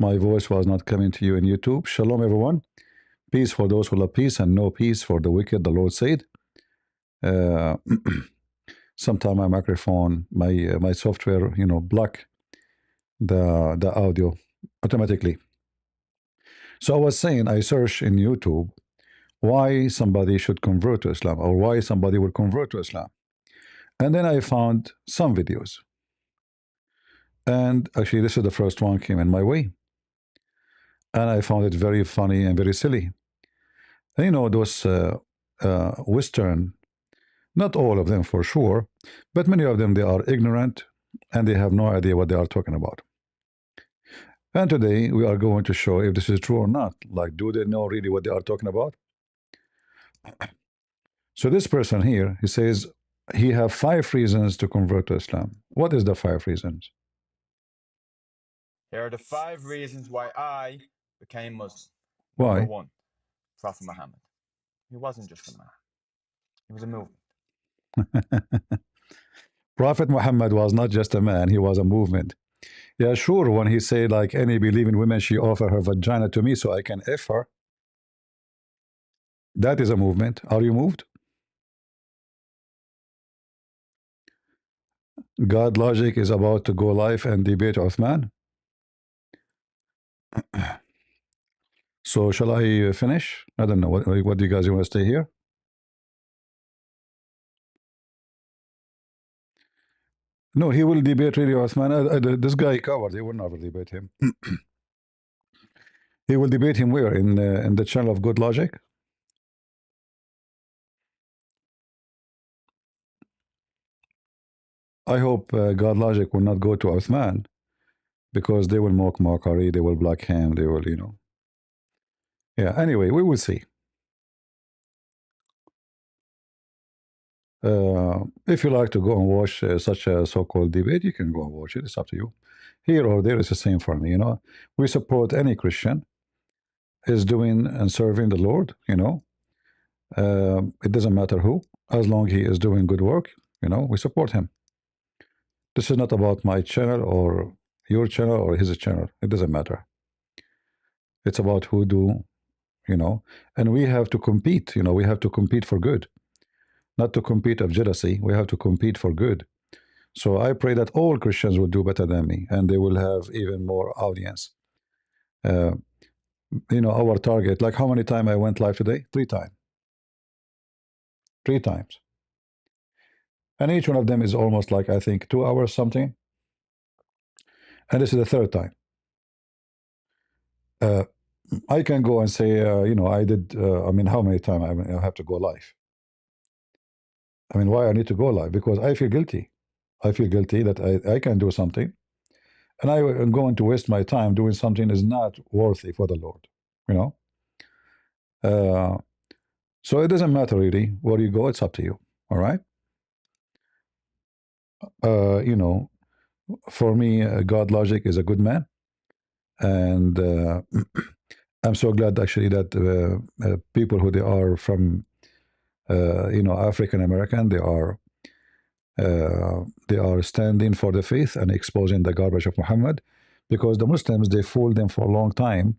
My voice was not coming to you in YouTube. Shalom, everyone. Peace for those who love peace, and no peace for the wicked, the Lord said. Uh, Sometime my microphone, my software, block the audio automatically. So I was saying, I searched in YouTube why somebody should convert to Islam, or why somebody would convert to Islam. And then I found some videos. And actually, this is the first one came in my way. And I found it very funny and very silly. And those Western, not all of them for sure, but many of them, they are ignorant and they have no idea what they are talking about. And today we are going to show if this is true or not. Like, do they know really what they are talking about? So this person here, he says he have 5 reasons to convert to Islam. What is the 5 reasons? Here are the 5 reasons why I became Muslim. Why? Number 1, Prophet Muhammad. He wasn't just a man. He was a movement. Prophet Muhammad was not just a man, he was a movement. Yeah, sure, when he said, like, any believing woman, she offer her vagina to me so I can F her. That is a movement. Are you moved? God Logic is about to go live and debate Uthman. So shall I finish? I don't know. What do you guys want to stay here? No, he will debate really Uthman. This guy covered. He will never debate him. He will debate him where? In the channel of Good Logic? I hope God Logic will not go to Uthman, because they will mock mockery, they will block him, they will, Yeah, anyway, we will see. If you like to go and watch such a so-called debate, you can go and watch it. It's up to you. Here or there is the same for me, We support any Christian is doing and serving the Lord, It doesn't matter who, as long he is doing good work, we support him. This is not about my channel or your channel or his channel. It doesn't matter. It's about who do, and we have to compete, we have to compete for good, not to compete of jealousy. We have to compete for good. So I pray that all Christians will do better than me, and they will have even more audience. Our target, like how many times I went live today? 3 times. 3 times. And each one of them is almost like, I think, 2 hours something. And this is the 3rd time. I can go and say, I did, how many times I have to go live? Why I need to go live? Because I feel guilty. I feel guilty that I can do something, and I am going to waste my time doing something is not worthy for the Lord, So it doesn't matter really where you go. It's up to you. All right. For me, God Logic is a good man, and I'm so glad actually that people who they are from, African American, they are standing for the faith and exposing the garbage of Muhammad, because the Muslims, they fooled them for a long time.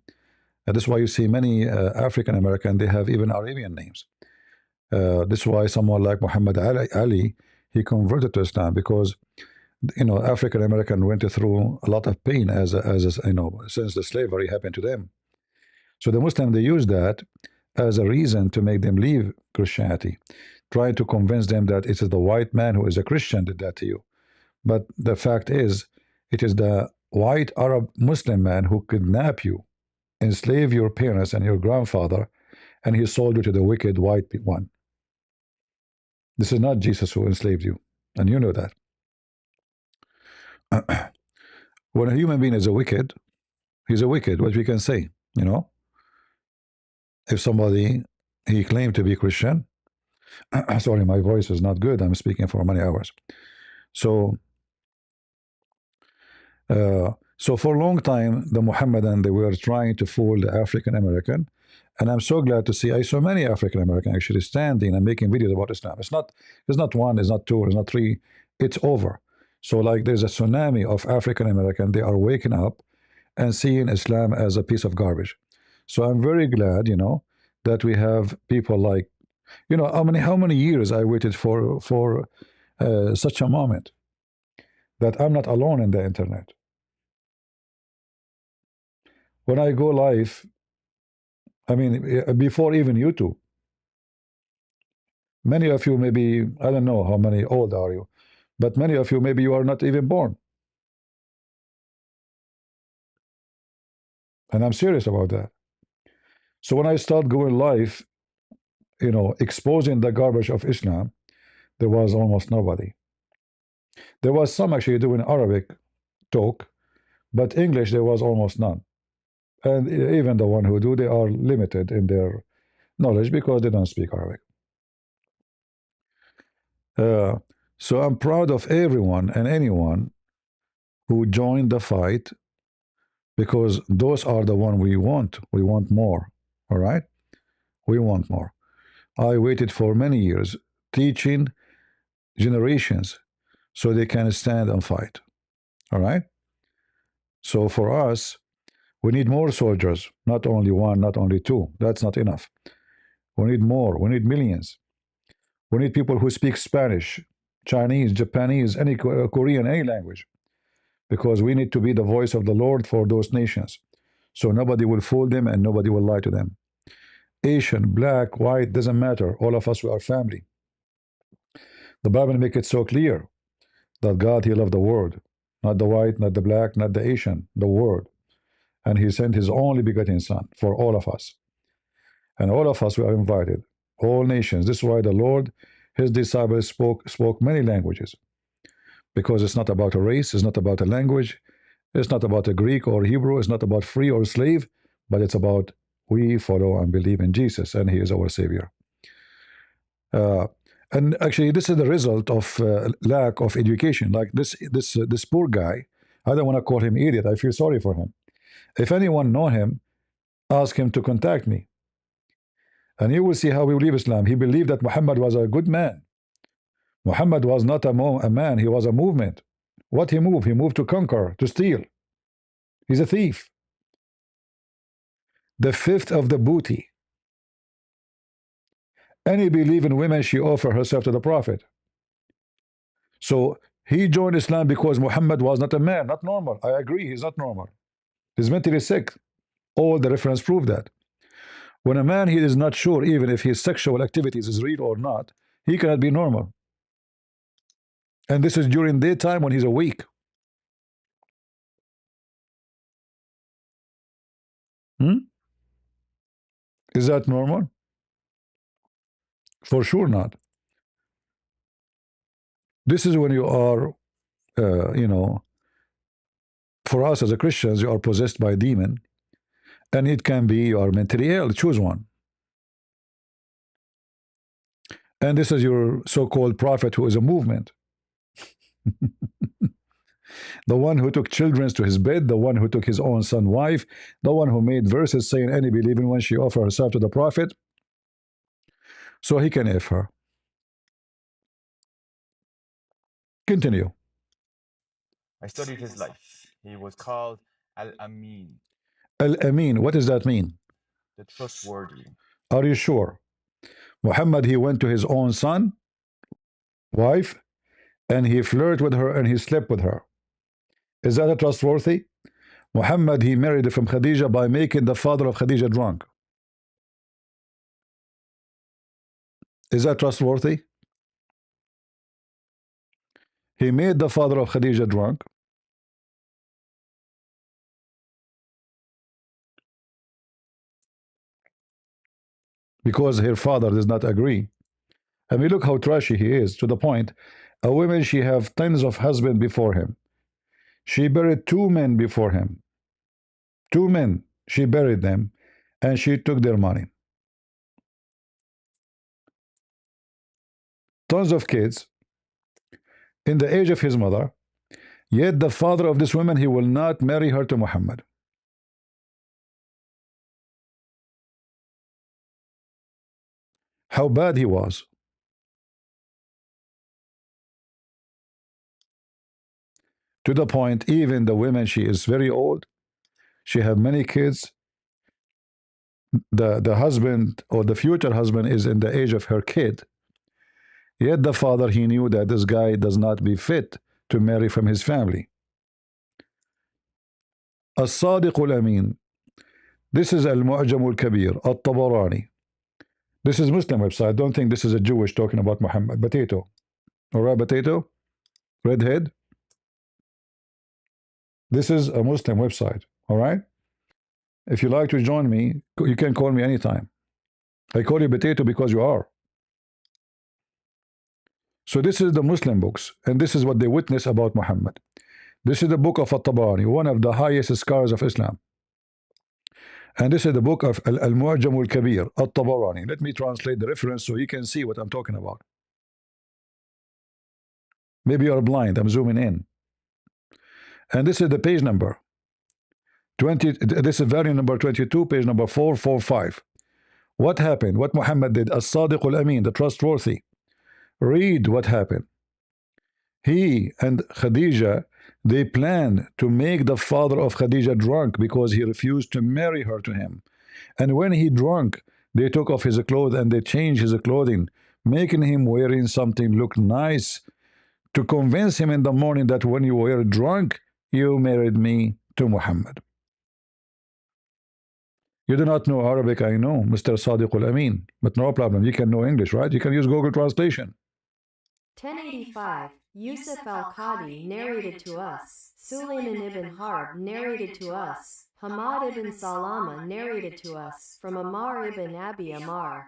And that's why you see many African American, they have even Arabian names. This is why someone like Muhammad Ali, he converted to Islam, because African American went through a lot of pain as since the slavery happened to them. So the Muslim, they use that as a reason to make them leave Christianity, trying to convince them that it is the white man who is a Christian did that to you. But the fact is, it is the white Arab Muslim man who kidnapped you, enslaved your parents and your grandfather, and he sold you to the wicked white one. This is not Jesus who enslaved you, and you know that. When a human being is a wicked, he's a wicked, what we can say, If somebody, he claimed to be Christian, sorry, my voice is not good, I'm speaking for many hours. So for a long time, the Mohammedan, they were trying to fool the African American, and I'm so glad to see I saw many African American actually standing and making videos about Islam. It's not 1, it's not 2, it's not 3, it's over. So like there's a tsunami of African American, they are waking up, and seeing Islam as a piece of garbage. So I'm very glad, that we have people like, how many years I waited for such a moment that I'm not alone in the internet. When I go live, I mean, before even YouTube, many of you maybe, I don't know how many old are you, but many of you maybe you are not even born. And I'm serious about that. So when I start going live, exposing the garbage of Islam, there was almost nobody. There was some actually doing Arabic talk, but English there was almost none. And even the one who do, they are limited in their knowledge because they don't speak Arabic. Uh, so I'm proud of everyone and anyone who joined the fight because those are the one we want. We want more. All right? We want more. I waited for many years teaching generations so they can stand and fight. All right? So for us, we need more soldiers, not only one, not only two. That's not enough. We need more. We need millions. We need people who speak Spanish, Chinese, Japanese, any Korean, any language, because we need to be the voice of the Lord for those nations. So nobody will fool them and nobody will lie to them. Asian, black, white, doesn't matter. All of us, we are family. The Bible makes it so clear that God, He loved the world, not the white, not the black, not the Asian, the world. And He sent His only begotten Son for all of us. And all of us, we are invited, all nations. This is why the Lord, His disciples spoke many languages, because it's not about a race, it's not about a language, it's not about a Greek or Hebrew, it's not about free or slave, but it's about we follow and believe in Jesus, and He is our Savior. Uh, and actually, this is the result of lack of education. Like this poor guy, I don't want to call him idiot. I feel sorry for him. If anyone know him, ask him to contact me, and you will see how he will leave Islam. He believed that Muhammad was a good man. Muhammad was not a man, he was a movement. What he moved? He moved to conquer, to steal. He's a thief. The fifth of the booty. Any believing woman, she offered herself to the Prophet. So he joined Islam because Muhammad was not a man, not normal. I agree, he's not normal. He's mentally sick. All the reference prove that. When a man, he is not sure even if his sexual activities is real or not, he cannot be normal. And this is during daytime when he's awake. Hmm? Is that normal? For sure not. This is when you are, for us as a Christians, you are possessed by a demon, and it can be you are mentally ill. Choose one. And this is your so-called prophet who is a movement. The one who took children to his bed, the one who took his own son wife, the one who made verses saying any believing one she offer herself to the prophet, so he can F her. Continue. I studied his life. He was called Al-Amin, Al-Amin, what does that mean? the trustworthy. Are you sure? Muhammad, he went to his own son, wife, and he flirted with her and he slept with her. Is that a trustworthy? Muhammad, he married from Khadija by making the father of Khadija drunk. Is that trustworthy? He made the father of Khadija drunk. Because her father does not agree. I mean, look how trashy he is, to the point a woman, she have tons of husbands before him. She buried two men before him. Two men, she buried them, and she took their money. Tons of kids in the age of his mother, yet the father of this woman, he will not marry her to Muhammad. How bad he was. To the point, even the woman, she is very old, She have many kids. The husband or the future husband is in the age of her kid. Yet the father, he knew that this guy does not be fit to marry from his family. الصادق الأمين. This is المعجم الكبير الطبراني. This is Muslim website. I don't think this is a Jewish talking about Muhammad. Potato. All right, potato? Redhead? This is a Muslim website. All right? If you like to join me, you can call me anytime. I call you potato because you are. So this is the Muslim books, and this is what they witness about Muhammad. This is the book of At-Tabarani, one of the highest scholars of Islam. And this is the book of Al-Mu'jam al-Kabir, At-Tabarani. Let me translate the reference so you can see what I'm talking about. Maybe you're blind, I'm zooming in. And this is the page number. 20, this is volume number 22, page number 445. What happened? What Muhammad did? As-Sadiq al-Amin, the trustworthy. Read what happened. He and Khadija, they planned to make the father of Khadija drunk because he refused to marry her to him. And when he drunk, they took off his clothes and they changed his clothing, making him wearing something look nice to convince him in the morning that when you were drunk, you married me to Muhammad. You do not know Arabic, I know, Mr. Sadiq al-Amin, but no problem. You can know English, right? You can use Google Translation. 1085, Yusuf al-Qadi narrated to us, Sulayman ibn Harb narrated to us, Hamad ibn Salama narrated to us, from Ammar ibn Abi Ammar.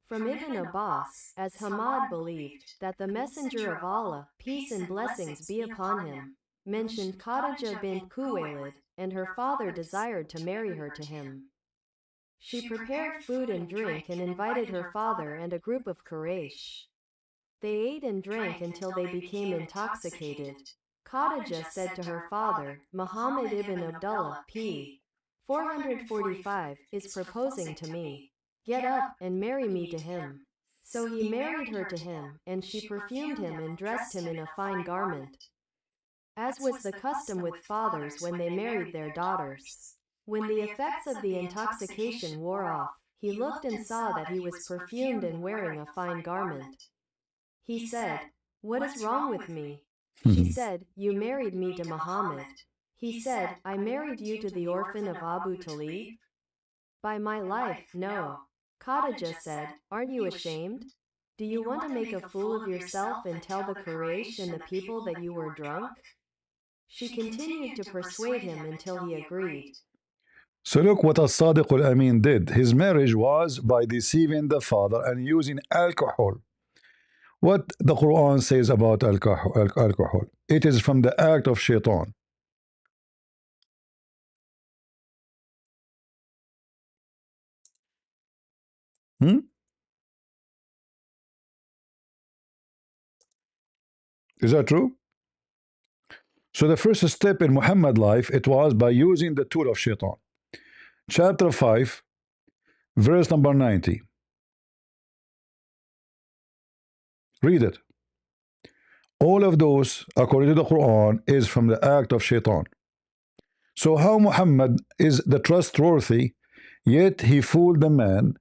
From Ibn Abbas, as Hamad believed, that the Messenger of Allah, peace and blessings be upon him, mentioned Khadija bint Khuwaylid, and her father desired to marry her to him. She prepared food and drink and invited her father and a group of Quraysh. They ate and drank until they became intoxicated. Khadija said to her father, Muhammad ibn Abdullah, p. 445, is proposing to me. Get up and marry me to him. So he married her to him, and she perfumed him and dressed him in a fine garment, as was the custom with fathers when they married their daughters. When the effects of the intoxication wore off, he looked and saw that he was perfumed and wearing a fine garment. He said, What is wrong with me? She said, You married me to Muhammad. He said, I married you to the orphan of Abu Talib? By my life, no. Khadija said, Aren't you ashamed? Do you want to make a fool of yourself and tell the Quraysh and the people that you were drunk? She continued to persuade him until he agreed. So look what As-Sadiq al-Amin did. His marriage was by deceiving the father and using alcohol. What the Quran says about alcohol? It is from the act of shaitan. Is that true? So the first step in Muhammad's life, it was by using the tool of shaitan. Chapter 5, verse number 90. Read it. All of those, according to the Quran, is from the act of shaitan. So how Muhammad is the trustworthy, yet he fooled the man.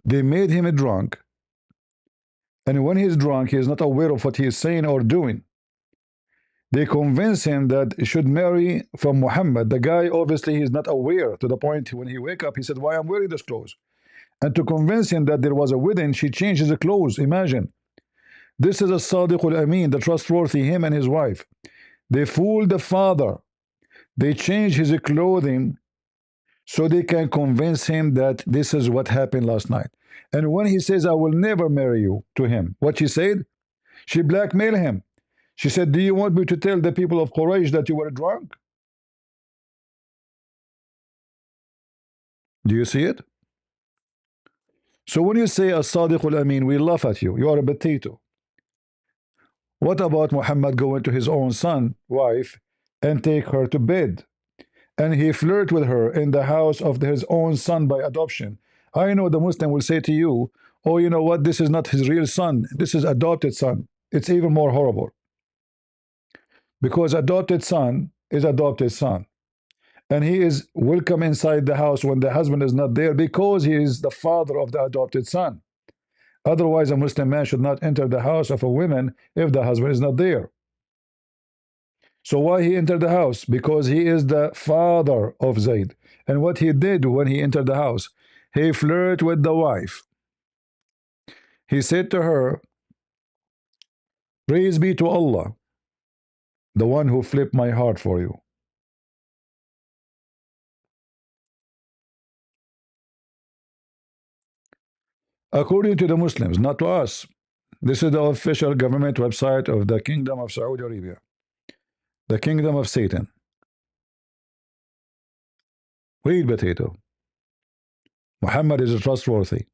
They made him a drunk. And when he's drunk, he is not aware of what he is saying or doing. They convince him that he should marry from Muhammad. The guy, obviously, he is not aware, to the point when he wake up, he said, why I'm wearing this clothes? And to convince him that there was a wedding, she changed his clothes. Imagine. This is a Sadiq al-Amin, the trustworthy, him and his wife. They fooled the father. They changed his clothing so they can convince him that this is what happened last night. And when he says, I will never marry you to him, what she said? She blackmailed him. She said, do you want me to tell the people of Quraysh that you were drunk? Do you see it? So when you say As-Sadiq al-Amin, we laugh at you. You are a potato. What about Muhammad going to his own son, wife, and take her to bed? And he flirt with her in the house of his own son by adoption. I know the Muslim will say to you, oh, you know what? This is not his real son. This is adopted son. It's even more horrible. Because adopted son is adopted son. and he is welcome inside the house when the husband is not there because he is the father of the adopted son. Otherwise, a Muslim man should not enter the house of a woman if the husband is not there. So why he entered the house? Because he is the father of Zayd. And what he did when he entered the house, he flirted with the wife. He said to her, "Praise be to Allah, the one who flipped my heart for you." According to the Muslims, not to us. This is the official government website of the Kingdom of Saudi Arabia, the Kingdom of Satan. Read, potato. Muhammad is trustworthy.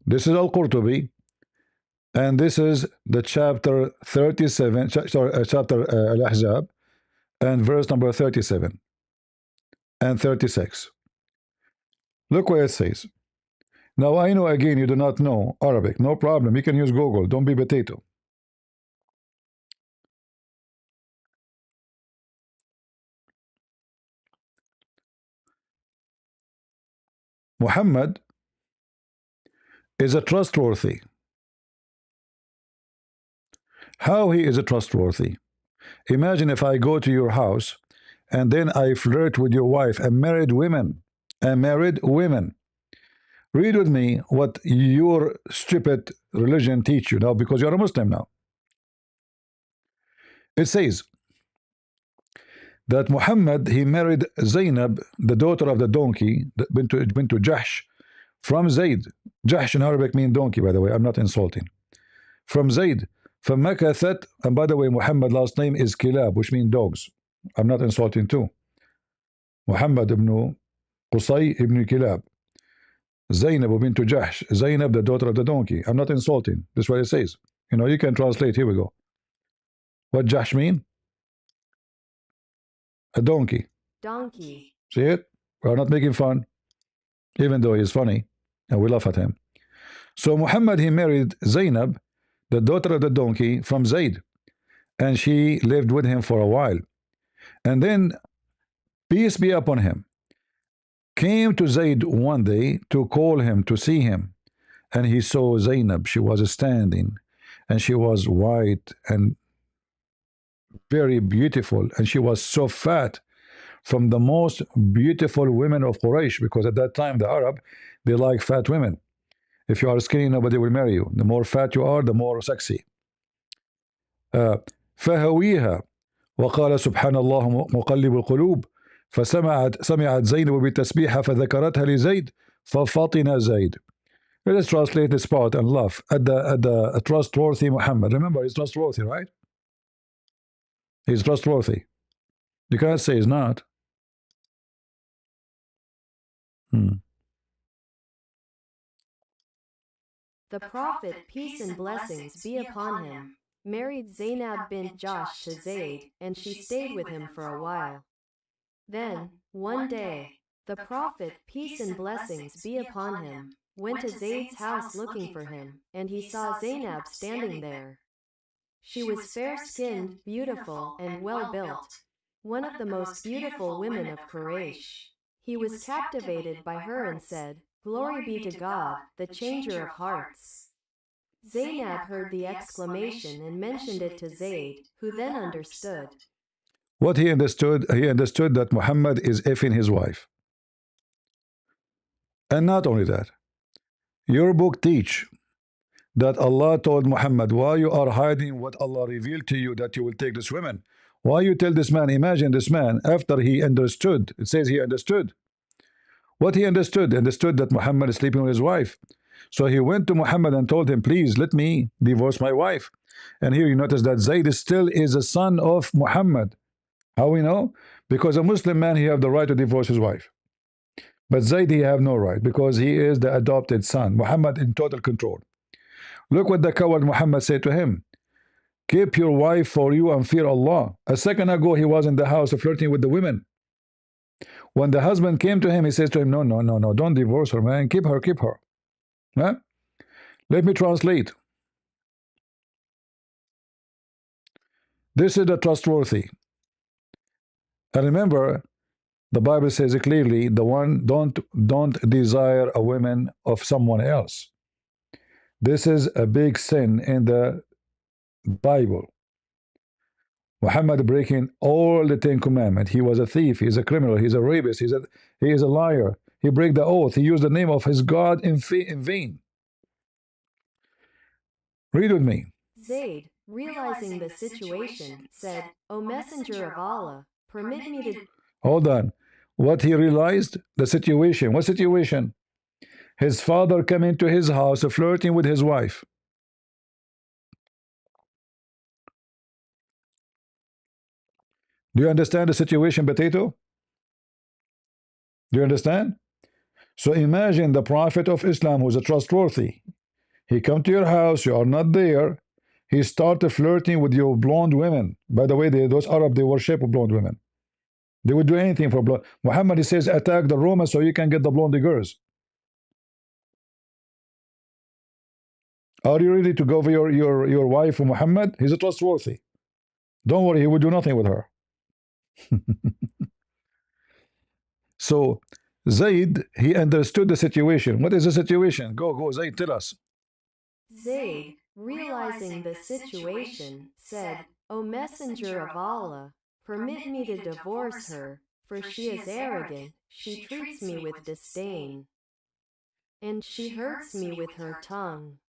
This is Al-Qurtubi, and this is the chapter 37, chapter Al-Ahzab, and verse number 37 and 36. Look what it says. Now I know again you do not know Arabic. No problem. You can use Google. Don't be potato. Muhammad is a trustworthy. How he is a trustworthy? Imagine if I go to your house and then I flirt with your wife and married women. And married women. Read with me what your stupid religion teach you now, because you're a Muslim now. It says that Muhammad, he married Zainab, the daughter of the donkey, bintu Jahsh, from Zayd. Jahsh in Arabic means donkey, by the way. I'm not insulting. From Zayd. فمكثت, and by the way, Muhammad last name is Kilab, which means dogs. I'm not insulting too. Muhammad ibn Qusay ibn Kilab. Zainab bintu Jahsh. Zainab, the daughter of the donkey. I'm not insulting. This is what it says. You know, you can translate. Here we go. What Jahsh mean? A donkey. Donkey. See it? We're not making fun, even though he's funny, and we laugh at him. So Muhammad, he married Zainab, the daughter of the donkey, from Zayd, and she lived with him for a while. And then, peace be upon him, came to Zayd one day to call him to see him, and he saw Zainab. She was standing, and she was white and very beautiful, and she was so fat, from the most beautiful women of Quraysh, because at that time the Arab, they like fat women. If you are skinny, nobody will marry you. The more fat you are, the more sexy. فهويها وقال سبحان الله مقلب القلوب سمعت زينب بالتسبيح فذكرتها لزيد ففطن زيد. Let's translate this part and laugh at the trustworthy Muhammad. Remember, he's trustworthy, right? He's trustworthy. You cannot say he's not. The Prophet, peace and blessings be upon him, married Zainab bint Jahsh to Zayd, and she stayed with him for a while. Then, one day, the Prophet, peace and blessings be upon him, went to Zayd's house looking for him, and he saw Zainab standing there. She was fair-skinned, beautiful, and well-built, one of the most beautiful women of Quraysh. He was captivated by her and said, "Glory be to God, the changer of hearts." Zainab heard the exclamation and mentioned it to Zayd, who then understood. What he understood that Muhammad is effing his wife. And not only that, your book teach that Allah told Muhammad, why you are hiding what Allah revealed to you, that you will take this woman? Why you tell this man? Imagine this man, after he understood, it says he understood. What he understood that Muhammad is sleeping with his wife. So he went to Muhammad and told him, please let me divorce my wife. And here you notice that Zayd still is a son of Muhammad. How we know? Because a Muslim man, he have the right to divorce his wife. But Zayd, he have no right, because he is the adopted son. Muhammad in total control. Look what the coward Muhammad said to him. Keep your wife for you and fear Allah. A second ago, he was in the house flirting with the women. When the husband came to him, he says to him, no, don't divorce her, man. Keep her. Huh? Let me translate. This is the trustworthy. And remember, the Bible says it clearly, the one don't desire a woman of someone else. This is a big sin in the Bible. Muhammad breaking all the Ten Commandments. He was a thief, he's a criminal, he's a rapist, he is a liar. He break the oath, he used the name of his God in vain. Read with me. Zayd, realizing the situation, said, O Messenger of Allah, permit me to... Hold on. What he realized? The situation. What situation? His father came into his house flirting with his wife. Do you understand the situation, Potato? Do you understand? So imagine the Prophet of Islam, who's a trustworthy. He come to your house, you are not there. He started flirting with your blonde women. By the way, those Arab, they worship blonde women. They would do anything for blonde. Muhammad, he says, attack the Romans so you can get the blonde girls. Are you ready to go for your wife, Muhammad? He's a trustworthy. Don't worry, he will do nothing with her. So Zayd, he understood the situation. What is the situation? Go, Zayd, tell us. Zayd, realizing the situation, said, O Messenger of Allah, permit me to divorce her, for she is arrogant, she treats me with disdain, and she hurts me with her tongue.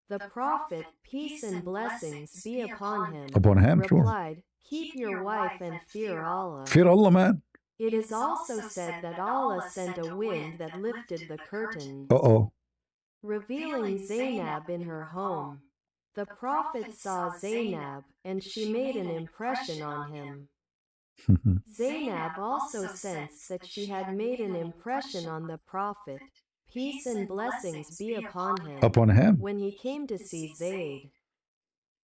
The Prophet, peace and blessings be upon him, replied, Keep your wife and fear Allah. Fear Allah, man. It is also said that Allah sent a wind that lifted the curtain, revealing Zainab in her home. The Prophet saw Zainab, and she made an impression on him. Zainab also sensed that she had made an impression on the Prophet, peace and blessings be upon him, when he came to see Zayd.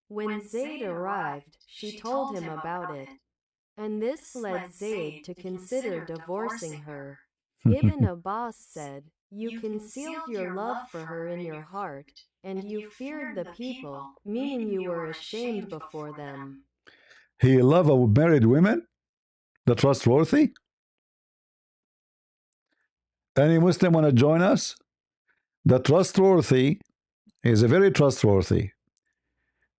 When Zayd arrived, she told him about it, and this led Zayd to consider divorcing her. Ibn Abbas said, You concealed your love for her in your heart, and you feared the people, meaning you were ashamed before them. He loved married women? The trustworthy? Any Muslim want to join us? The trustworthy is a very trustworthy.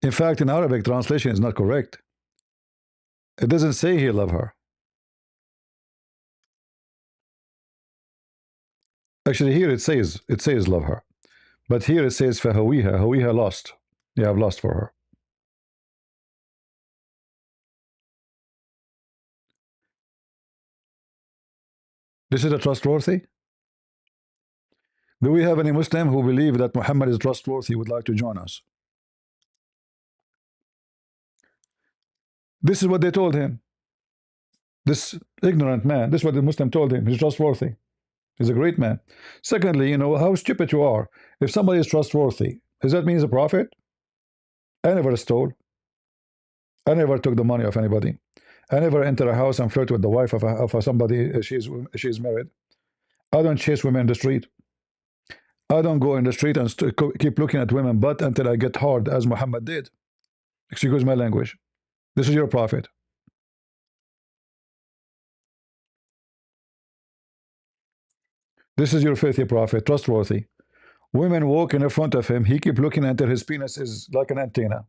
In fact, in Arabic, translation is not correct. It doesn't say he loved her. Actually, here it says love her. But here it says فَهَوِيهَا, Hawiha lost. You have lost for her. This is a trustworthy? Do we have any Muslim who believe that Muhammad is trustworthy would like to join us? This is what they told him. This ignorant man, this is what the Muslim told him. He's trustworthy. He's a great man. Secondly, you know how stupid you are. If somebody is trustworthy, does that mean he's a prophet? I never stole. I never took the money of anybody. I never enter a house and flirt with the wife of somebody. She's married. I don't chase women in the street. I don't go in the street and keep looking at women butt until I get hard, as Muhammad did. Excuse my language. This is your prophet. This is your faithful prophet, trustworthy. Women walk in front of him. He keep looking until his penis is like an antenna.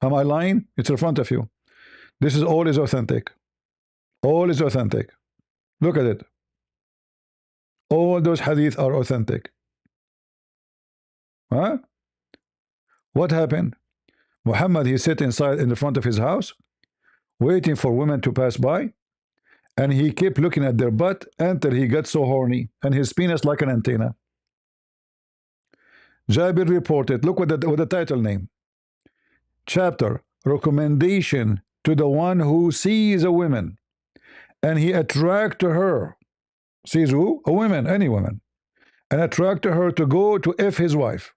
Am I lying? It's in front of you. This is all is authentic. All is authentic. Look at it. All those hadith are authentic. Huh? What happened? Muhammad, he sit inside in the front of his house, waiting for women to pass by, and he kept looking at their butt until he got so horny, and his penis like an antenna. Jabir reported, look what the title name. Chapter, recommendation to the one who sees a woman, and he attract to her. Sees who? A woman, any woman. And attract to her to go to F his wife.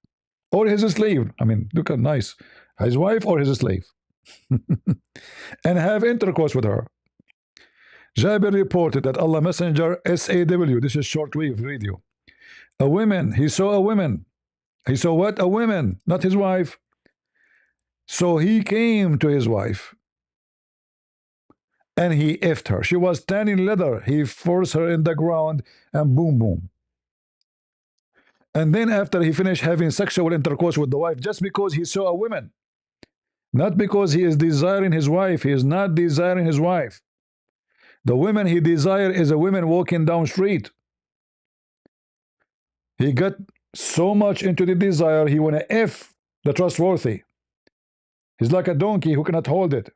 Or his slave. I mean, look at nice. His wife or his slave. And have intercourse with her. Jabir reported that Allah Messenger SAW, this is shortwave radio. A woman, he saw a woman. He saw what? A woman, not his wife. So he came to his wife and he effed her. She was tanning leather. He forced her in the ground and boom, boom. And then after he finished having sexual intercourse with the wife, just because he saw a woman, not because he is desiring his wife. He is not desiring his wife. The woman he desire is a woman walking down street. He got so much into the desire, he want to F the trustworthy. He's like a donkey who cannot hold it.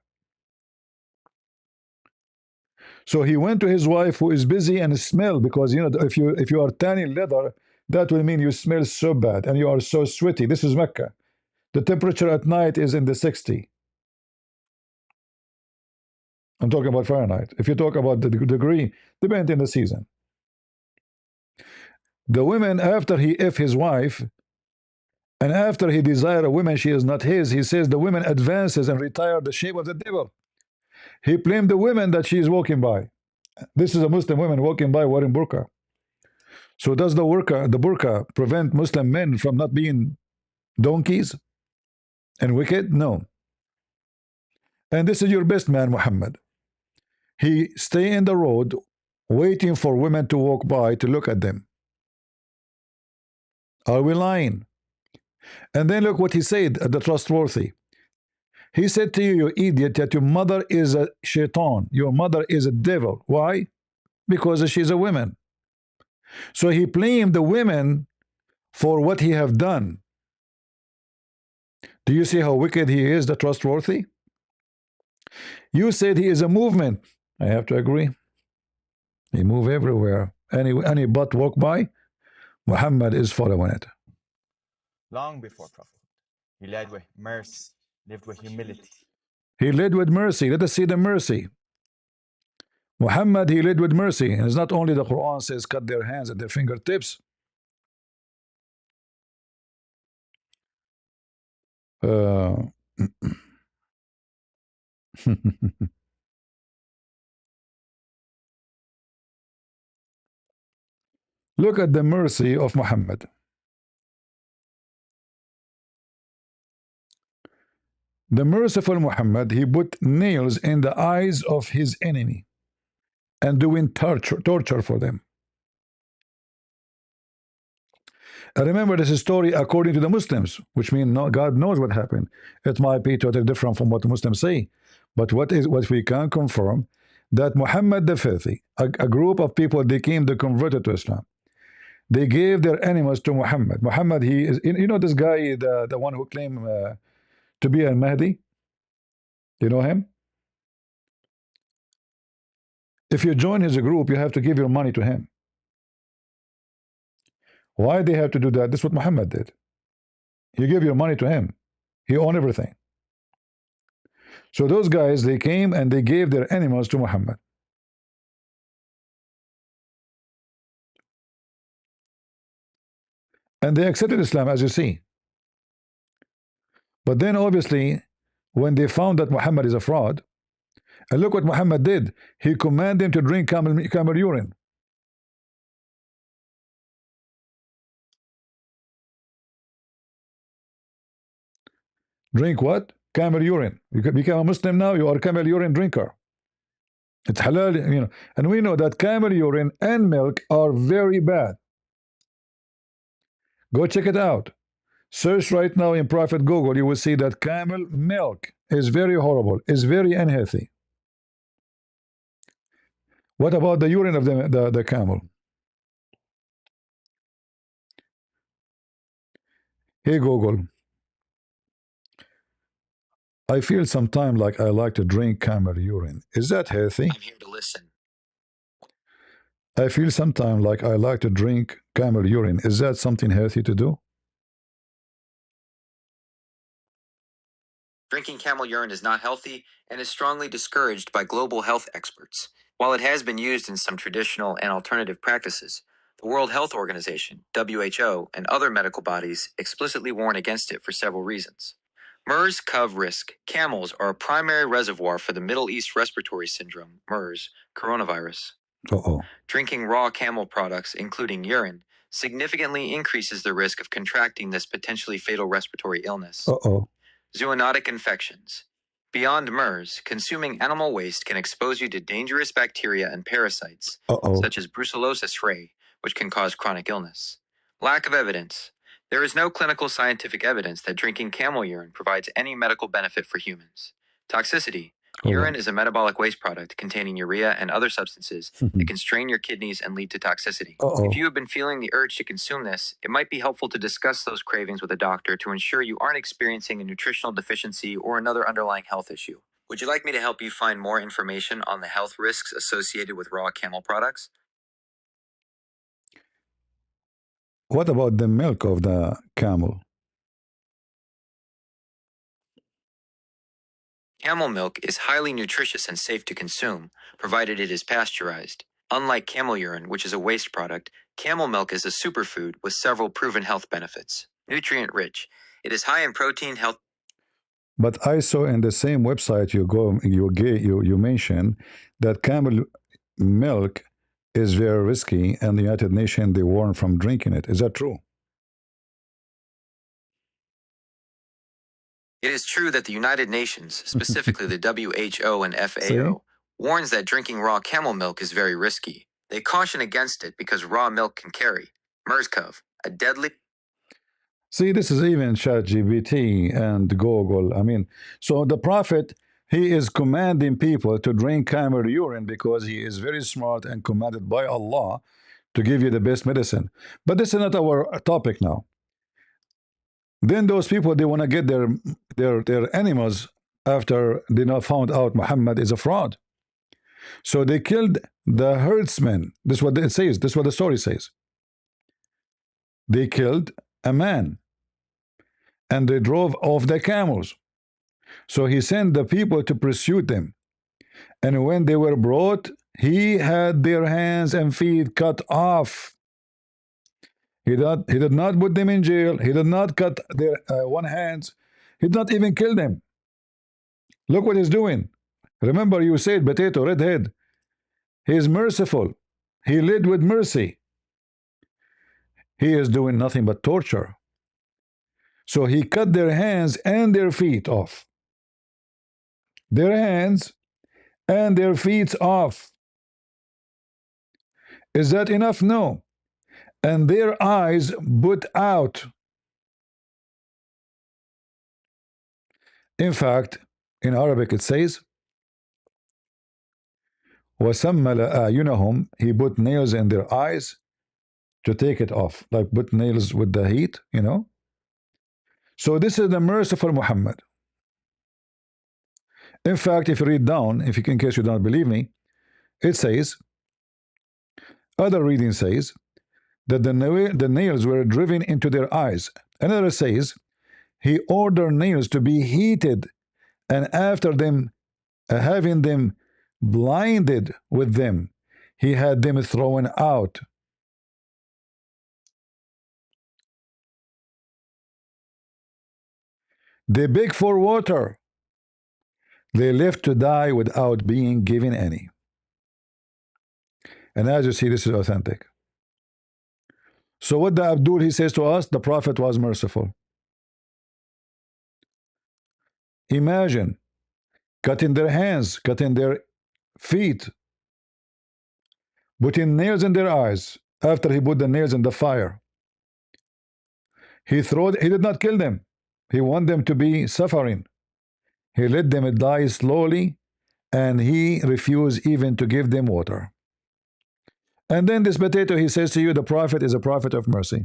So he went to his wife who is busy and smell, because you know, if you are tanning leather, that will mean you smell so bad and you are so sweaty. This is Mecca. The temperature at night is in the 60. I'm talking about Fahrenheit. If you talk about the degree, depends in the season. The women, after he F his wife, and after he desire a woman she is not his, he says the woman advances and retire the shape of the devil. He blamed the women that she is walking by. This is a Muslim woman walking by wearing burqa. So does the burqa prevent Muslim men from not being donkeys and wicked? No. And this is your best man, Muhammad. He stay in the road waiting for women to walk by to look at them. Are we lying? And then look what he said at the trustworthy. He said to you, you idiot, that your mother is a shaitan. Your mother is a devil. Why? Because she's a woman. So he blamed the women for what he have done. Do you see how wicked he is, the trustworthy? You said he is a movement. I have to agree. He move everywhere. Any butt walk by, Muhammad is following it. Long before prophethood, he led with mercy, lived with humility. He led with mercy. Let us see the mercy. Muhammad, he led with mercy. And it's not only the Quran says cut their hands at their fingertips. Look at the mercy of Muhammad. The merciful Muhammad, he put nails in the eyes of his enemy and doing torture for them. I remember this story according to the Muslims, which means God knows what happened. It might be totally different from what the Muslims say, but what we can confirm, that Muhammad the Filthy, a group of people, they came, they converted to Islam. They gave their animals to Muhammad. Muhammad, he is, you know, this guy, the one who claimed to be al Mahdi. You know him? If you join his group, you have to give your money to him. Why they have to do that? This is what Muhammad did. You give your money to him. He owned everything. So those guys, they came and they gave their animals to Muhammad. And they accepted Islam, as you see. But then obviously, when they found that Muhammad is a fraud, and look what Muhammad did. He commanded them to drink camel urine. Drink what? Camel urine. You become a Muslim now, you are a camel urine drinker. It's halal, you know. And we know that camel urine and milk are very bad. Go check it out. Search right now in Prophet Google. You will see that camel milk is very horrible, is very unhealthy. What about the urine of the camel? Hey Google. I feel sometimes like I like to drink camel urine. Is that healthy? I'm here to listen. I feel sometimes like I like to drink camel urine. Is that something healthy to do? Drinking camel urine is not healthy and is strongly discouraged by global health experts. While it has been used in some traditional and alternative practices, the World Health Organization, WHO, and other medical bodies explicitly warn against it for several reasons. MERS-CoV risk. Camels are a primary reservoir for the Middle East Respiratory Syndrome, MERS, coronavirus. Uh-oh. Drinking raw camel products, including urine, significantly increases the risk of contracting this potentially fatal respiratory illness. Uh-oh. Zoonotic infections. Beyond MERS, consuming animal waste can expose you to dangerous bacteria and parasites, such as Brucellosis rhay, which can cause chronic illness. Lack of evidence. There is no clinical scientific evidence that drinking camel urine provides any medical benefit for humans. Toxicity. Urine is a metabolic waste product containing urea and other substances that can strain your kidneys and lead to toxicity. If you have been feeling the urge to consume this, it might be helpful to discuss those cravings with a doctor to ensure you aren't experiencing a nutritional deficiency or another underlying health issue. Would you like me to help you find more information on the health risks associated with raw camel products? What about the milk of the camel? Camel milk is highly nutritious and safe to consume, provided it is pasteurized. Unlike camel urine, which is a waste product, camel milk is a superfood with several proven health benefits. Nutrient rich. It is high in protein, health. But I saw in the same website you mentioned that camel milk is very risky, and the United Nations they warn from drinking it. Is that true? It is true that the United Nations, specifically the WHO and FAO, warns that drinking raw camel milk is very risky. They caution against it because raw milk can carry MERS-CoV, a deadly. See, this is even ChatGPT and Google. I mean, so the Prophet, he is commanding people to drink camel urine because he is very smart and commanded by Allah to give you the best medicine. But this is not our topic now. Then those people, they want to get their animals after they now found out Muhammad is a fraud. So they killed the herdsmen. This is what it says. This is what the story says. They killed a man and they drove off the camels. So he sent the people to pursue them. And when they were brought, he had their hands and feet cut off. He did not put them in jail. He did not cut their one hands. He did not even kill them. Look what he's doing. Remember you said potato, redhead. He is merciful. He led with mercy. He is doing nothing but torture. So he cut their hands and their feet off. Their hands and their feet off. Is that enough? No. And their eyes put out. In fact, in Arabic it says, وَسَمَّلَ أَعْيُنَهُمْ. He put nails in their eyes to take it off, like put nails with the heat, you know. So this is the merciful Muhammad. In fact, if you read down, in case you don't believe me, it says, other reading says, that the nails were driven into their eyes. Another says, he ordered nails to be heated, and after them, having them blinded with them, he had them thrown out. They begged for water. They left to die without being given any. And as you see, this is authentic. So what the Abdul, he says to us, the Prophet was merciful. Imagine cutting their hands, cutting their feet, putting nails in their eyes after he put the nails in the fire. He did not kill them. He wanted them to be suffering. He let them die slowly, and he refused even to give them water. And then this potato, he says to you, the Prophet is a prophet of mercy.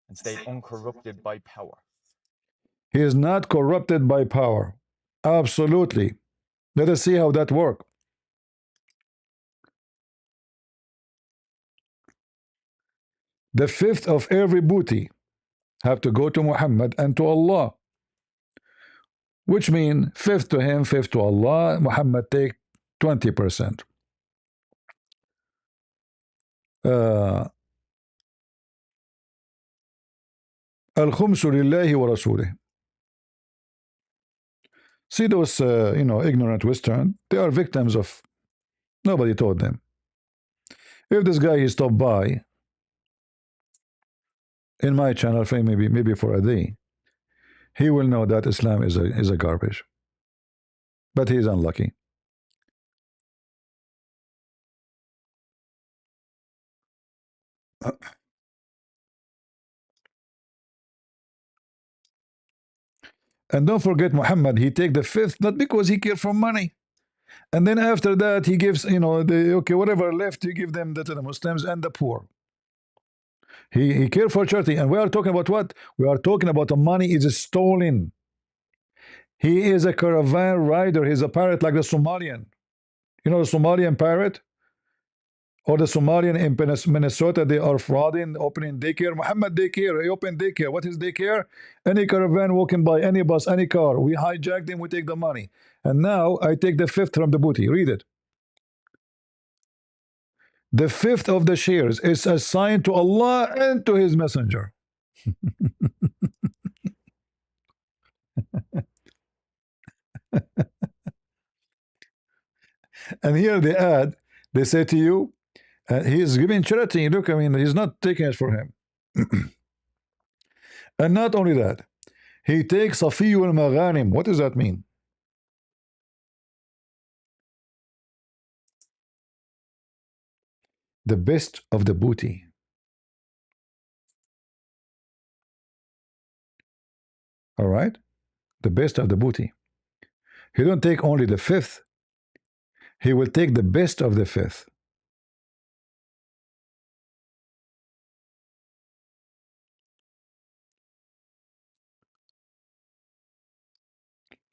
And stayed uncorrupted by power. He is not corrupted by power. Absolutely. Let us see how that works. The fifth of every booty have to go to Muhammad and to Allah, which means fifth to him, fifth to Allah. Muhammad take 20%. الخمس لله ورسوله. See those ignorant Western, they are victims of nobody told them. If this guy he stopped by in my channel for maybe for a day, he will know that Islam is a garbage. but he's unlucky. And don't forget Muhammad, he take the fifth not because he care for money. And then after that, he gives, okay, whatever left, he give them to the Muslims and the poor. He care for charity. And we are talking about what? We are talking about the money is stolen. He is a caravan rider. He's a pirate like the Somalian. You know the Somalian pirate? Or the Somalian in Minnesota, they are frauding, opening daycare. Muhammad daycare, he opened daycare. What is daycare? Any caravan walking by, any bus, any car. We hijack them, we take the money. And now I take the fifth from the booty. Read it. The fifth of the shares is assigned to Allah and to His Messenger. And here they add, they say to you, he is giving charity. Look, I mean, he's not taking it for him. And not only that, he takes Safiyu al-Maghanim. What does that mean? The best of the booty. All right? The best of the booty. He don't take only the fifth. He will take the best of the fifth.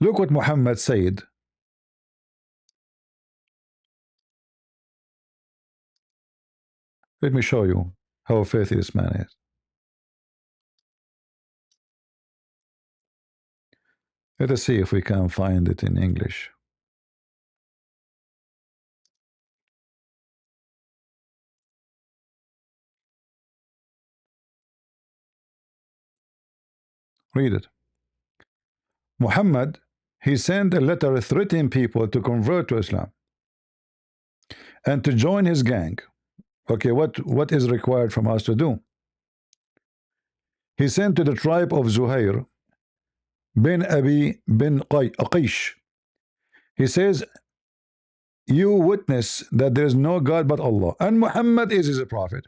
Look what Muhammad said. Let me show you how faithful this man is. Let us see if we can find it in English. Read it. Muhammad, he sent a letter threatening people to convert to Islam and to join his gang. Okay, what is required from us to do? He sent to the tribe of Zuhair bin Abi bin Aqish. He says, you witness that there is no God but Allah, and Muhammad is his prophet,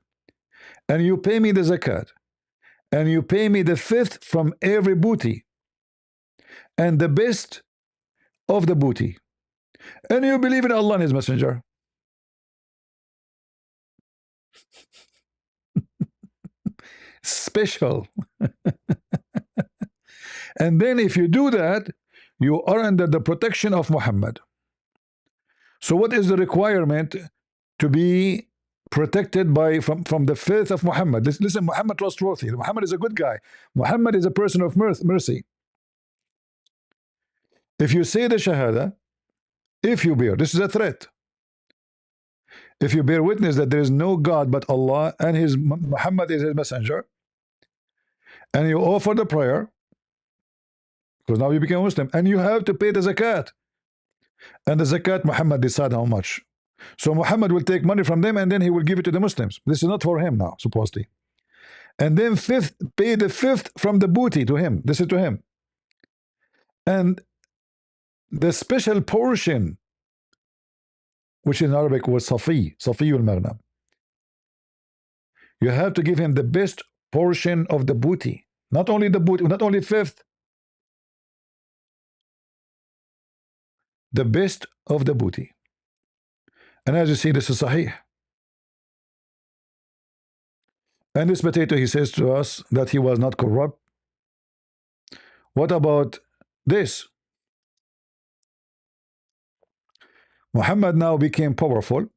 and you pay me the zakat, and you pay me the fifth from every booty, and the best of the booty, and you believe in Allah and His Messenger. Special. And then if you do that, you are under the protection of Muhammad. So what is the requirement to be protected by from the faith of Muhammad? Listen, Muhammad was trustworthy. Muhammad is a good guy. Muhammad is a person of mercy. If you say the Shahada, if you bear, this is a threat. If you bear witness that there is no God but Allah and His Muhammad is His messenger, and you offer the prayer, because now you become a Muslim, and you have to pay the zakat. And the zakat, Muhammad decide how much. So Muhammad will take money from them and then he will give it to the Muslims. This is not for him now, supposedly. And then fifth, pay the fifth from the booty to him. This is to him. And the special portion, which in Arabic was Safi al-Maghnam. You have to give him the best portion of the booty. Not only the booty, not only fifth, the best of the booty. And as you see, this is Sahih. And this potato, he says to us that he was not corrupt. What about this? Muhammad now became powerful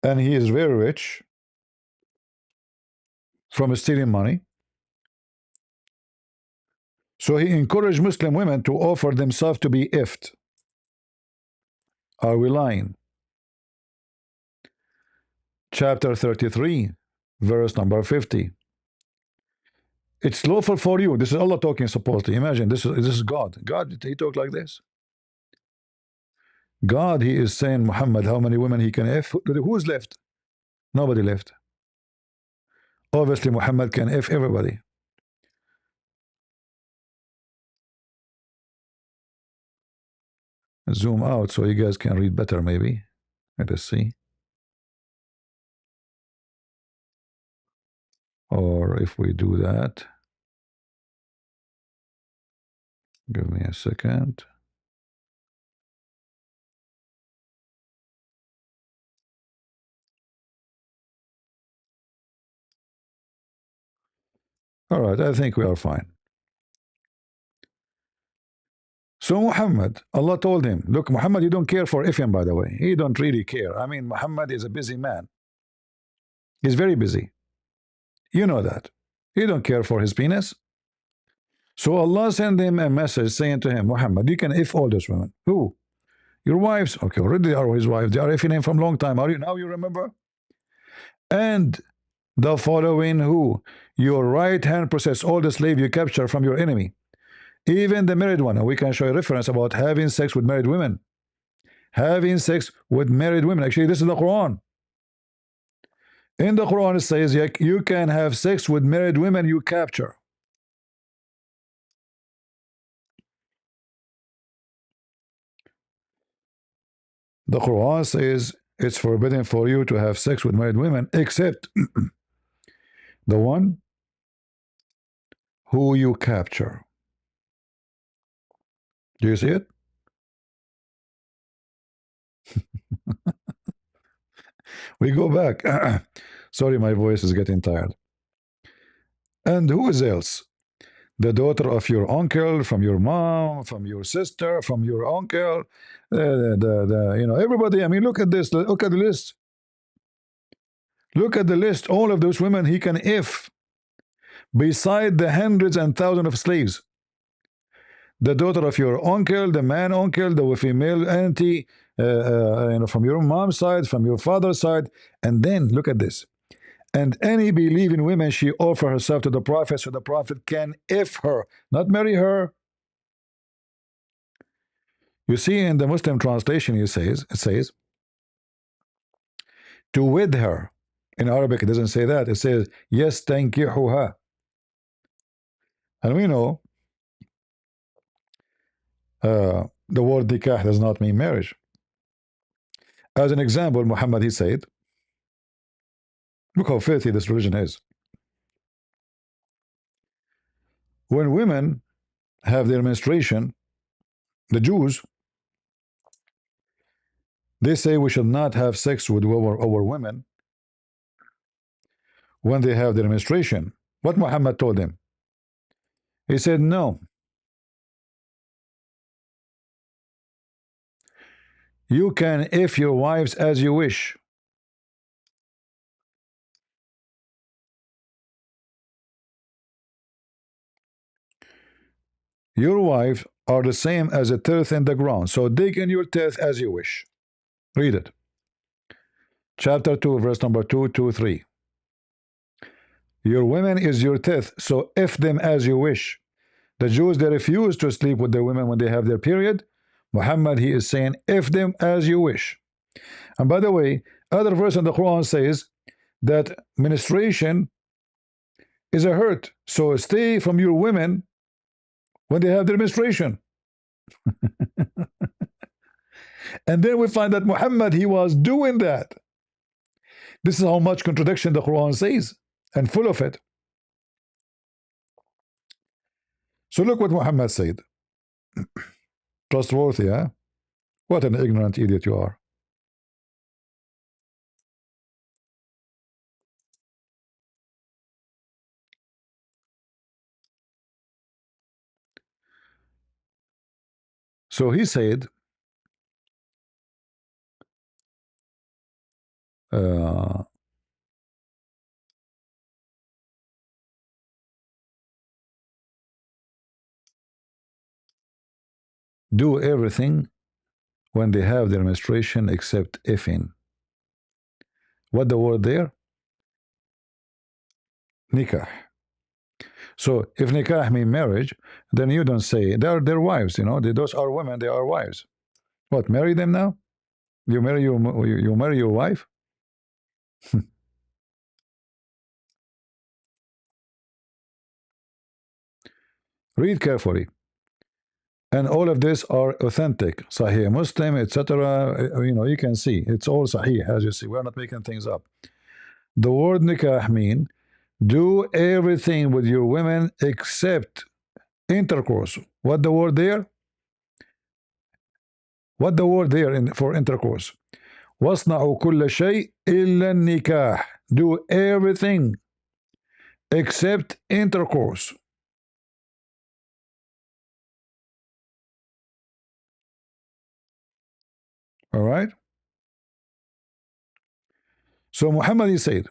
and he is very rich from stealing money. So he encouraged Muslim women to offer themselves to be ifed. Are we lying? Chapter 33, verse number 50. It's lawful for you. This is Allah talking, supposedly. Imagine, this is God. God, he talk like this. God, he is saying, Muhammad, how many women he can F? Who's left? Nobody left. Obviously, Muhammad can F everybody. zoom out so you guys can read better maybe. Let us see. Or if we do that, give me a second. All right, I think we are fine. So Muhammad, Allah told him, look, Muhammad, you don't care for Ifyam, by the way. He don't really care. I mean, Muhammad is a busy man. He's very busy. You know that. He don't care for his penis. So Allah sent him a message saying to him, Muhammad, you can if all those women. Who? Your wives. Okay, already they are his wives. They are ifing him from long time. Are you now you remember? And the following who? Your right hand possess all the slave you capture from your enemy. Even the married one. And we can show a reference about having sex with married women. Having sex with married women. Actually, this is the Quran. In the Quran, it says you can have sex with married women you capture. The Quran says it's forbidden for you to have sex with married women except the one who you capture. Do you see it? We go back. Sorry, my voice is getting tired. And who is else? The daughter of your uncle, from your mom, from your sister, from your uncle, everybody. I mean, look at this. Look at the list. Look at the list. All of those women he can if, beside the hundreds and thousands of slaves. The daughter of your uncle, the man uncle, the female auntie, from your mom's side, from your father's side, and then look at this. And any believing woman she offer herself to the prophet, so the prophet can if her, not marry her. You see, in the Muslim translation, it says to wed her. In Arabic, it doesn't say that. It says yes, tankihuha. And we know the word nikah does not mean marriage. As an example, Muhammad, he said, look how filthy this religion is. When women have their menstruation, the Jews, they say we should not have sex with our women when they have their menstruation. What Muhammad told them? He said, no. You can if your wives as you wish. Your wives are the same as a teeth in the ground, so dig in your teeth as you wish. Read it. Chapter 2, verse number 2 to 3. Your women is your teeth, so if them as you wish. The Jews, they refuse to sleep with their women when they have their period. Muhammad, he is saying, if them as you wish. And by the way, other verse in the Quran says that menstruation is a hurt, so stay from your women when they have their menstruation. And then we find that Muhammad, he was doing that. This is how much contradiction the Quran says, and full of it. So look what Muhammad said. Trustworthy, huh? What an ignorant idiot you are. So he said, do everything when they have their menstruation except effing. What the word there? Nikah. So if nikah mean marriage, then you don't say they're their wives. Those are women. They are wives. What? Marry them now? You marry you marry your wife? Read carefully. And all of this are authentic, Sahih Muslim, etc. You can see it's all Sahih, as you see. We're not making things up. The word nikah mean do everything with your women except intercourse. What the word there? What the word there for intercourse? واصنعوا كل شيء إلا النكاح. Do everything except intercourse. All right. So Muhammad, he said,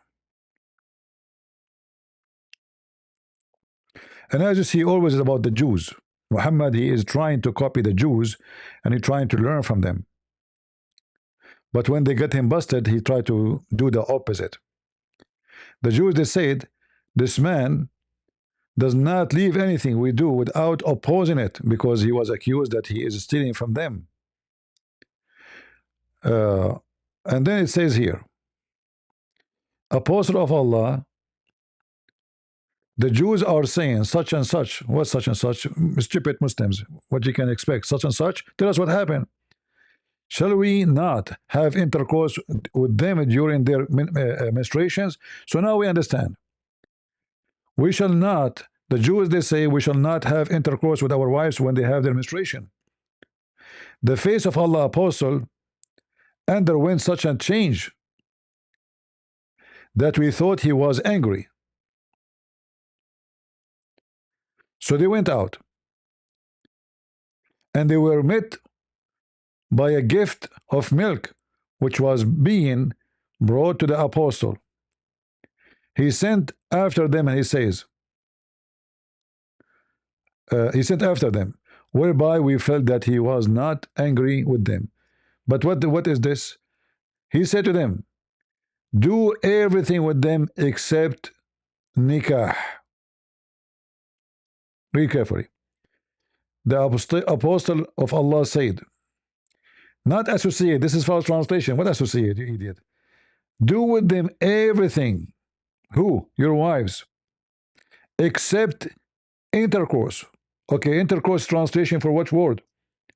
and as you see, always about the Jews. Muhammad, he is trying to copy the Jews, and he's trying to learn from them. But when they get him busted, he tried to do the opposite. The Jews, they said, this man does not leave anything we do without opposing it, because he was accused that he is stealing from them. And then it says here, Apostle of Allah, the Jews are saying such and such. What such and such? Stupid Muslims. What you can expect? Such and such. Tell us what happened. Shall we not have intercourse with them during their menstruations? So now we understand. We shall not, the Jews, they say, we shall not have intercourse with our wives when they have their menstruation. The face of Allah Apostle underwent such a change that we thought he was angry. So they went out, and they were met by a gift of milk, which was being brought to the apostle. He sent after them, and he says, he sent after them, whereby we felt that he was not angry with them. But what is this? He said to them, do everything with them except nikah. Read carefully. The apostle of Allah said, not associate. This is false translation. What associate, you idiot? Do with them everything. Who? Your wives. Except intercourse. Okay, intercourse translation for what word?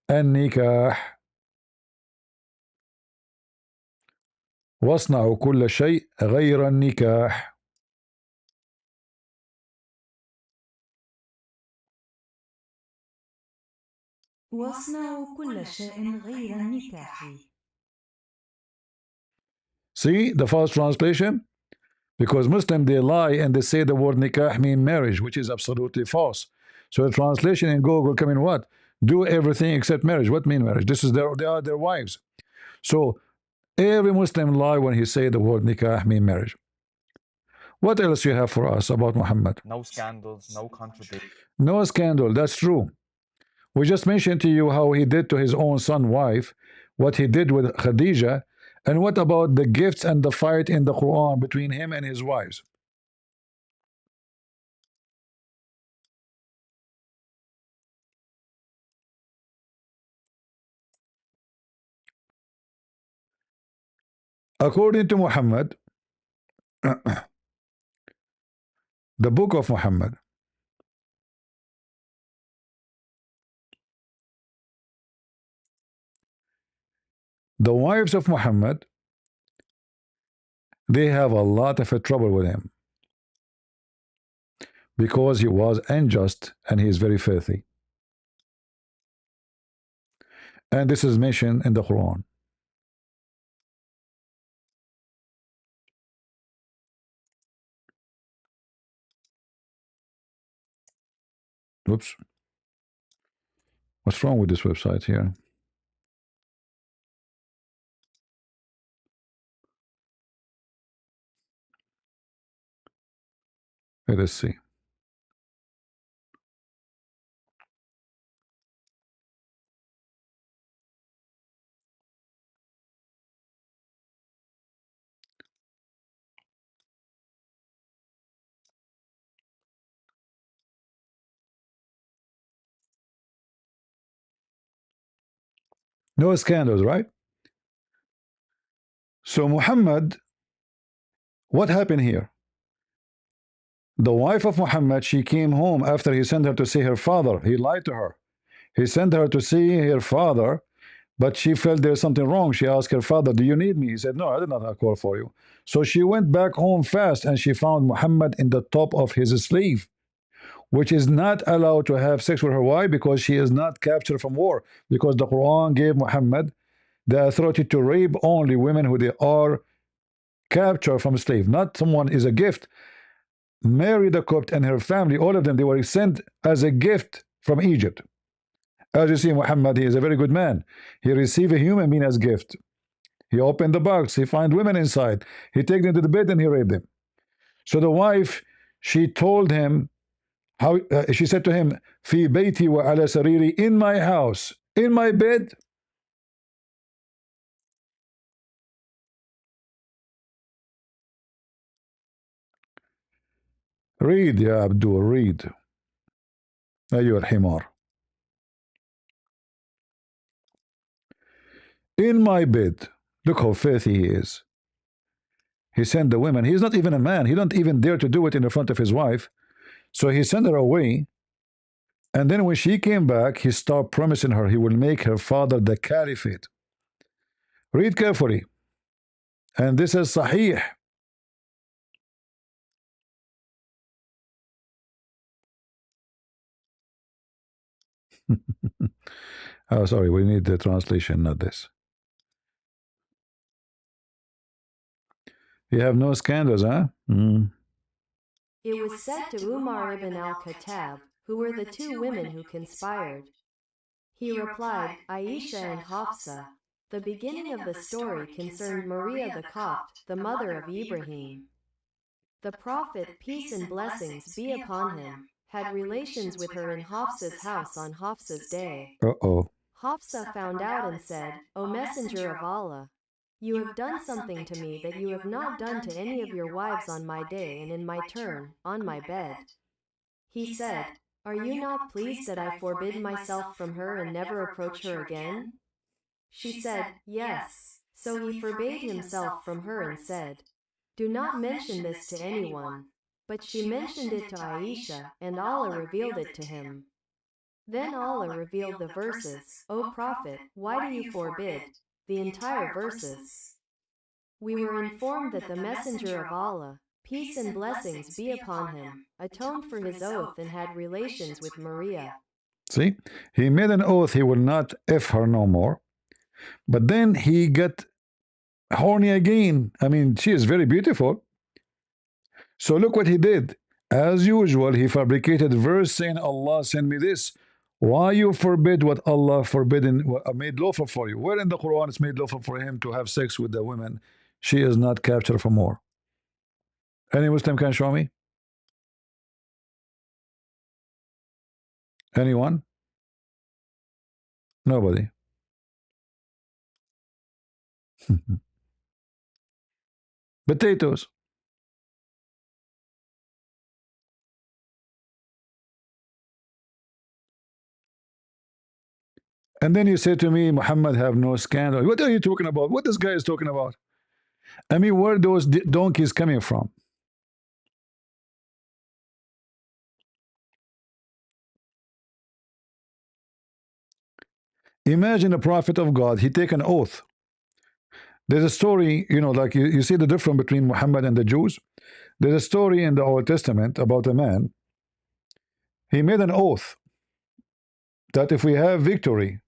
النكاح. واصنعوا كل شيء غير النكاح. واصنعوا كل شيء غير النكاح. See the false translation? Because Muslims, they lie and they say the word nikah mean marriage, which is absolutely false. So the translation in Google come in what? Do everything except marriage. What mean marriage? This is they are their wives. So every Muslim lie when he say the word nikah mean marriage. What else you have for us about Muhammad? No scandals, no contradictions. No scandal, that's true. We just mentioned to you how he did to his own son wife, what he did with Khadijah, and what about the gifts and the fight in the Quran between him and his wives? According to Muhammad, the book of Muhammad, the wives of Muhammad, they have a lot of trouble with him because he was unjust and he is very filthy. And this is mentioned in the Quran. Oops. What's wrong with this website here? Let us see. No scandals, right? So Muhammad, what happened here? The wife of Muhammad, she came home after he sent her to see her father. He lied to her. He sent her to see her father, but she felt there's something wrong. She asked her father, "Do you need me?" He said, "No, I did not call for you." So she went back home fast and she found Muhammad in the top of his sleeve, which is not allowed to have sex with her. Why? Because she is not captured from war. Because the Quran gave Muhammad the authority to rape only women who they are captured from slave. Not someone is a gift. Mary the Copt and her family, all of them, they were sent as a gift from Egypt. As you see, Muhammad, he is a very good man. He received a human being as gift. He opened the box. He find women inside. He take them to the bed and he raped them. So the wife, she told him how. She said to him, "Fi bayti wa ala sariri," in my house, in my bed. Read, ya Abdul, read. أيها الحمار. In my bed. Look how filthy he is. He sent the women. He's not even a man. He don't even dare to do it in the front of his wife. So he sent her away. And then when she came back, he started promising her he will make her father the caliphate. Read carefully. And this is Sahih. Oh, sorry, we need the translation, not this. You have no scandals, huh? It was said to Umar ibn al-Khattab, who were the two women who conspired. He replied, Aisha and Hafsa. The beginning of the story concerned Maria the Copt, the mother of Ibrahim. The Prophet, peace and blessings be upon him, had relations with her in Hafsa's house on Hafsa's day. Uh-oh. Hafsa found out and said, O Messenger of Allah, you have done something to me that you have not done to any of your wives on my day and in my turn, on my bed. He said, Are you not pleased that I forbid myself from her and never approach her again? She said, Yes. So he forbade himself from her and said, Do not mention this to anyone. But she mentioned it to Aisha, and Allah revealed it to him. Then Allah revealed the verses, O Prophet, why do you forbid? The entire verses. We were informed that the Messenger of Allah, peace and blessings be upon him, atoned for his oath and had relations with Maria. See? He made an oath he will not F her no more. But then he got horny again. I mean, she is very beautiful. So look what he did. As usual, he fabricated verse saying, Allah sent me this. Why you forbid what Allah forbidden made lawful for you? Where in the Quran it's made lawful for him to have sex with the women? She is not captured for more. Any Muslim can show me? Anyone? Nobody. Potatoes. And then you say to me, Muhammad have no scandal. What are you talking about? What this guy is talking about? I mean, where are those donkeys coming from? Imagine a prophet of God, he take an oath. There's a story, you know, like you see the difference between Muhammad and the Jews. There's a story in the Old Testament about a man. He made an oath that if we have victory,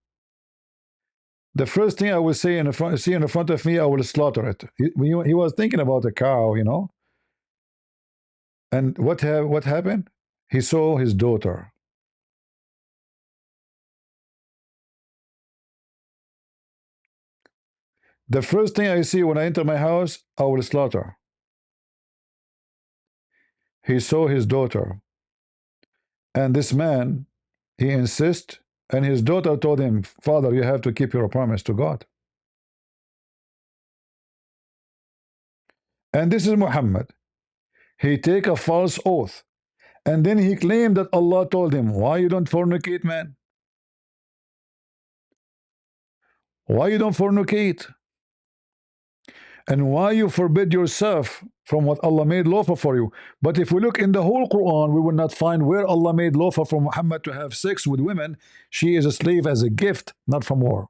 the first thing I will say see in the front of me, I will slaughter it. He was thinking about a cow, you know. And what happened? He saw his daughter. The first thing I see when I enter my house, I will slaughter. He saw his daughter. And this man, he insists, and his daughter told him, Father, you have to keep your promise to God. And this is Muhammad. He take a false oath. And then he claimed that Allah told him, why you don't fornicate, man? Why you don't fornicate? And why you forbid yourself from what Allah made lawful for you? But if we look in the whole Quran, we will not find where Allah made lawful for Muhammad to have sex with women. She is a slave as a gift, not from war.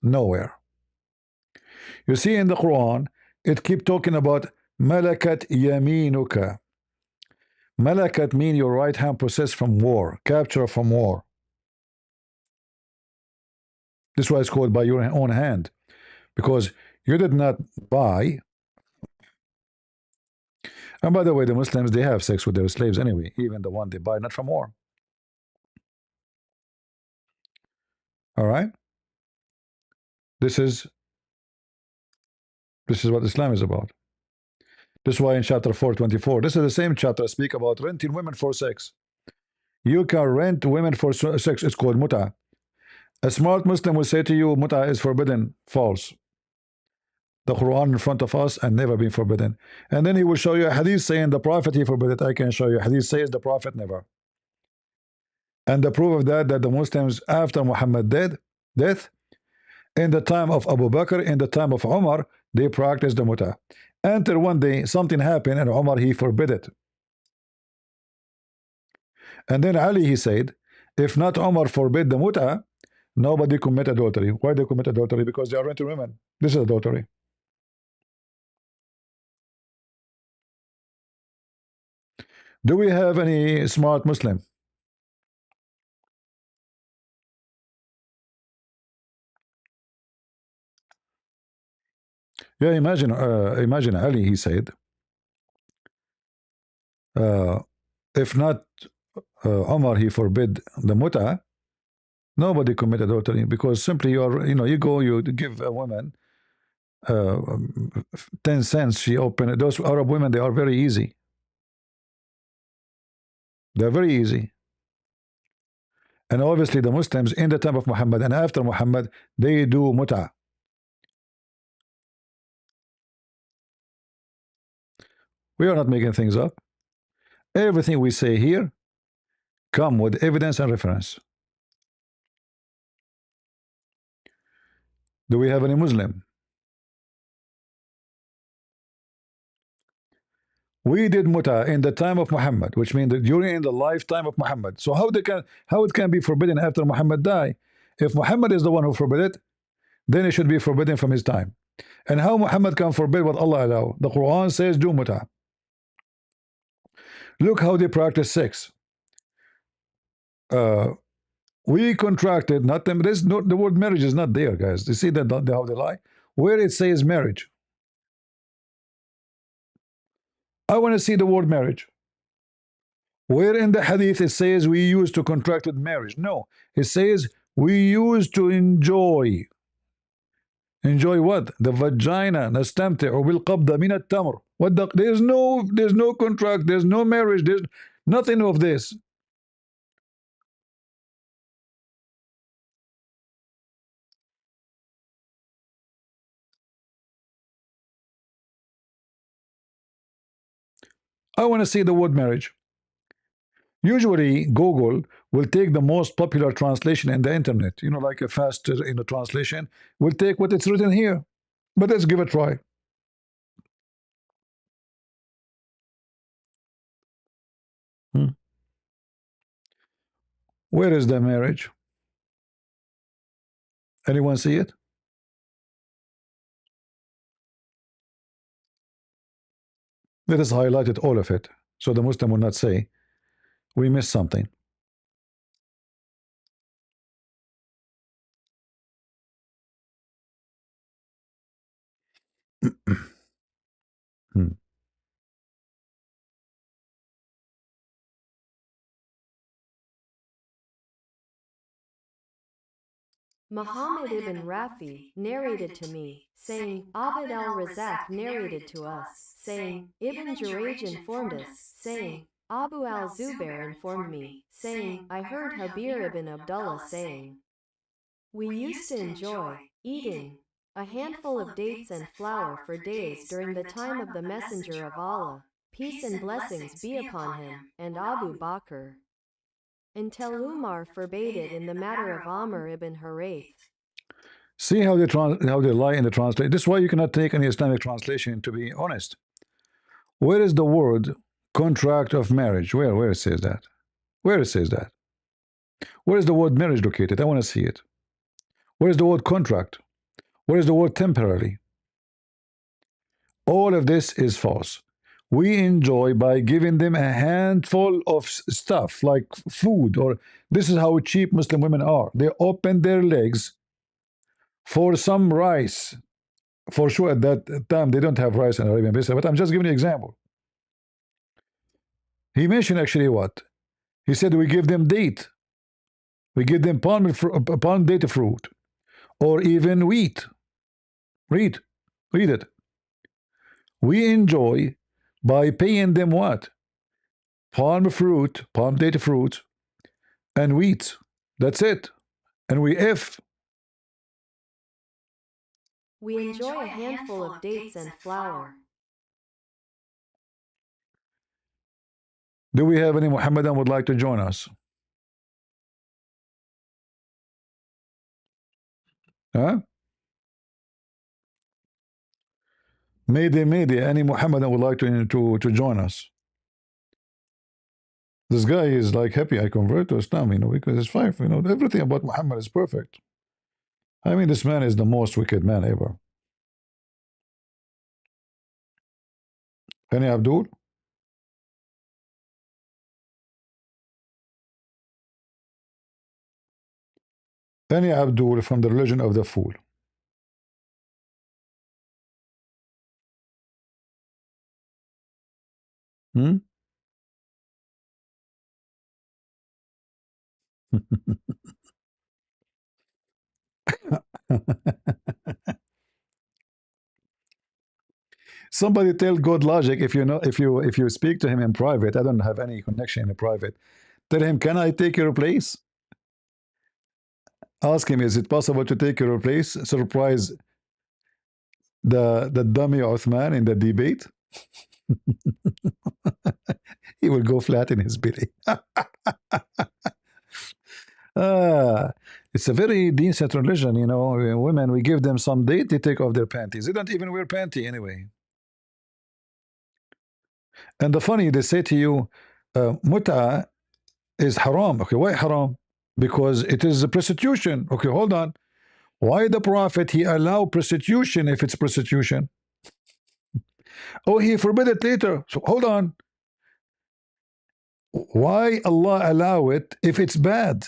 Nowhere. You see in the Quran, it keep talking about malakat yaminuka. Malakat mean your right hand possessed from war, capture from war. This is why it's called by your own hand, because you did not buy. And by the way, the Muslims, they have sex with their slaves anyway, even the one they buy not from war. All right, this is what Islam is about. This is why in chapter 424, this is the same chapter speak about renting women for sex. You can rent women for sex. It's called muta. A smart Muslim will say to you, muta is forbidden. False. The Quran in front of us and never been forbidden. And then he will show you a hadith saying the Prophet he forbid it. I can show you. Hadith says the Prophet never. And the proof of that the Muslims after Muhammad death, in the time of Abu Bakr, in the time of Umar, they practiced the muta. Until one day something happened and Umar he forbid it. And then Ali he said, if not Umar forbid the muta, nobody commit adultery. Why they commit adultery? Because they are renting women. This is adultery. Do we have any smart Muslim? Yeah, imagine Ali, he said, if not Omar, he forbid the muta, nobody commit adultery, because simply you go, you give a woman 10 cents, she open. Those Arab women, they are very easy. They're very easy. And obviously the Muslims in the time of Muhammad and after Muhammad, they do muta. We are not making things up. Everything we say here come with evidence and reference. Do we have any Muslim? We did muta in the time of Muhammad, which means that during the lifetime of Muhammad. So how it can be forbidden after Muhammad die? If Muhammad is the one who forbid it, then it should be forbidden from his time. And how Muhammad can forbid what Allah allow? The Quran says do muta. Look how they practice sex. We contracted, not them. There's no, the word marriage is not there, guys. You see that how they lie? Where it says marriage, I want to see the word marriage. Where in the hadith it says we used to contracted marriage? No, it says we used to enjoy. Enjoy what? The vagina. نستمتع بالقبضة من التمر. What the? There's no contract. There's no marriage. There's nothing of this. I want to see the word marriage. Usually Google will take the most popular translation in the internet, like a fast translation will take what it's written here. But let's give it a try. Where is the marriage? Anyone see it? Let us highlight it, all of it, so the Muslim will not say we missed something. Muhammad ibn Rafi narrated to me, saying, Abd al-Razak narrated to us, saying, Ibn Jurayj informed us, saying, Abu al-Zubair informed me, saying, I heard Habir ibn Abdullah saying, we used to enjoy eating a handful of dates and flour for days during the time of the Messenger of Allah, peace and blessings be upon him, and Abu Bakr, until Umar forbade it in the matter of Amr ibn Huraith. See how they lie in the translation. This is why you cannot take any Islamic translation to be honest. Where is the word contract of marriage? Where it says that? Where it says that? Where is the word marriage located? I want to see it. Where is the word contract? Where is the word temporary? All of this is false. We enjoy by giving them a handful of stuff like food, or this is how cheap Muslim women are. They open their legs for some rice. For sure, at that time, they don't have rice in Arabian Peninsula, but I'm just giving you an example. He mentioned actually what? He said we give them date. We give them palm date fruit, or even wheat. Read it. We enjoy by paying them what? Palm fruit, palm date fruit, and wheat. That's it. And We enjoy a handful of dates and flour. do we have any Muhammadan would like to join us? Huh? Maybe any Muhammadan would like to join us. This guy is like happy I convert to Islam, because it's fine. Everything about Muhammad is perfect. I mean, this man is the most wicked man ever. Any Abdul? Any Abdul from the religion of the fool? Hmm? Somebody tell God Logic, if you speak to him in private. I don't have any connection in private. Tell him, can I take your place? Ask him, is it possible to take your place? Surprise the dummy Uthman in the debate. He will go flat in his belly. It's a very decent religion, women, we give them some date, they take off their panties. They don't even wear panty anyway. And the funny, they say to you, muta is haram. Okay, why haram? Because it is a prostitution. Okay, hold on. Why the Prophet, he allow prostitution if it's prostitution? Oh, he forbid it later. So hold on. Why Allah allow it if it's bad?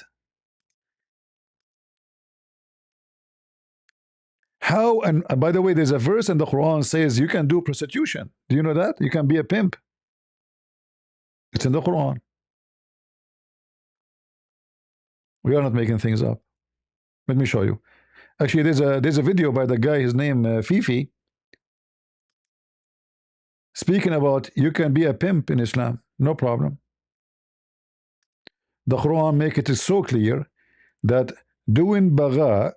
How? And by the way, there's a verse in the Quran says you can do prostitution. Do you know that? You can be a pimp. It's in the Quran. We are not making things up. Let me show you. Actually, there's a video by the guy, his name Fifi, speaking about you can be a pimp in Islam, no problem. The Quran make it so clear that doing bagha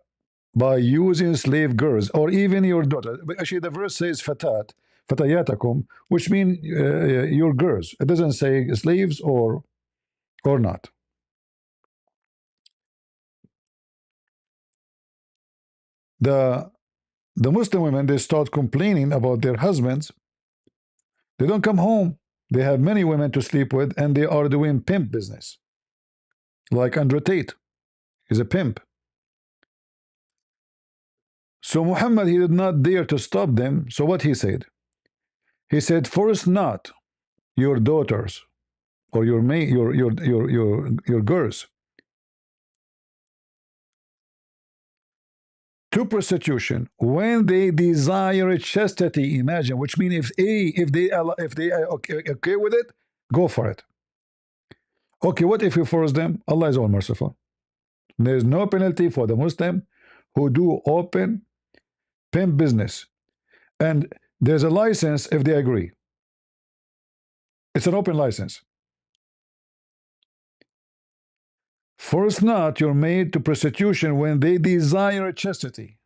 by using slave girls or even your daughter. Actually, the verse says fatat, fatayatakum, which mean your girls. It doesn't say slaves or not. The Muslim women, they start complaining about their husbands. They don't come home. They have many women to sleep with, and they are doing pimp business. Like Andrew Tate is a pimp. So Muhammad, he did not dare to stop them. So what he said? He said, force not your daughters or your girls to prostitution when they desire chastity. Imagine, which means if they are okay with it, go for it. Okay, what if you force them? Allah is all merciful. There is no penalty for the Muslim who do open pimp business, and there's a license if they agree. It's an open license. Force not your maid to prostitution when they desire chastity.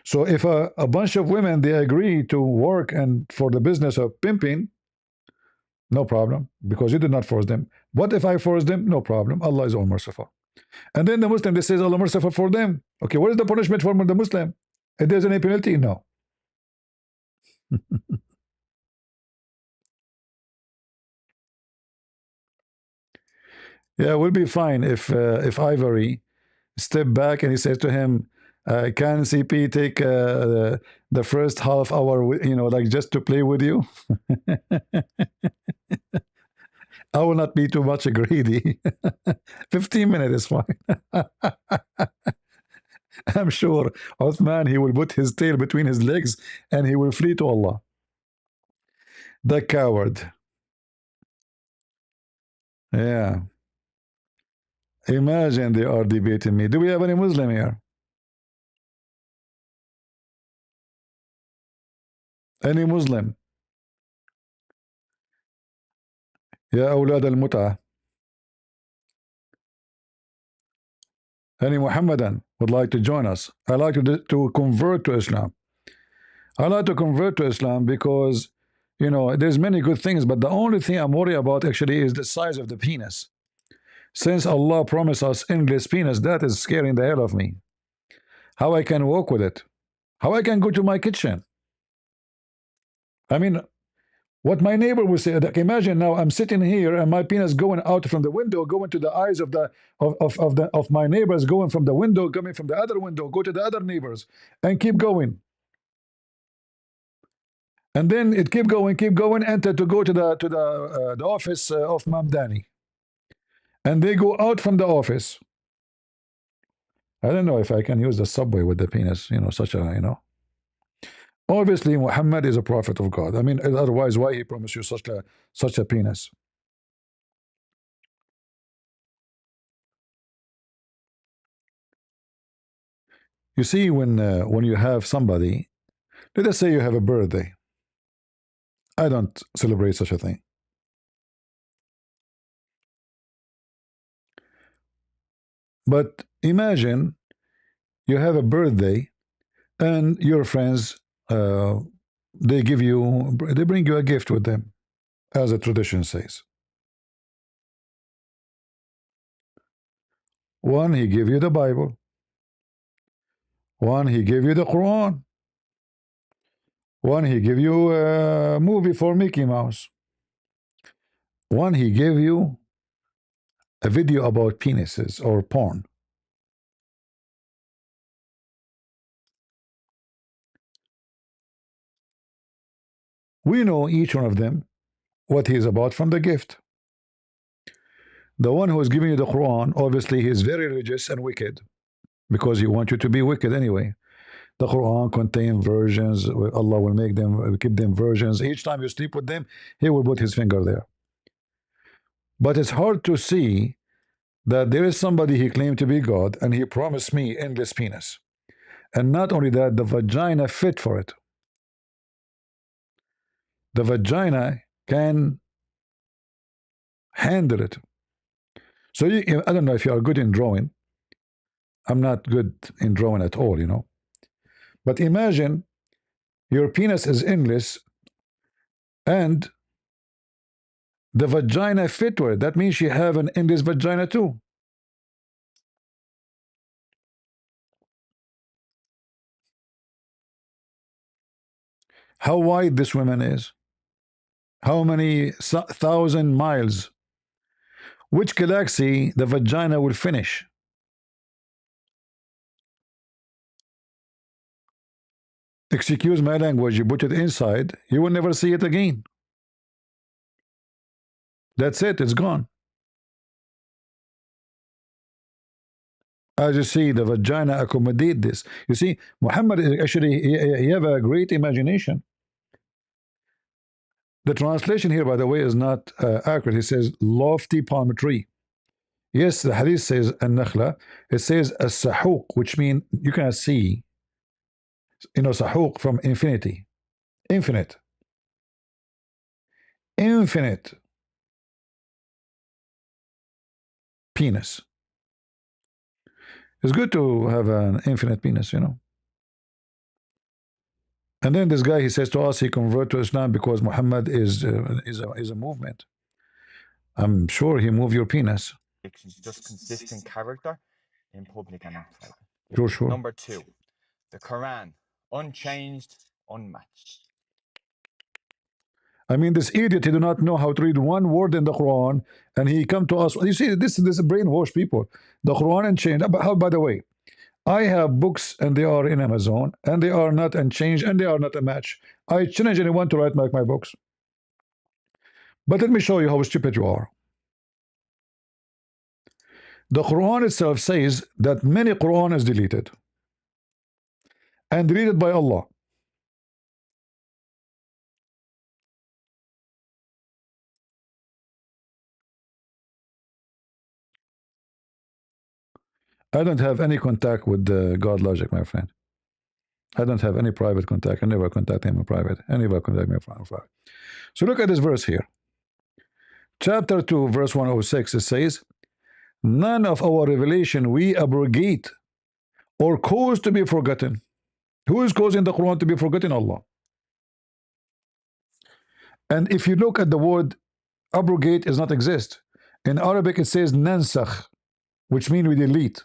So if a bunch of women, they agree to work and for the business of pimping, no problem, because you did not force them. What if I force them? No problem. Allah is all merciful. And then the Muslim, they says Allah merciful for them. Okay, what is the punishment for the Muslim? If there's any penalty, no. Yeah, we'll be fine if Ivory step back and he says to him, "Can CP take the first half hour, like just to play with you?" I will not be too much greedy. 15 minutes is fine. I'm sure Uthman, he will put his tail between his legs and he will flee to Allah. The coward. Yeah. Imagine they are debating me. Do we have any Muslim here? Any Muslim? يا أولاد المتعة. Any Muhammadan would like to join us? I like to convert to Islam. I like to convert to Islam because, there's many good things, but the only thing I'm worried about actually is the size of the penis. Since Allah promised us endless penis, that is scaring the hell of me. How I can walk with it? How I can go to my kitchen? I mean, what my neighbor will say, like, imagine now I'm sitting here and my penis going out from the window, going to the eyes of my neighbors, going from the window, coming from the other window, go to the other neighbors, and keep going. And then it keep going, enter to go to the office of Mamdani. And they go out from the office. I don't know if I can use the subway with the penis, such a. Obviously, Muhammad is a prophet of God. I mean, otherwise, why he promised you such a penis? You see, when you have somebody, let us say you have a birthday. I don't celebrate such a thing. But imagine you have a birthday and your friends, they bring you a gift with them, as the tradition says. One, he give you the Bible. One, he give you the Quran. One, he give you a movie for Mickey Mouse. One, he gave you a video about penises or porn. We know each one of them what he is about from the gift. The one who is giving you the Quran, obviously he is very religious and wicked, because he wants you to be wicked anyway. The Quran contains versions. Allah will keep them versions. Each time you sleep with them, he will put his finger there. But it's hard to see that there is somebody he claimed to be God and he promised me endless penis. And not only that, the vagina fit for it. The vagina can handle it. So I don't know if you are good in drawing. I'm not good in drawing at all, But imagine your penis is endless and the vagina fit for it. That means you have an endless vagina too. How wide this woman is? How many thousand miles? Which galaxy the vagina will finish? Excuse my language, you put it inside, you will never see it again. That's it, it's gone. As you see, the vagina accommodate this. You see, Muhammad is actually, he have a great imagination. The translation here, by the way, is not accurate. He says lofty palm tree. Yes, the hadith says an-nakhla. It says as-sahuq, which means you can see, sahuq from infinity. Infinite. Infinite penis. It's good to have an infinite penis, And then this guy, he says to us, he converted to Islam because Muhammad is a movement. I'm sure he moved your penis. just consistent character in public and not private. Sure. Number 2, the Quran, unchanged, unmatched. I mean, this idiot, he do not know how to read one word in the Quran, and he come to us. You see, this brainwash people. The Quran unchanged. How, by the way, I have books and they are in Amazon and they are not unchanged and they are not a match. I challenge anyone to write like my books. But let me show you how stupid you are. The Quran itself says that many Quran is deleted and deleted by Allah. I don't have any contact with God logic, my friend. I don't have any private contact. I never contact him in private. I never contact me in private. So look at this verse here. Chapter 2, verse 106, it says, none of our revelation we abrogate or cause to be forgotten. Who is causing the Quran to be forgotten? Allah. And if you look at the word abrogate, does not exist. In Arabic it says nansakh, which means we delete.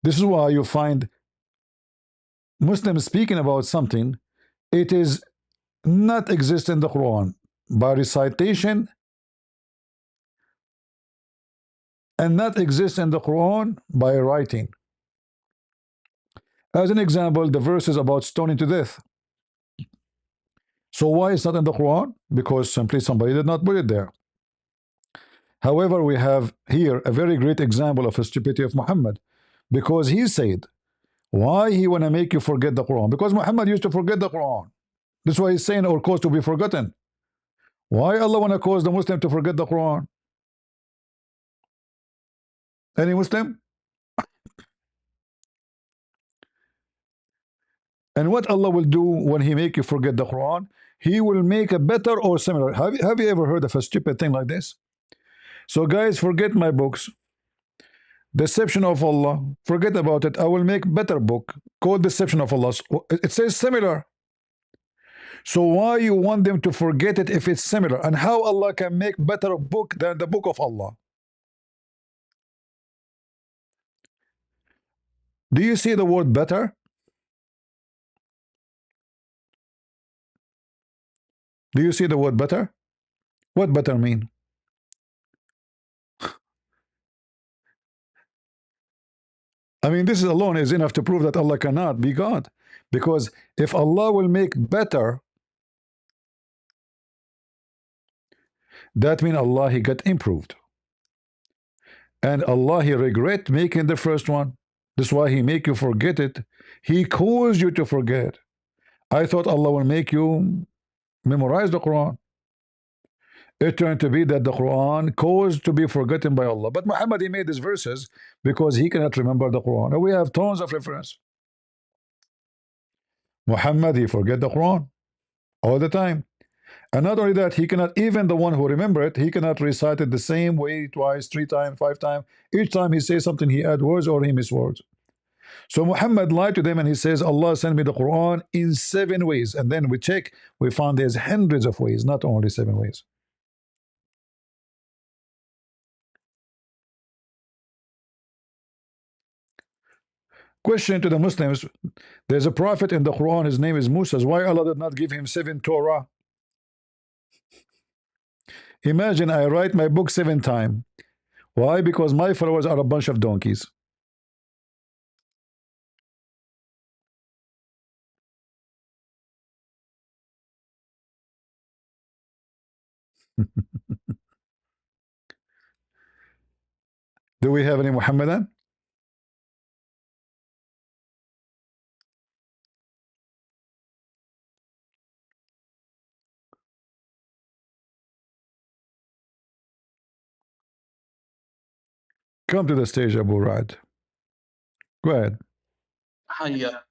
This is why you find Muslims speaking about something, it is not exist in the Quran by recitation and not exist in the Quran by writing. As an example, the verses about stoning to death. So why it's not in the Quran? Because simply somebody did not put it there. However, we have here a very great example of the stupidity of Muhammad, because he said, why he want to make you forget the Quran? Because Muhammad used to forget the Quran. That's why he's saying or cause to be forgotten. Why Allah want to cause the Muslim to forget the Quran? Any Muslim? And what Allah will do when he make you forget the Quran? He will make a better or similar. Have you ever heard of a stupid thing like this? So guys, forget my books. Deception of Allah. Forget about it. I will make better book called Deception of Allah. It says similar. So why you want them to forget it if it's similar? And how Allah can make better book than the book of Allah? Do you see the word better? Do you see the word better? What better mean? I mean, this alone is enough to prove that Allah cannot be God. Because if Allah will make better, that means Allah he got improved. And Allah he regret making the first one. That's why he make you forget it. He caused you to forget. I thought Allah will make you memorize the Quran. It turned to be that the Quran caused to be forgotten by Allah. But Muhammad he made these verses because he cannot remember the Quran. And we have tons of reference. Muhammad he forget the Quran all the time. And not only that, he cannot, even the one who remember it, he cannot recite it the same way twice, 3 times, 5 times. Each time he says something, he add words or he miss words. So Muhammad lied to them and he says, Allah sent me the Quran in 7 ways. And then we check, we found there's hundreds of ways, not only 7 ways. Question to the Muslims, there's a prophet in the Quran, his name is Musa. Why Allah did not give him 7 Torah? Imagine I write my book 7 times. Why? Because my followers are a bunch of donkeys. Do we have any Muhammadan? Come to the stage, Abu Rad. Go ahead. Hiya.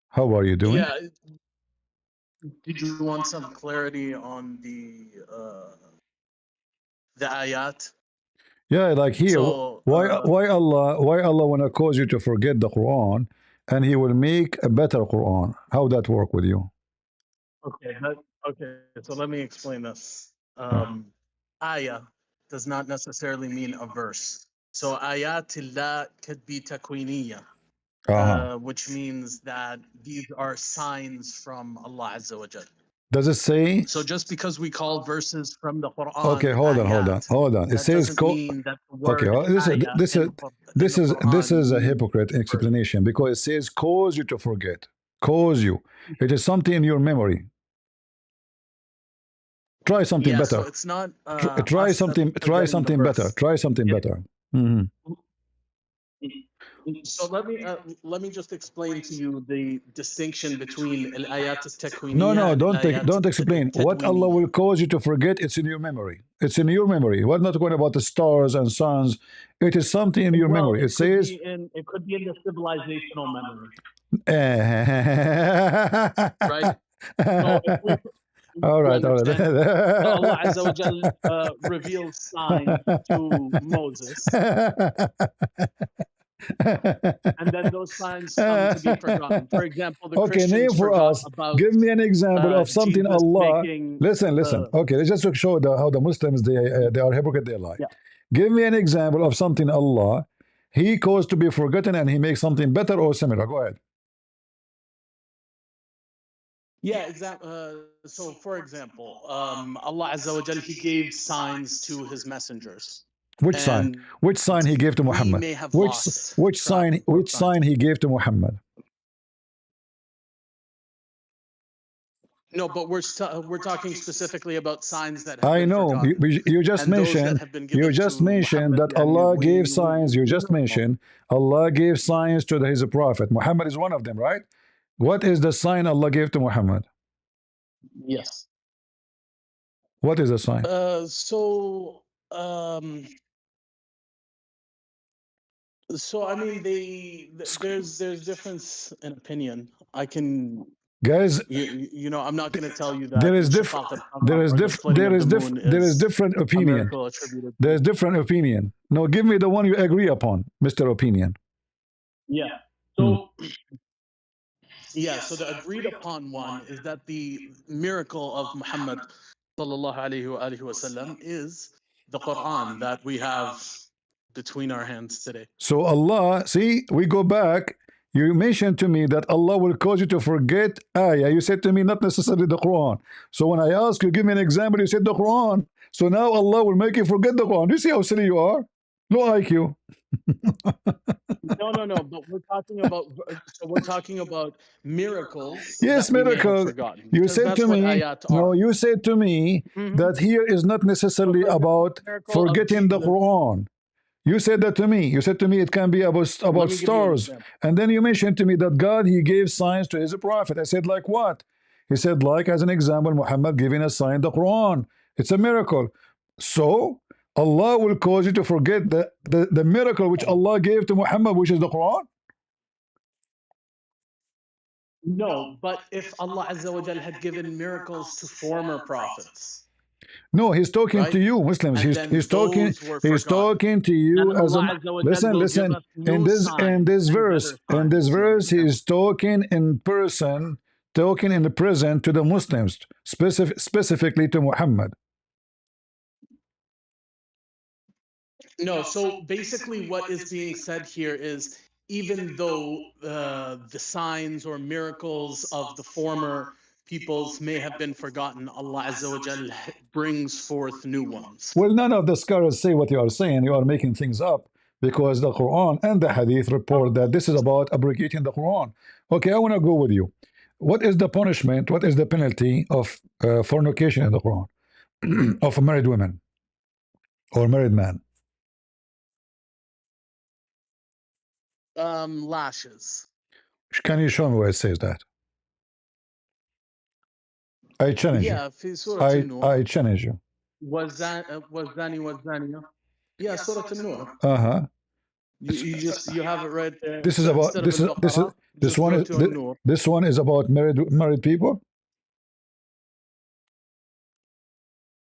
How are you doing? Yeah. Did you want some clarity on the ayat? Yeah, like here, So, why Allah wanna cause you to forget the Quran, and he will make a better Quran. How that work with you? Okay, so let me explain this. Ayah does not necessarily mean a verse. So ayatillah could be takwiniya, which means that these are signs from Allah Azza wa Jal. Does it say? So just because we call verses from the Quran Okay, hold on. It that says doesn't mean that the okay, word this is ayah this in is the Quran this is a means hypocrite verse. explanation because it says cause you to forget. Cause you. It is something in your memory. Try something Yeah, better. so it's not Try us that's something. Try forgetting the something better. verse. Try something better. Mhm. So let me just explain to you the distinction between al-ayat No, al-takwiniya no, and al-ayat don't explain. What Allah al-tadwiniya. will cause you to forget, it's in your memory. It's in your memory. We're not talking about the stars and suns. It is something in your Well, memory. It says. it could be in the civilizational memory, right? So if we All you right, all understand, so Allah Azza wa right. Jal reveals signs to Moses, and then those signs come to be forgotten. For example, the Okay, name Christians for forgot us. about Give me an example of something Jesus Allah. making Listen. Okay, let's just show how the Muslims they are hypocrite. They lie. yeah. Give me an example of something Allah He caused to be forgotten and He makes something better or similar. Go ahead. Yeah, so for example, Allah Azza wa Jal, He gave signs to His messengers, Which sign? and Which sign He gave to we Muhammad? may have lost Which track sign? of those Which signs. sign He gave to Muhammad? No, but we're talking specifically about signs that have I been know. forgotten, You just and those that mentioned. have been You given just to mentioned Muhammad. that Yani, Allah gave we signs. You just know. mentioned Allah gave signs to His prophet. Muhammad is one of them, right? What is the sign Allah gave to Muhammad? Yes. What is the sign? So I mean, there's difference in opinion. I can Guys, you know I'm not going to tell you there that is Inshiqaq al-Qamar or the splitting of the moon there is is different a opinion. miracle attributed to. There's different opinion. No, give me the one you agree upon, Mr. Opinion. Yeah. So so the agreed upon one is that the miracle of Muhammad sallallahu alaihi wasallam is the Quran that we have between our hands today. So Allah, see, we go back. You mentioned to me that Allah will cause you to forget ayah. You said to me not necessarily the Quran. So when I asked you, give me an example, you said the Quran. So now Allah will make you forget the Quran. You see how silly you are? Low IQ. No. But we're talking about miracles Yes, that we may have miracle. forgotten, You because said that's to what me, ayat no, are. you said to me that here is not So, necessarily for example, about the miracle of forgetting the Jesus. Quran. You said that to me. You said to me it can be Let about me give you an stars. example. And then you mentioned to me that God, He gave signs to His prophet. I said, like what? He said, like as an example, Muhammad giving a sign, the Quran. It's a miracle. So Allah will cause you to forget the miracle which Allah gave to Muhammad, which is the Quran. No, but if Allah Azza wa Jal had given miracles to former prophets, No, He's talking to right? you, Muslims. And then those were He's forgotten. talking to Then you as a Allah Azza wa Jal listen, will give listen. us new signs and better In this signs. You verse, He understand? is talking in person, talking in the present to the Muslims, specifically to Muhammad. No, so basically what is being said here is, even though the signs or miracles of the former peoples may have been forgotten, Allah Azza wa Jal brings forth new ones. Well, none of the scholars say what you are saying. You are making things up because the Quran and the Hadith report that this is about abrogating the Quran. Okay, I want to go with you. What is the punishment? What is the penalty of fornication in the Quran of married women or married man? Lashes. Can you show me where it says that? I challenge you. Yeah, في سورة النور. I challenge you. والزاني والزانية. Yeah, سورة النور. Uh-huh. You have it right there. This is So about instead of Al-Baqarah, this just one go is to An-Nur. this one is about married people.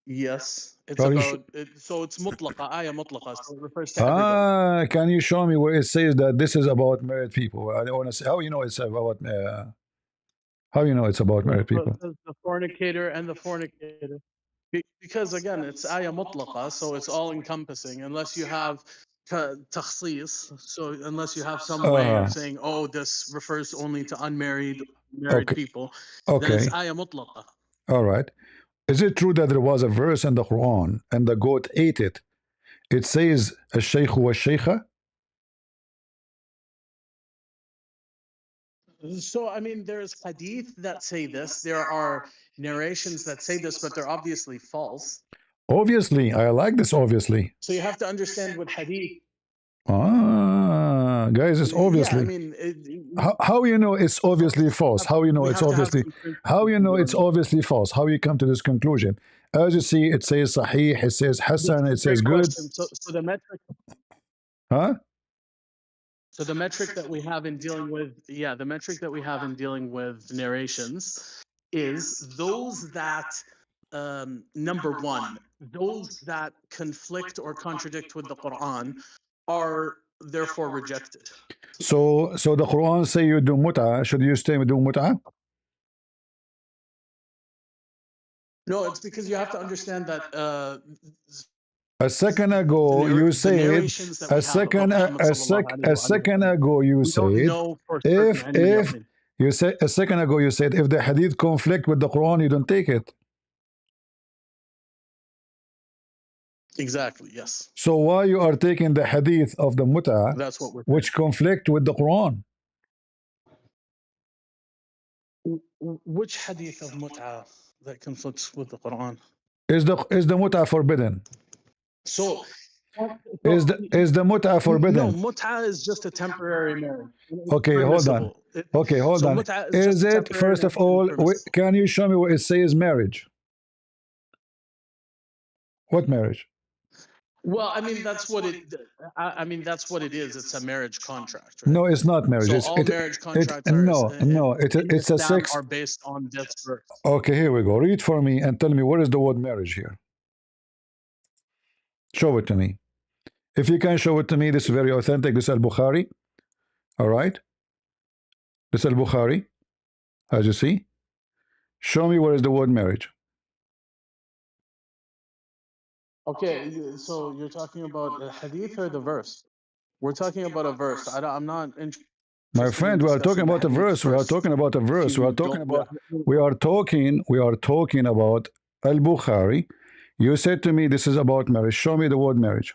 Yes, it's Are you about it, so it's mutlaqa, ayah mutlaqa, so it refers to everybody. Can you show me where it says that this is about married people? I don't want to say how you know it's about how you know it's about married So it people. says the fornicator and the fornicator. Because again, it's ayah mutlaqa, so it's all encompassing, unless you have takhsis. So unless you have some way of saying, oh, this refers only to unmarried, married Okay. people, then it's Okay. ayah mutlaqa. All right. Is it true that there was a verse in the Quran and the goat ate it? It says الشيخ والشيخة. So I mean, there's hadith that say this. There are narrations that say this, but they're obviously false. Obviously, I like this. Obviously, So you have to understand with hadith. guys, it's Yeah, I obviously. mean, How you know it's obviously false? How you know we it's have to have obviously? some How principles you in know it's dealing with. obviously false? How you come to this conclusion? As you see, it says sahih, it says This hasan, is it a great says good. question. So the metric. Huh? So the metric that we have in dealing with, yeah, the metric that we have in dealing with narrations is those that, number one, those that conflict or contradict with the Quran are therefore rejected. So the Quran say you do mut'ah. Should you stay do mut'ah? No, it's because you have to understand that A second ago you the said narrations that we have about Muhammad sallallahu alaihi a second wasallam, ago you we don't said know for certain ilm if al-yaqin. you said a second ago you said if the hadith conflict with the Quran you don't take it. Exactly, yes. So why you are taking the hadith of the mut'ah That's what we're saying. which conflict with the Quran? Which hadith of mut'ah that conflicts with the Quran? Is the mut'ah forbidden? So, Is the mut'ah no, forbidden? mut'ah is just a temporary marriage. It's Okay, hold on. permissible. Okay, hold So on. mut'ah is Is just a it temporary first of marriage and all? permissible. Can you show me where it says marriage? What marriage? Well, I mean that's what it. I mean that's what it is. It's a marriage contract, right? No, it's not marriage. So It's all marriage it. contracts are No. in It's a Islam sex. are based on this verse. Okay, here we go. Read for me and tell me what is the word marriage here. Show it to me. If you can show it to me, this is very authentic. This is Al-Bukhari. All right. This is Al-Bukhari. As you see. Show me where is the word marriage. Okay, so you're talking about the hadith or the verse? We're talking about a verse. I'm not interested My in friend, we are talking discussing the about a hadith verse. We are first. talking about a If verse. We are you talking don't, about we are talking about Al-Bukhari. You said to me this is about marriage. Show me the word marriage.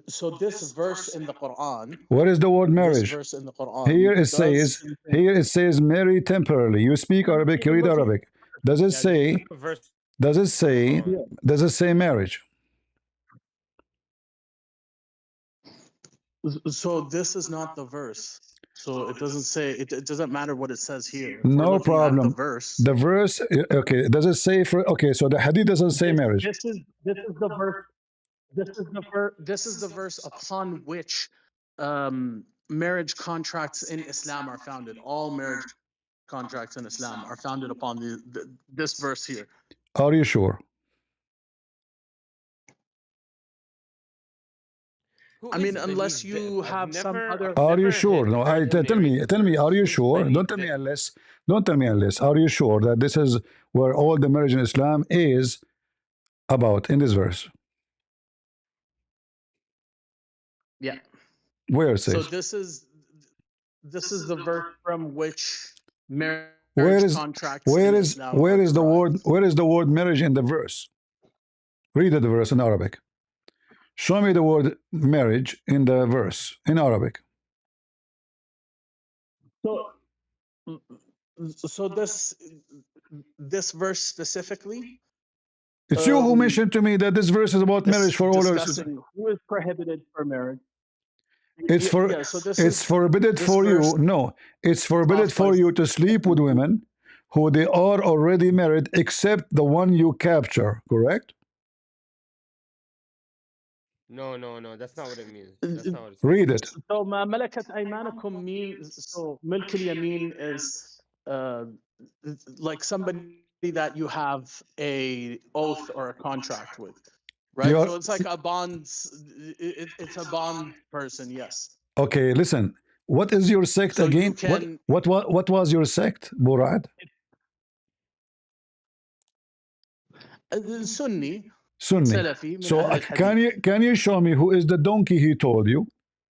so this verse in the Quran, What is the word this marriage? verse in the Here Quran it does says marry temporarily. You speak Arabic, you read Arabic. Does it say Verse. does it say Yeah. does it say marriage? So this is not the verse. So it doesn't say it doesn't matter what it says here. If we're No looking at the problem. verse, The verse, okay, does it say for okay, so the hadith doesn't say marriage. this is the verse. This is the verse upon which marriage contracts in Islam are founded. All marriage contracts in Islam are founded upon this verse here. Are you sure? I mean, unless you have some other. Are you sure? No, tell me, are you sure? Don't tell me unless, don't tell me unless. Are you sure that this is where all the marriage in Islam is about in this verse? Yeah. Where it So says? this is the verse from which marriage contracts in Islam where are is the derived. word marriage in the verse? Read the verse in Arabic. Show me the word marriage in the verse in Arabic. So so this verse specifically, It's you who mentioned to me that this verse is about marriage for all of us. discussing who is prohibited for marriage. It's for Yeah, so it's forbidden this for verse you. No, it's forbidden off for by you to sleep with women who they are already married, except the one you capture. Correct? No, that's not what it means. That's not what it's Read it. So ما ملكت أيمانكم means so ملك اليمين is like somebody that you have a oath or a contract with, right? You're So it's like a bonds. It's a bond person. Yes. okay. Listen, what is your sect So you again? What can what was your sect, Murad? Sunni Sunni. Salafi من So أهل الحديث. can you show me who is the donkey he told you?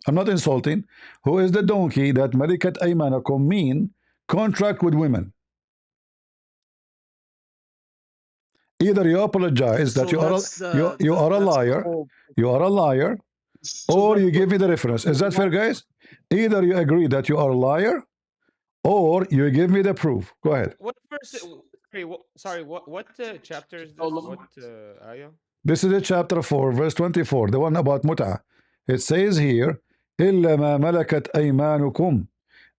I'm not insulting. Who is the donkey that Malikat Aymanakum mean contract with women? Either you apologize that So that's you are a that's the liar, whole. you are a liar, So or the, you give me the reference. Is that fair, guys? Either you agree that you are a liar, or you give me the proof. Go ahead. What verse? Sorry, what chapter is this? What ayah? This is chapter 4, verse 24, the one about mut'ah. It says here, إِلَّا مَا مَلَكَتْ أَيْمَانُكُمْ.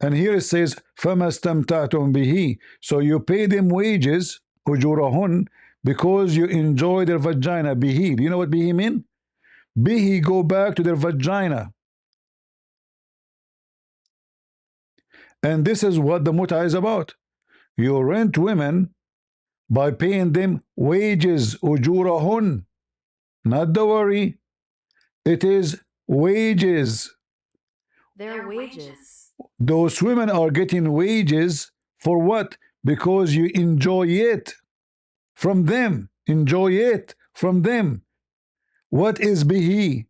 And here it says, فَمَا اسْتَمْتَعْتُمْ بِهِ. So you pay them wages, أُجُورَهُنْ, because you enjoy their vagina. Bihi. Do you know what bihi mean? Bihi go back to their vagina. And this is what the mut'ah is about. You rent women by paying them wages, أُجُورَهُنْ. Not the worry. It is wages. Their wages. Those women are getting wages for what? Because you enjoy it from them. Enjoy it from them. What is bihi?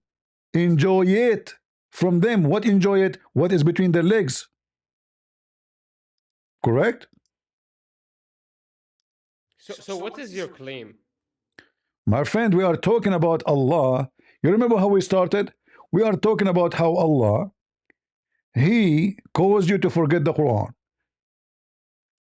Enjoy it from them. What enjoy it? What is between their legs? Correct? So what is your claim? My friend, we are talking about Allah. You remember how we started? We are talking about how Allah, He caused you to forget the Quran.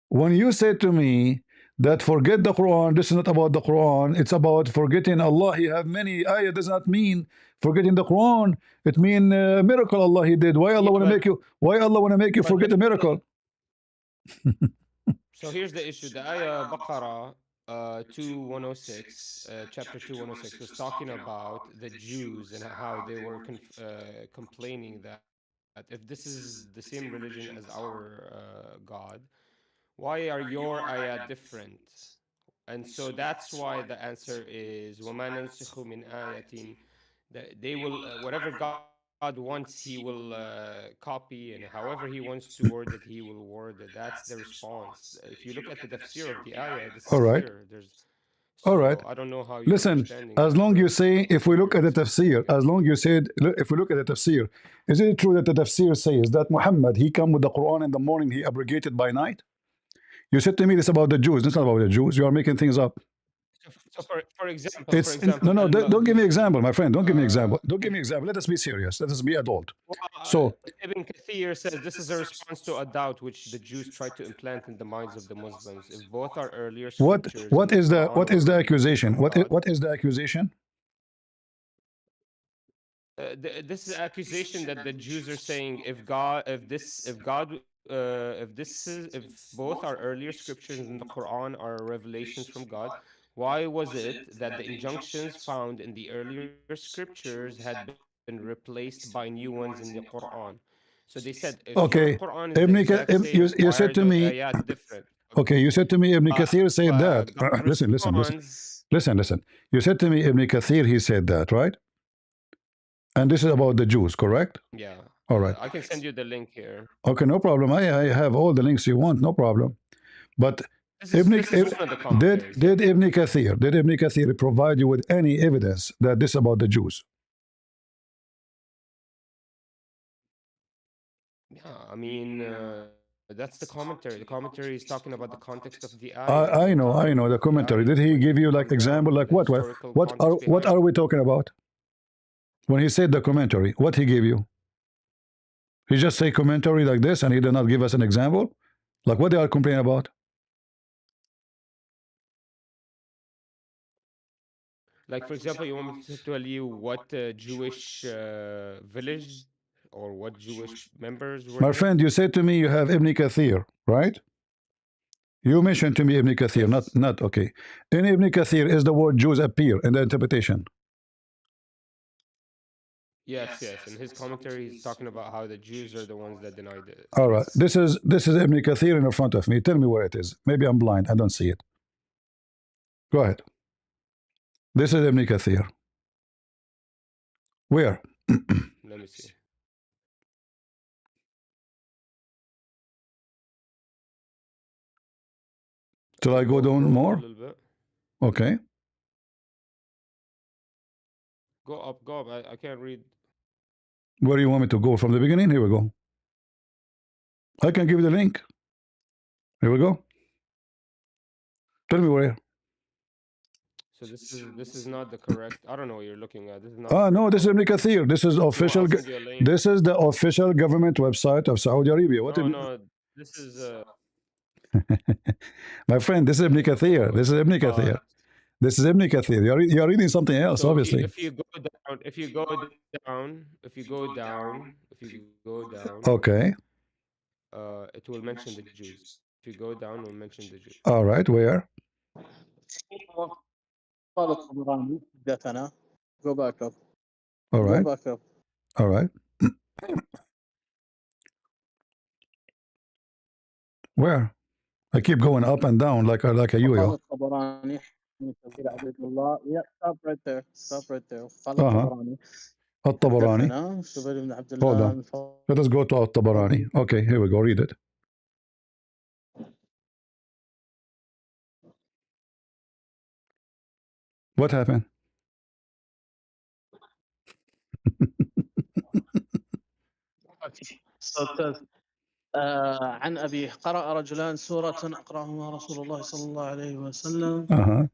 When you say to me that forget the Quran, this is not about the Quran, it's about forgetting Allah. He have many ayah does not mean forgetting the Quran. It mean miracle Allah He did. Why Allah Yeah, want to but make you? Why Allah want to make you but forget a miracle? so here's the issue. The ayah Baqarah 2106, chapter 2106 was talking about the Jews and how they were complaining that if this is the same religion as our God, why are your ayah different? And so that's why the answer is وَمَا نَنْسِخُ مِنْ آيَةٍ. That they will whatever God wants, He will copy, and however He wants to word it, He will word it. That's the response. If you look at the tafsir of the ayah, this is All right, clear. There's all so right. I don't know how you're Listen, understanding as that long you verse say, if we from look your at the tafsir, perspective. as long you said, if we look at the tafsir, is it true that the tafsir says that Muhammad, he come with the Quran in the morning, he abrogated by night? You said to me this about the Jews. This is not about the Jews. You are making things up. So for It's example, no, no. Al Don't give me Maghzi, example, my friend. Don't give me example. Don't give me example. Let us be serious. Let us be adult. well, So Ibn Kathir says this is a response to a doubt which the Jews tried to implant in the minds of the Muslims. If both are earlier scriptures in the Quran what or is the revelations accusation? from God, What is the accusation? this is accusation that the Jews are saying if both are earlier scriptures in the Quran or revelations from God, why was it that the injunctions found in the earlier scriptures had been replaced by new ones in the Quran? So they said if your Okay, Quran is the exact same, why You are said the to me. ayat different? Okay, you said to me Ibn Kathir said that. God responds, Listen. You said to me Ibn Kathir he said that, right? And this is about the Jews, correct? yeah, All right. I can send you the link here. Okay, no problem. I have all the links you want, no problem. But This is one of the commentaries. Yeah. did Ibn Kathir provide you with any evidence that this is about the Jews? Yeah, I mean, that's the commentary. The commentary is talking about the context of the ayah, the I time know the of the commentary. ayah, Did he when give did you it like come example? down, Like the historical context what behind are it. we talking about? When he said the commentary, what he gave you? He just say commentary like this, and he did not give us an example. Like what they are complaining about? Like, for example, you want me to tell you what Jewish village or what Jewish members were My there? friend, you said to me you have Ibn Kathir, right? You mentioned to me Ibn Kathir, Yes. not okay. In Ibn Kathir is the word Jews appear in the interpretation. Yes, yes. In his commentary, he's talking about how the Jews are the ones that denied it. All right. This is Ibn Kathir in front of me. Tell me where it is. Maybe I'm blind. I don't see it. Go ahead. This is Ibn Kathir. Where? Let me see. Shall I go down Go up a more? little bit. Okay. Go up, go up. I can't read. Where do you want me to go? From the beginning? Here we go. I can give you the link. Here we go. Tell me where. So this is not the correct. I don't know what you're looking at. This is not. Ah, no, this is Ibn Kathir. This is I'll official. send you a link. This is the official government website of Saudi Arabia. What? No, this is My friend, this is Ibn Kathir. This is Ibn Kathir. This is Ibn Kathir. You're reading something else, so obviously. if you go down, if you go down, if you go down, if you go down, Okay. it will mention the Jews. If you go down, it will mention the Jews. All right. Where? قال الطبراني حدثنا. Go back up. All Go right. back up. All right. Where? I keep going up and down like a قال yo-yo. الطبراني عبد الله. Yeah, stop right there. Stop right there. قال Uh-huh. الطبراني At-Tabarani. حدثنا شبيب بن عبد Hold الله on. Let us go to At-Tabarani. Okay, here we go. Read it. What happened? So it says, عن أبي قرأ رجلان سورة أقرأهما رسول الله صلى الله عليه وسلم. Uh-huh.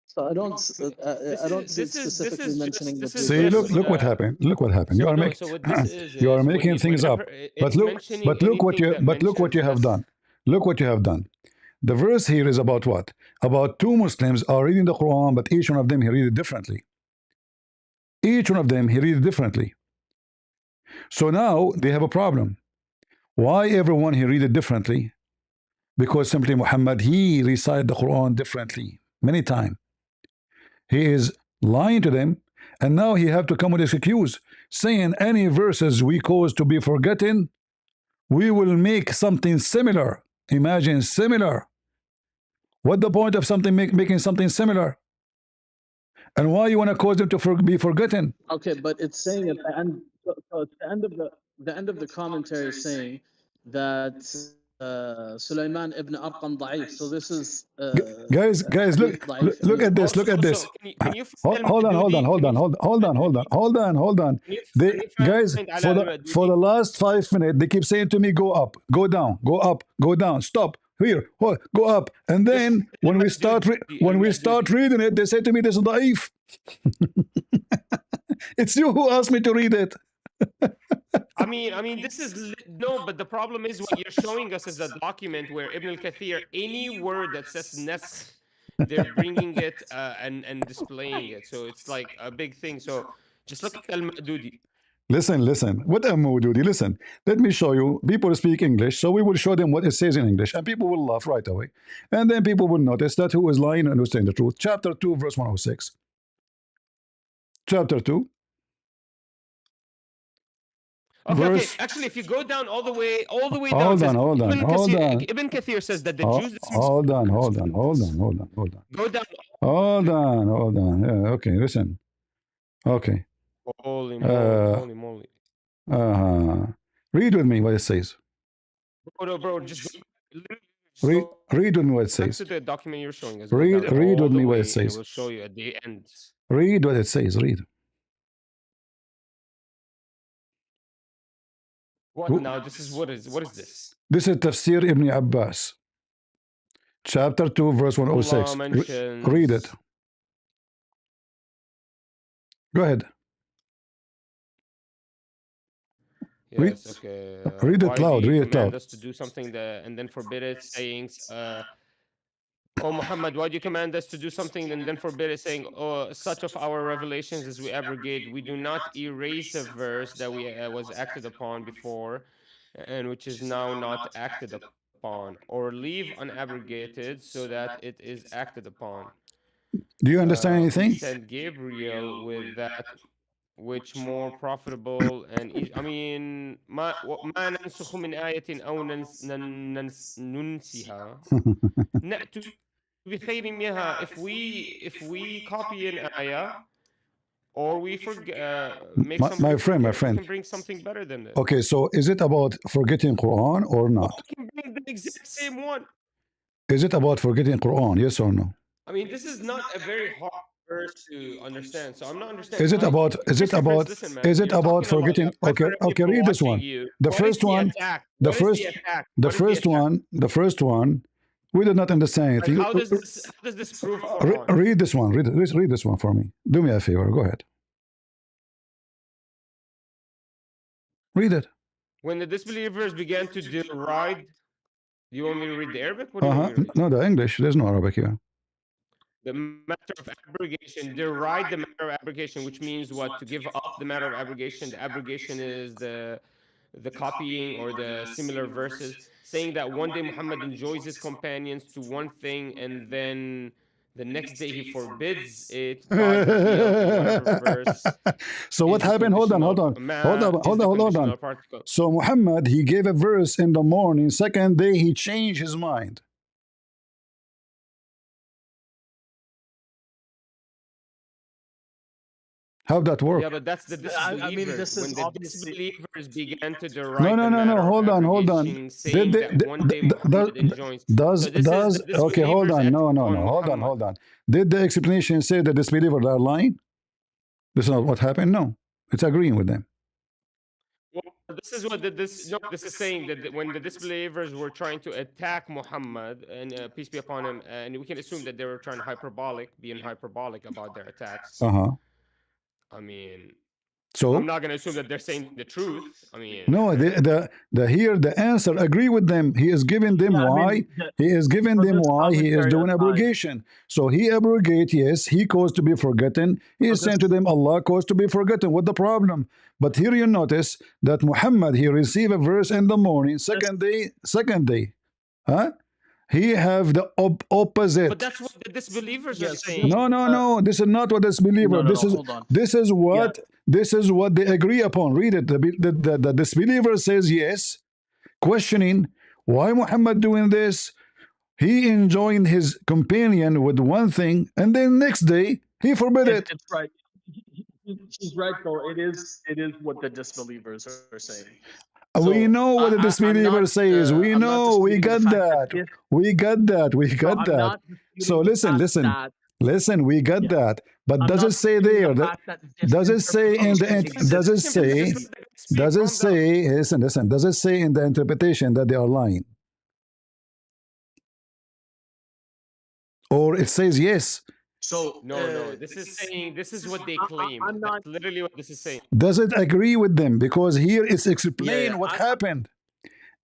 So I don't see it specifically mentioning the Jews. See, look what happened. Look what happened. So You are no, making so what this is you are when making things up. it's mentioning look what anything you that mentions have Nes. done. Look what you have done. The verse here is about what? About two Muslims are reading the Quran, but each one of them he read it differently. Each one of them he read it differently. So now they have a problem. Why everyone he read it differently? Because simply Muhammad he recited the Quran differently many times. He is lying to them, and now he have to come with this excuse, saying any verses we cause to be forgotten, we will make something similar. Imagine similar. What the point of something making something similar? And why you want to cause them to be forgotten? Okay, but it's saying at the end. So at the end of the commentary is saying that Sulaiman ibn Arqam ضعيف. So this is Guys, look, hadith ضعيف. look at this. Look at this. So can you Hold find on, Al-Madudi? hold on. They, Can you find guys, Ala for the al-Madudi? last 5 minutes, they keep saying to me, "Go up, go down, go up, go down, stop here, go up." And then when we start reading it, they say to me, "This is da'if." It's you who asked me to read it. I mean, this is no, but the problem is what you're showing us is a document where Ibn al-Kathir, any word that says naskh, they're bringing it and displaying it. So it's like a big thing. So just look at al-Madudi. Listen. What am I doing? Listen, let me show you. People speak English, so we will show them what it says in English, and people will laugh right away. And then people will notice that who is lying and who's telling the truth. Chapter 2, verse 106. Chapter 2. Okay. Actually, if you go down all the way down, Hold on. Ibn Kathir says that the Jews. Hold on. Go down. Hold on. Yeah, okay, listen. Okay. Holy moly. Read with me what it says. Bro, just go. Read with me what it Back says. to the document you're showing us. Read with me what it says. It will show you at the end. Read what it says. Read. What now? This is what is this? This is Tafsir Ibn Abbas. Chapter 2, verse 106. Read it. Go ahead. Yes, okay. Read it loud. Read it loud. Us to do something and then forbid it, saying, "Oh Muhammad, why do you command us to do something and then forbid it, saying, oh, such of our revelations as we abrogate, we do not erase a verse that we was acted upon before, and which is now not acted upon, or leave unabrogated so that it is acted upon. Do you understand We anything? sent Gabriel with that which more profitable and easy. I mean, ما ننسخ من آية أو ننسها نأتي بخير منها. If we copy an ayah or we make somebody My forget, we friend. can bring something better than this. Okay, so is it about forgetting Quran or Or not? we can bring the exact same one. Is it about forgetting Quran? Yes or no? I mean, this is not a very hard verse to understand. So I'm not understanding. Is it Like, about? Is it Christopher, about? listen, man, Is it you're about talking a lot. forgetting? Guys Okay, are okay. people Read this watching one. you. The What is first the one. attack? The What is first. the attack? The What is the first attack? one. The first one. We did not understand Like, anything. how does this prove Quran? Read this one. Read this one for me. Do me a favor. Go ahead. Read it. When the disbelievers began to deride, do you want me to read the Arabic? What do Uh you want huh. me to read? No, the English. There's no Arabic here. The matter of abrogation, deride the matter of abrogation, which means what? To give up the matter of abrogation. The abrogation is the copying or the similar verses, saying that one day Muhammad enjoys his companions to one thing and then the next day he forbids it by the field in whatever verse So what is the happened? Hold on, hold conditional on, hold ma on, is hold the on, hold on. conditional particle. So Muhammad, he gave a verse in the morning. Second day, he changed his mind. How that work? Yeah, but that's the I mean, disbelievers. this is When the obviously. disbelievers began to No, deride the no, no, no. matter of Hold on, hold on. abrogation, Did saying they, that one day Muhammad enjoins. So this is does the okay? Hold disbelievers' on. attack No, no, on no. Hold on, Muhammad. hold on. Did the explanation say that disbelievers are lying? This is not what happened. No, it's agreeing with them. Well, this is what this is saying that when the disbelievers were trying to attack Muhammad and peace be upon him, and we can assume that they were trying being hyperbolic about their attacks. Uh huh. I mean, I'm So not gonna assume that they're saying the truth. I mean, no, the here the answer agree with them. He is giving them Yeah, I why. mean, He is giving for them this why he is commentary doing aside, abrogation. So he abrogate, yes, he caused to be forgotten. He for is saying to this, them, Allah caused to be forgotten. What the problem? But here you notice that Muhammad he received a verse in the morning, this, second day, huh? He have the but opposite. that's what the disbelievers are yeah. So this, No, saying. no, no. This is not what this believer. no, no, no. Hold on. Yeah, This is what they agree upon. Read it. The disbeliever says yes, questioning why Muhammad doing this. He enjoined his companion with one thing, and then next day he forbid it. it's right. She's right, though. It is what the disbelievers are saying. We So know what the disbeliever says. We I'm not know. We disputing the got fact that that. this. We got that. We No, got I'm that. not So disputing the listen, fact listen, that. listen. We got Yeah, that. But I'm does it not say disputing there the that? fact that this Does it say in the? interpretation Does it exists. say? Just let the guy speak. Does it Calm down. say? Listen, listen. Does it say in the interpretation that they are lying, or it says yes? So No. This is saying this is what they claim. I'm That's not. literally what this is saying. Does it agree with them? Because here it's Yeah, explain what I, happened.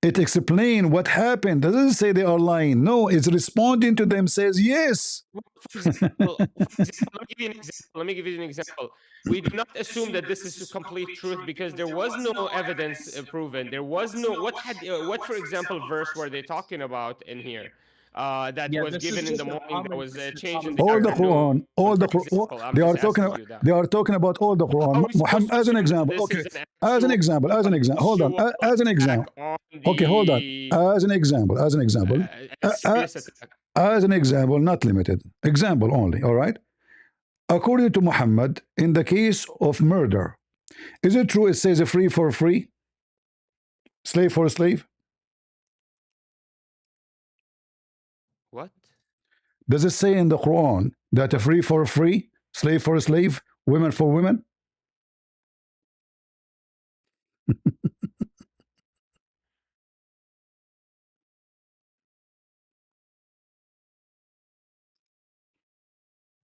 It explain what happened. Doesn't say they are lying. No, it's responding to them. Says yes. Well, for example, let me give you an example. Let me give you an example. We do not assume that this is complete truth because there was no evidence proven. There was no what, for example, verse were they talking about in here? That yeah, was this is given in the just a morning, that comment. was This is changed in the All the afternoon. Quran, all For the Quran, example, I'm just asking you that. they are talking about all the How Quran. are we supposed Muhammad, to as an assume that example, this okay, is as an example, hold on, as an attack example, on okay, hold on, the as an example, a uh, uh, serious attack? as an example, not limited, example only. All right. According to Muhammad, in the case of murder, is it true? It says a free for free, slave for slave. What? Does it say in the Quran that a free for free, slave for slave, women for women?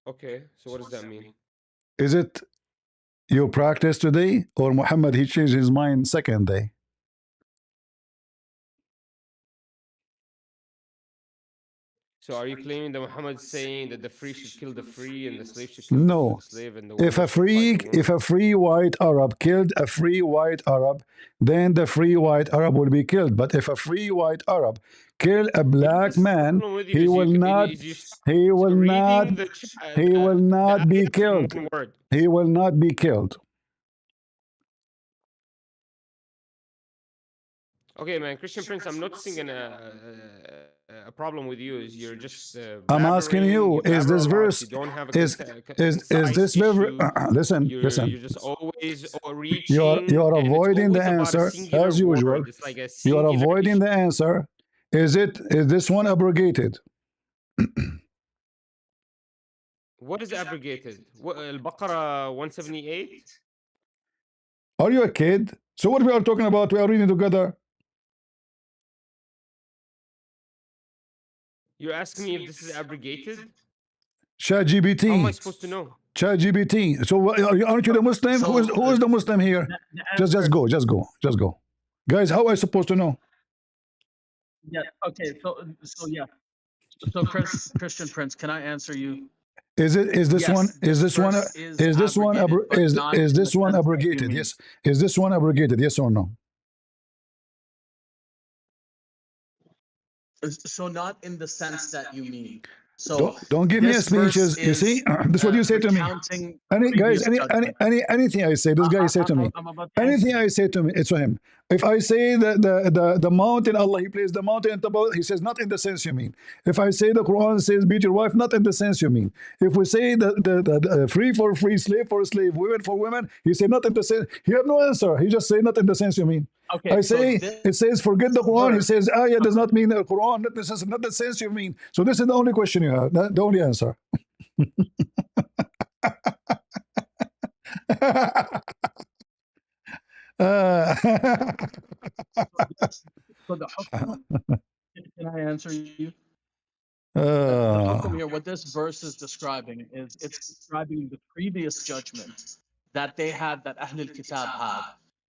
Okay, so what does that mean? Is it you practice today, or Muhammad he changed his mind second day? So are you claiming that Muhammad is saying that the free should kill the free and the slave should kill the No. slave and the If woman a should fight free the if woman? a free white Arab killed a free white Arab, then the free white Arab will be killed. But if a free white Arab kill a But black this is the man, problem with you he is will not is you start he will not reading he will the not be ayah from killed. one word. He will not be killed. Okay, man, Christian Prince, I'm noticing a problem with you is you're just I'm asking blabbering. you, You is blabber a this lot. verse You don't have a is is concise this verse issue. listen, listen. You're just always You reaching, are and it's avoiding the always about a answer singular as usual. word. It's like a You are singular avoiding issue. the answer. Is this one abrogated? What is abrogated? What, Al-Baqarah 178? Are you a kid? So what we are talking about, we are reading together. You're asking me if this is abrogated? How am I ChatGPT. supposed to know? ChatGPT. So aren't you the Muslim? So Who is the Muslim here? the Just answer, just go. Guys, how am I supposed to know? yeah. Okay. So yeah. So Christian Prince, can I answer you? Is this one Yes, this verse is abrogated, but not is in the this one sense that you abrogated? mean. Yes. Is this one abrogated? Yes or no? So not in the sense that you mean. So Don't give me a this verse speeches. You see, is this is what you say to me. recounting Any guys, previous judgment. anything I say, this guy say to me. I'm about to answer Anything you. I say to me, it's to him. If I say the mountain, Allah, He placed the mountain in the, He says not in the sense you mean. If I say the Quran says beat your wife, not in the sense you mean. If we say the free for free, slave for slave, women for women, He said not in the sense. He have no answer. He just say not in the sense you mean. Okay, I so say this it says forget the Quran. He verse. says ayah does not mean the Quran, not the sense you mean. So this is the only question you have, the only answer. Uh, So the hukm, can I answer you? The uh, hukm here, what this verse is describing is it's describing the previous judgment that they had, that Ahl al-Kitab had,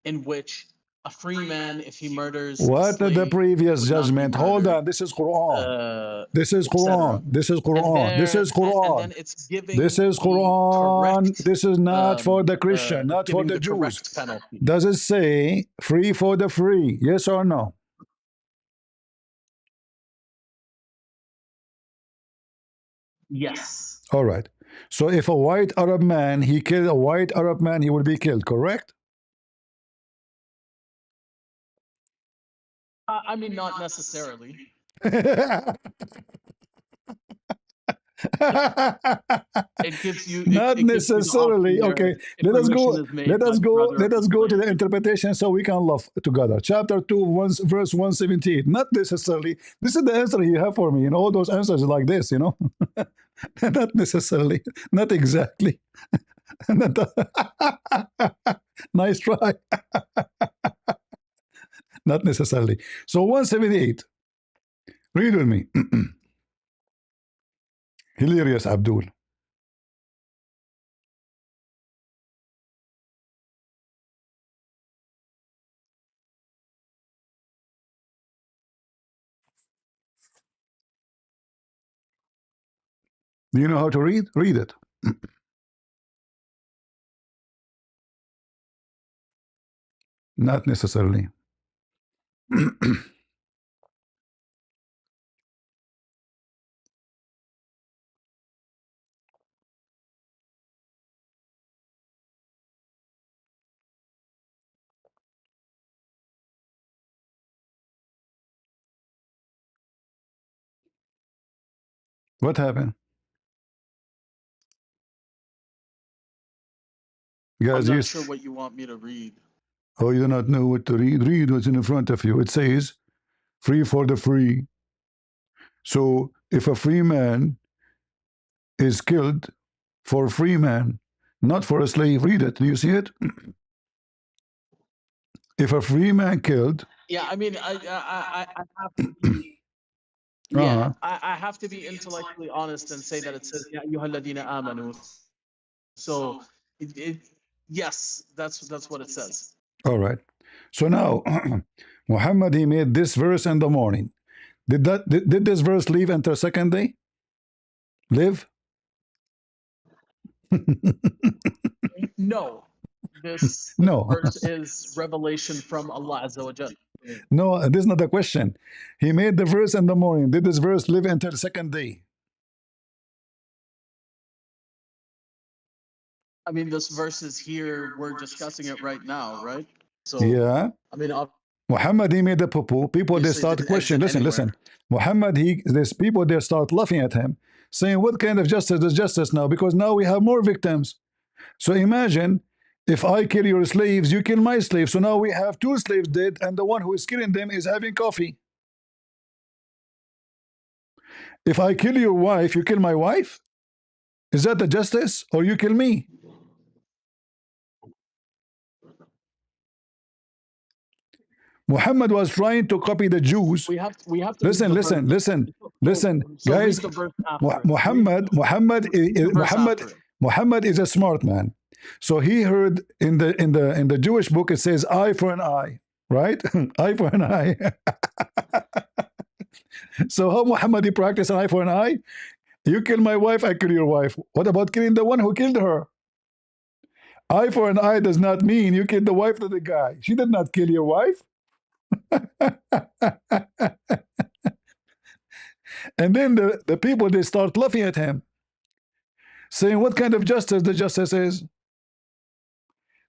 in which a free man, if he murders a what the slave, previous would not be judgment? Hold murdered, on. This is Quran. This is etc. Quran. This is And Quran. This there, is and Quran. then it's This giving is the Quran. correct, This is not for the Christian, it's not for giving the the Jews. correct penalty. Does it say free for the free? Yes or no? Yes. All right. So if a white Arab man, he killed a white Arab man, he will be killed, correct? I mean, not necessarily. It gives you Not it gives you the option necessarily. there Okay, if permission is made by the brother of Let the us go to slave. the interpretation so we can laugh together. Chapter 2, verse 117. Not necessarily. This is the answer you have for me. You know, all those answers like this, you know. Not necessarily. Not exactly. Not nice try. Not necessarily. So 178. Read with me. Hilarious Abdul. Do you know how to read? Read it. Not necessarily. What happened? I'm Guys, not yes. sure what you want me to read. Oh, you do not know what to read? Read what's in front of you. It says, free for the free. So if a free man is killed for a free man, not for a slave, read it. Do you see it? If a free man killed, Yeah, I mean, I have to be. uh-huh. Yeah, I have to be intellectually honest and say that it says "Ya ayyuhalladhina amanu." So, yes, that's what it says. All right. So now, Muhammad, he made this verse in the morning. Did this verse live until second day? Live? No, this No. verse is revelation from Allah Azza wa Jal. No, this is not the question. He made the verse in the morning. Did this verse live until the second day? I mean, this verse is here. We're discussing it right now, right? So, Yeah. I mean, Muhammad, he made the poo-poo. People, they obviously start didn't questioning. exit Listen, anywhere. listen. Muhammad, there's people, they start laughing at him, saying, what kind of justice is justice now? Because now we have more victims. So imagine if I kill your slaves, you kill my slaves. So now we have two slaves dead, and the one who is killing them is having coffee. If I kill your wife, you kill my wife? Is that the justice? Or you kill me? Muhammad was trying to copy the Jews. We have to read Listen, the listen, verse. listen, listen, So read guys. the verse after it. Muhammad, Muhammad, Read the verse Muhammad, after it. Muhammad is a smart man. So he heard in the Jewish book it says eye for an eye, right? Eye for an eye. So how Muhammad he practiced an eye for an eye? You kill my wife, I kill your wife. What about killing the one who killed her? Eye for an eye does not mean you kill the wife of the guy. She did not kill your wife. And then the people, they start laughing at him, saying, what kind of justice the justice is?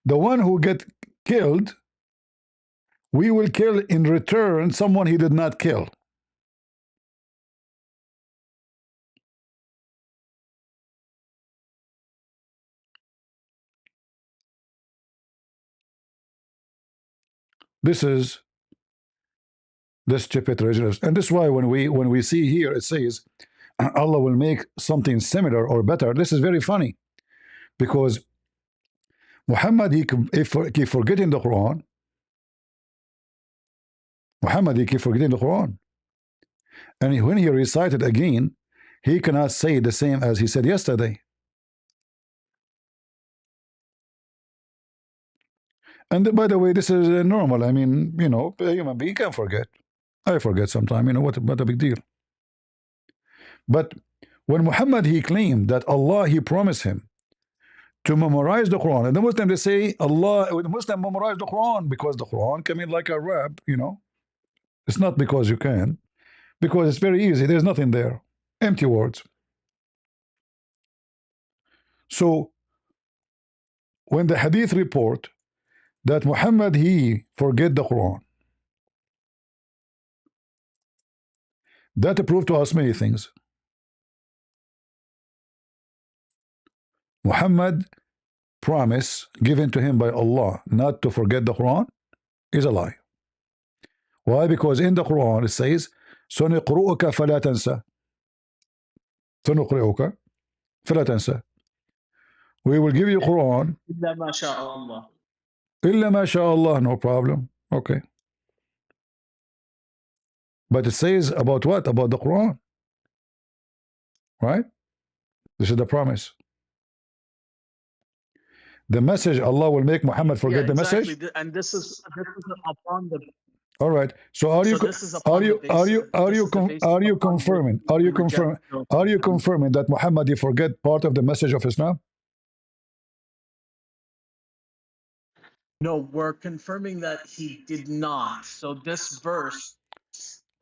The one who get killed, we will kill in return someone he did not kill. This is the stupid religion. And this is why when we see here it says Allah will make something similar or better, this is very funny, because Muhammad, he keep forgetting the Quran. Muhammad, he keep forgetting the Quran. And when he recited again, he cannot say the same as he said yesterday. And by the way, this is normal. I mean, you know, a human being can forget. I forget sometime, you know, what a big deal. But when Muhammad, he claimed that Allah, he promised him to memorize the Quran, and the Muslim, they say Allah, the Muslim memorize the Quran because the Quran came in like a rap, you know. It's not because you can, because it's very easy. There's nothing there, empty words. So when the Hadith report that Muhammad, he forget the Quran, that proved to us many things. Muhammad promise given to him by Allah not to forget the Quran is a lie. Why? Because in the Quran it says سنقرؤك فلا تنسى. سنقرئك فلا تنسى. We will give you Quran إلا ما شاء الله. إلا ما شاء Allah. No problem. Okay. But it says about what? About the Quran. Right? This is the promise. The message, Allah will make Muhammad forget the exactly. message. And this is upon the. All right. So are you So this is upon the basis. are you confirming that Muhammad he forget part of the message of Islam? No, we're confirming that he did not. So this verse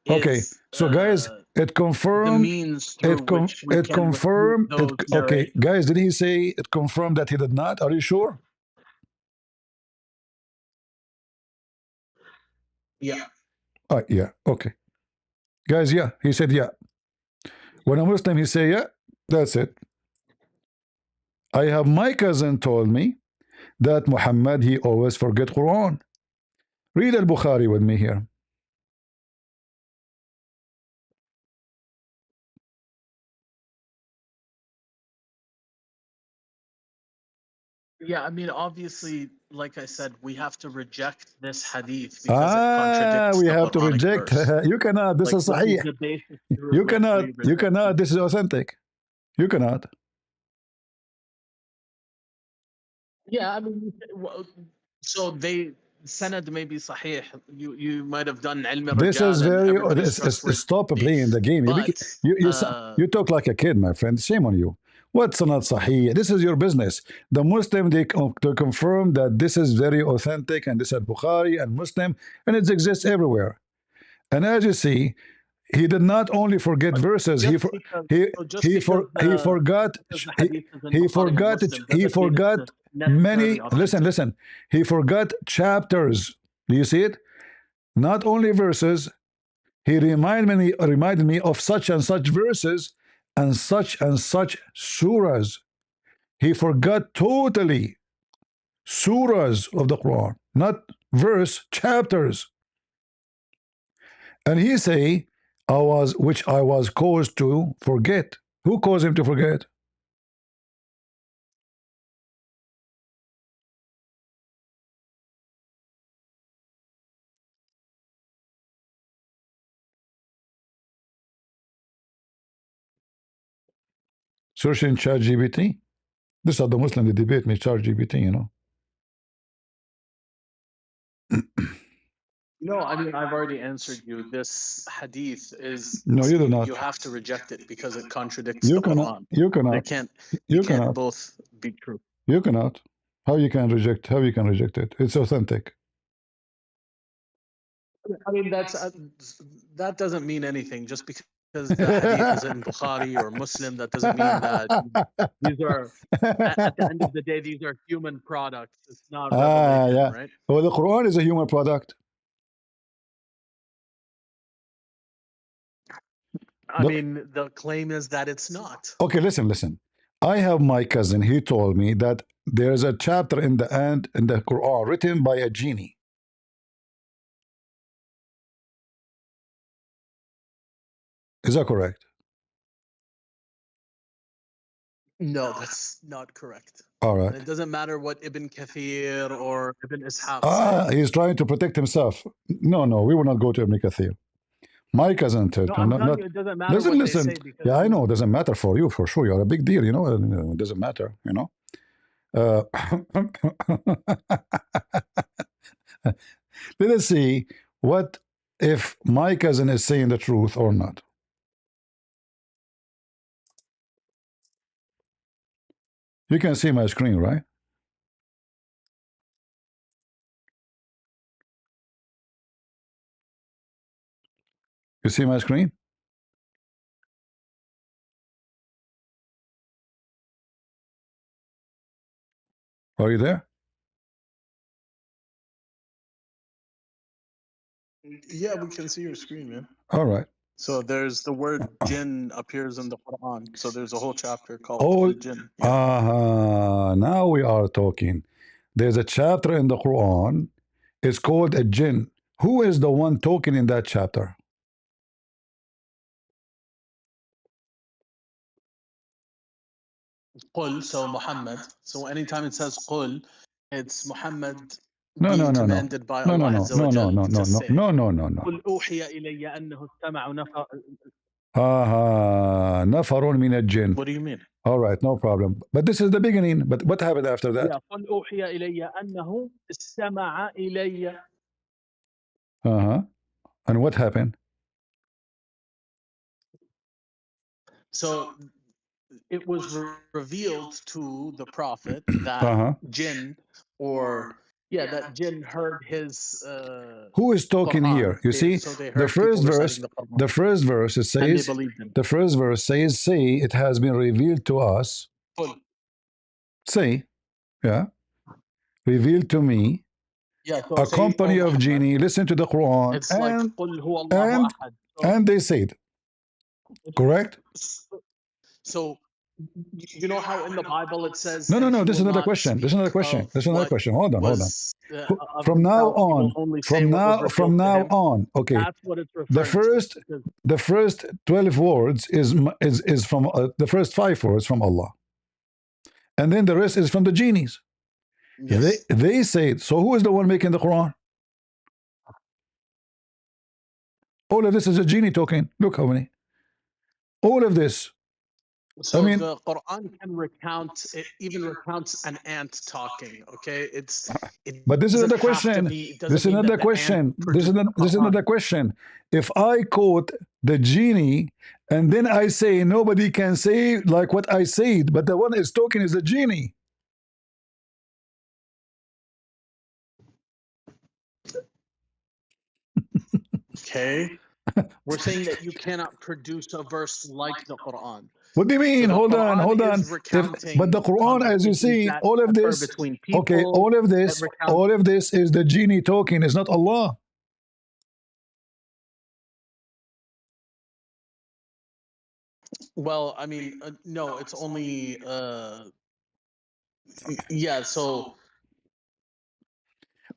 Okay. is So guys, it the confirmed. means through which we It can confirmed. those Okay, guys, did he say it confirmed that he did not? Are you sure? Yeah. Yeah. Okay. Guys, yeah. He said yeah. When a Muslim he say yeah, that's it. I have my cousin told me that Muhammad he always forget Quran. Read al-Bukhari with me here. Yeah, I mean, obviously, like I said, we have to reject this hadith because it contradicts we the have to Quranic reject. verse. You cannot. This Like, is what is sahih. the basis through You which cannot. we You reject cannot. it? This is authentic. You cannot. Yeah, I mean, so Sanad may be sahih. You might have done ilm This is al-rijal and very. everybody's trustworthy. Stop playing the game. But You talk like a kid, my friend. Shame on you. What's not sahih? This is your business. The Muslim, they to confirm that this is very authentic and this is Bukhari and Muslim and it exists everywhere. And as you see, he did not only forget verses. just because, so just because He forgot because the he, hadith is in Bukhari and forgot Muslim he doesn't mean forgot it's necessarily many. authentic. Listen. He forgot chapters. Do you see it? Not only verses. He reminded me of such and such verses and such surahs. He forgot totally surahs of the Quran, not verse, chapters. And he say, which I was caused to forget. Who caused him to forget? Search in ChatGPT. This are the Muslim that debate me ChatGPT, you know. No, I mean I've already answered you. This hadith is No, you do not. You have to reject it because it contradicts You the cannot. Quran. You They cannot. can't. You can't cannot. both be true. You cannot. How you can reject? How you can reject it? It's authentic. I mean that doesn't mean anything. Just because the hadith is in Bukhari or Muslim, that doesn't mean that these are at the end of the day these are human products. It's not revelation, Yeah. right? Well, the Quran is a human product. I mean, the claim is that it's not. Okay, listen. I have my cousin. He told me that there's a chapter in the end in the Quran written by a genie. Is that correct? No, that's not correct. All And right. it doesn't matter what Ibn Kathir or Ibn Ishaq say. He's trying to protect himself. No, we will not go to Ibn Kathir. My cousin told No, me, I'm not, telling not. you, it doesn't matter what they say because Yeah, I know. It doesn't matter for you, for sure. You're a big deal, you know. It doesn't matter, you know. Let us see what if my cousin is saying the truth or not. You can see my screen, right? You see my screen? Are you there? yeah, we can see your screen, man. All right. So there's the word jinn appears in the Quran. So there's a whole chapter called All al-jinn. Yeah. now we are talking. There's a chapter in the Quran. It's called a jinn. Who is the one talking in that chapter? Qul, so Muhammad. So anytime it says Qul, it's Muhammad No, being no, no, no. commanded by No, Allah no, no, Azza wa no, no, Jal no, to no, just no, say it. no, no, no, no. قل أوحي إلي أنه استمع نفر. نفر من الجن. What do you mean? All right, no problem. But this is the beginning. But what happened after that? Yeah, قل أوحي إلي أنه استمع إلي. And what happened? So it was revealed to the prophet that jinn or that jinn heard his Who is talking Quran. here? You see, So they the heard first people verse. reciting the Quran. The first verse it And they says. believed him. The first verse says, "Say it has been revealed to us." قل. Say, yeah, revealed to me. Yeah, so A say, company "Oh of Muhammad." genie listen to the Quran It's like قل هو الله and أحد. So, they said, correct? so you know how in the Bible it says No, no, and no. he This is will another not question. This is another speak question. of This is another what question. Hold on. was of From now himself. He will on, only say what was revealed to him. okay. That's what it's The referring first, to. Because the first 12 words is from the first 5 words from Allah, and then the rest is from the genies. yes. They say. So who is the one making the Quran? All of this is a genie talking. Look how many. All of this. So I mean, the Quran can recount, it even recounts an ant talking. Okay, it but this is doesn't another have to question. be. It This doesn't is mean that another the ant question. produced the This is Quran. another question. If I quote the genie and then I say nobody can say like what I said, but the one is talking is the genie. Okay, we're saying that you cannot produce a verse like the Quran. What do you So mean? the Hold on, Quran hold is on. If but the recounting Quran, as you conversations see, that all of occur this, between okay, people. That recount. all of this is the genie talking. It's not Allah. Well, I mean, no, it's only. Yeah. So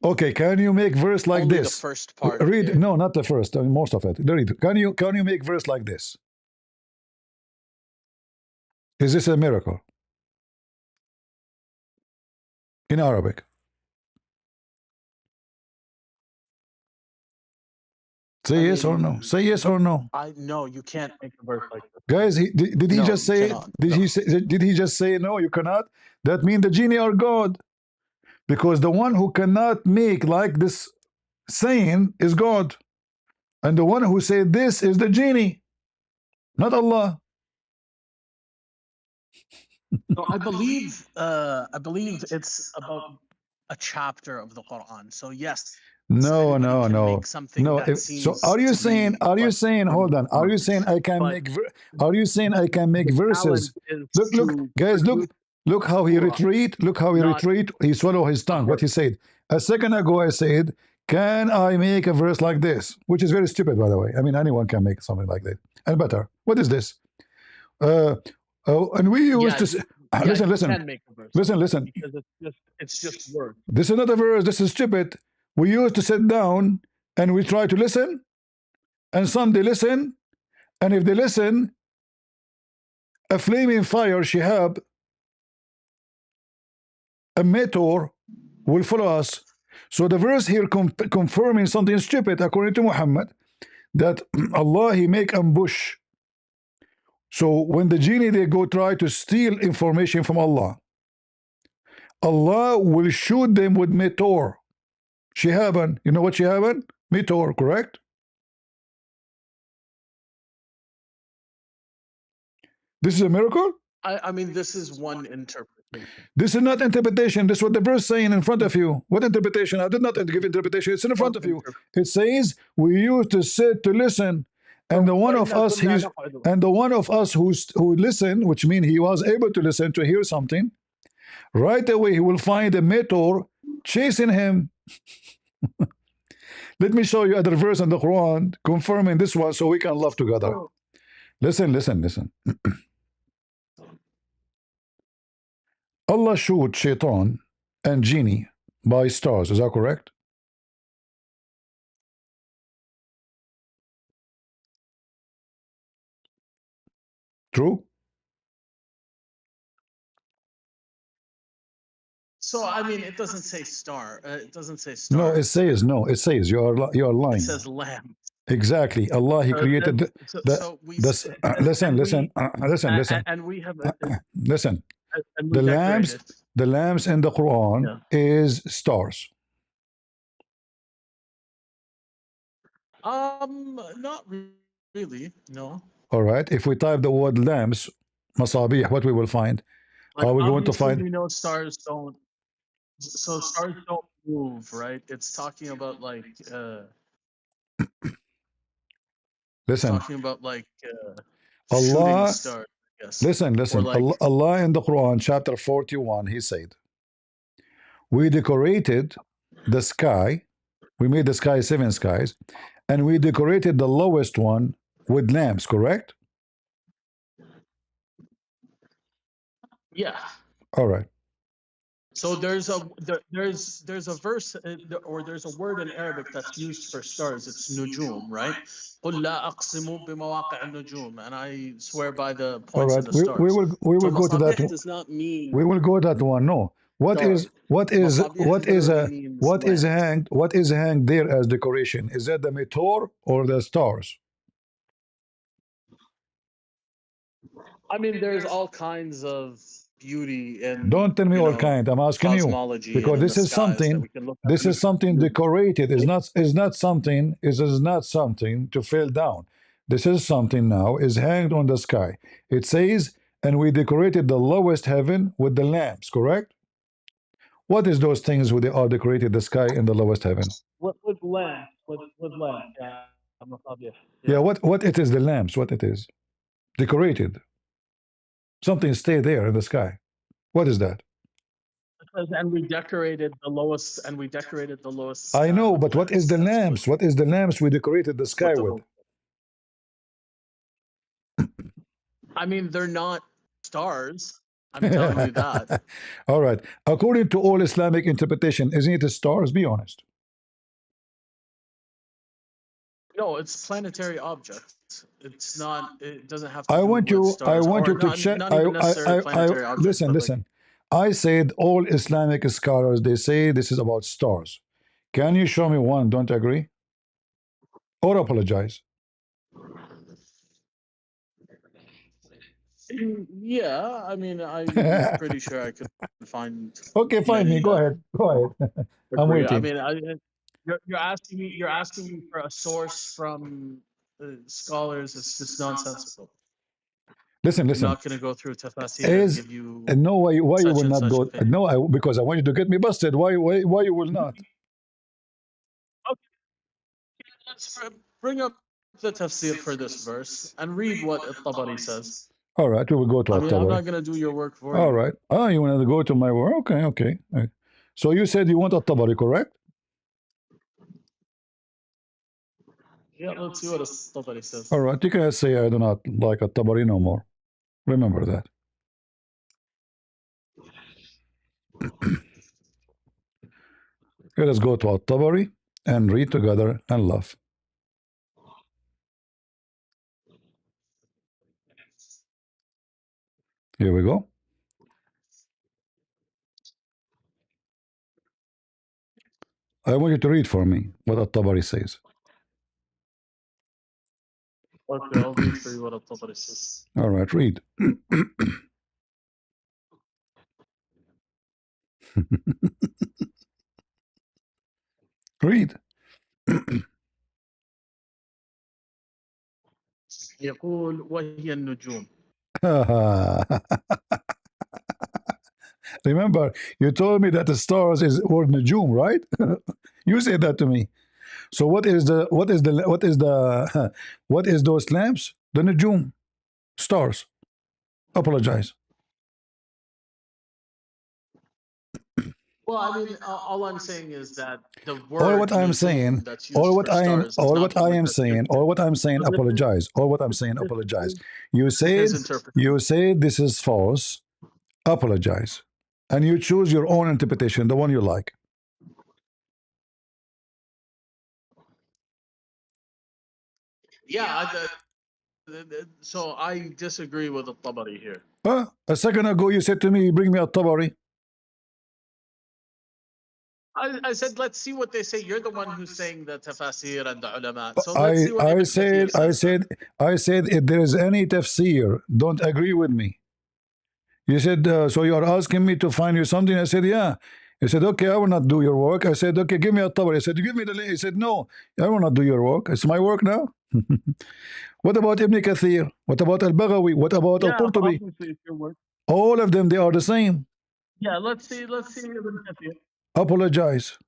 Okay, can you make verse like only the this? first part Read, there. no, not the first, most of it. Read. Can you make verse like this? Is this a miracle in Arabic? Say I yes or no. mean, Say yes or no. I no, you can't make a verse like this. Guys, did he No, just you say it? cannot. Did No. he say, did he just say no? You cannot. That means the genie are God, because the one who cannot make like this saying is God, and the one who said this is the genie, not Allah. So I believe it's about a chapter of the Quran. So yes, No, anybody no, can no, make something no. that So seems are you to saying? be Are you like saying? from Hold on. Are Quran. you saying I can But make? Are you saying I can make the verses? challenge is Look, to guys, produce look how he surah, retreat. Look how he not retreat. He swallow his a tongue. What verse. he said a second ago. I said, can I make a verse like this? Which is very stupid, by the way. I mean, anyone can make something like that and better. What is this? Uh, oh, and we used Yeah, to say, yeah, listen, you listen, can make a verse like listen, that listen. because it's just words. This is not a verse. This is stupid. We used to sit down and we try to listen, and some they listen, and if they listen, a flaming fire shihab, a meteor will follow us. So the verse here confirming something stupid according to Muhammad, that Allah he make ambush. So when the genie they go try to steal information from Allah, Allah will shoot them with meteor. Shihaban, you know what shihaban? Meteor, correct? This is a miracle? I mean, this is one interpretation. This is not interpretation. This is what the verse saying in front of you. What interpretation? I did not give interpretation. It's in front Of of you. It says we used to sit to listen, and the one of وإنا us كنا he's نقعد. and the one of us who listened, which means he was able to listen to hear something. Right away, he will find a meteor chasing him. Let me show you other verse in the Quran confirming this one, so we can love together. So, Listen, listen, listen. Allah shoot shaitan and genie by stars. Is that correct? True? so I mean, it doesn't say star. It doesn't say No, it stars. says no. It says you are It lying. says lamb. Exactly. Allah He created So, the so we this. Listen, and listen, we listen, listen, and we have listen. and we The decorate it. lamps in the Quran Yeah. is stars. Not really. No. All right. If we type the word lamps, masabih, what we will find? Like Are we going to obviously find? we know stars don't. So stars don't move, right? It's talking about like it's Listen, talking about like shooting Allah. stars, I guess, Listen, or listen. like Allah in the Quran, chapter 41, He said, "We decorated the sky. We made the sky seven skies, and we decorated the lowest one with lamps." Correct? yeah. All right. So there's a verse or there's a word in Arabic that's used for stars. It's nujum, right? قُلْ لَا أَقْسِمُ بِمَوَاقِعِ النُّجُومِ, and I swear by the All points right. in the stars. We So will go to that. masabih does not We mean will go to that one. No. star. Masabih literally means lamps. what is hanged there as decoration? Is that the meteor or the stars? I mean, there's all kinds of beauty in, Don't tell me you all know, kind. I'm asking you cosmology and because in the this is skies that something. we can look at. This is something decorated. Is not something. Is not something to fall down. This is something now is hanged on the sky. It says, and we decorated the lowest heaven with the lamps. Correct. What is those things where they are decorated the sky in the lowest heaven? With lamps, with lamps. Yeah, I'm obvious. Yeah. Yeah. What it is? The lamps. What it is? Decorated. Something stay there in the sky. What is that? And we decorated the lowest, and we decorated the lowest I sky know, with but what is lamps. the lamps? What is the lamps we decorated the What sky the with? I mean, they're not stars. I'm telling you that. All right. According to all Islamic interpretation, isn't it the stars? Be honest. No, it's planetary objects. It's not. It doesn't have to I do want with you. I stars, want or you to not. check. Not even necessarily I planetary objects, listen. but like, Listen. I said all Islamic scholars they say this is about stars. Can you show me one? Don't agree or apologize? yeah. I mean, I'm pretty sure I could find Okay, find me. many Go that ahead. Go ahead. I'm agree. I waiting. mean, you're asking me. You're asking me for a source from scholars. It's just nonsensical. Listen. I'm Listen. not going to go through tafasir and Is give you no why you such will and not such go? opinion. No, because I want you to get me busted. Why you will not? Okay, let's bring up the tafsir for this verse and read what Tabari says. All right, we will go to I mean, I'm At-Tabari. not going to do your work for All you. right. Oh, you want to go to my work? Okay, okay. So you said you want At-Tabari, correct? Yeah, let's see what Tabari says. All right. You can say I do not like At-Tabari no more. Remember that. Let us go to At-Tabari and read together and laugh. Here we go. I want you to read for me what At-Tabari says. Okay, I'll read for you what Tabari says. All right, read. Read. يقول وهي النجوم. Remember, you told me that the stars is or Najum, right? You said that to me. So what is those lamps? The Najum, stars. Apologize. Well, I mean, all I'm saying is that the All word what I'm saying, nujum that's used for stars is all not what the I word am that's saying, used all here. what I'm saying, So apologize. All what I'm saying, this apologize. is his You interpretation. said this is false. Apologize, and you choose your own interpretation, the one you like. Yeah, so I disagree with the Tabari here. Huh? A second ago, you said to me, "Bring me a Tabari." I said, let's see what they say. You're the one who's saying the tafasir and the ulama. So let's see what I Ibn Kathir said, says then. if there is any tafsir, don't agree with me. You said, so you are asking me to find you something? I said, yeah. He said, okay, I will not do your work. I said, okay, give me a tabari. I said, give me the link. He said, no, I will not do your work. It's my work now. What about Ibn Kathir? What about Al-Baghawi? What about Yeah, Al-Qurtubi? obviously it's your work. All of them, they are the same. Yeah, let's see Ibn Kathir. Apologize.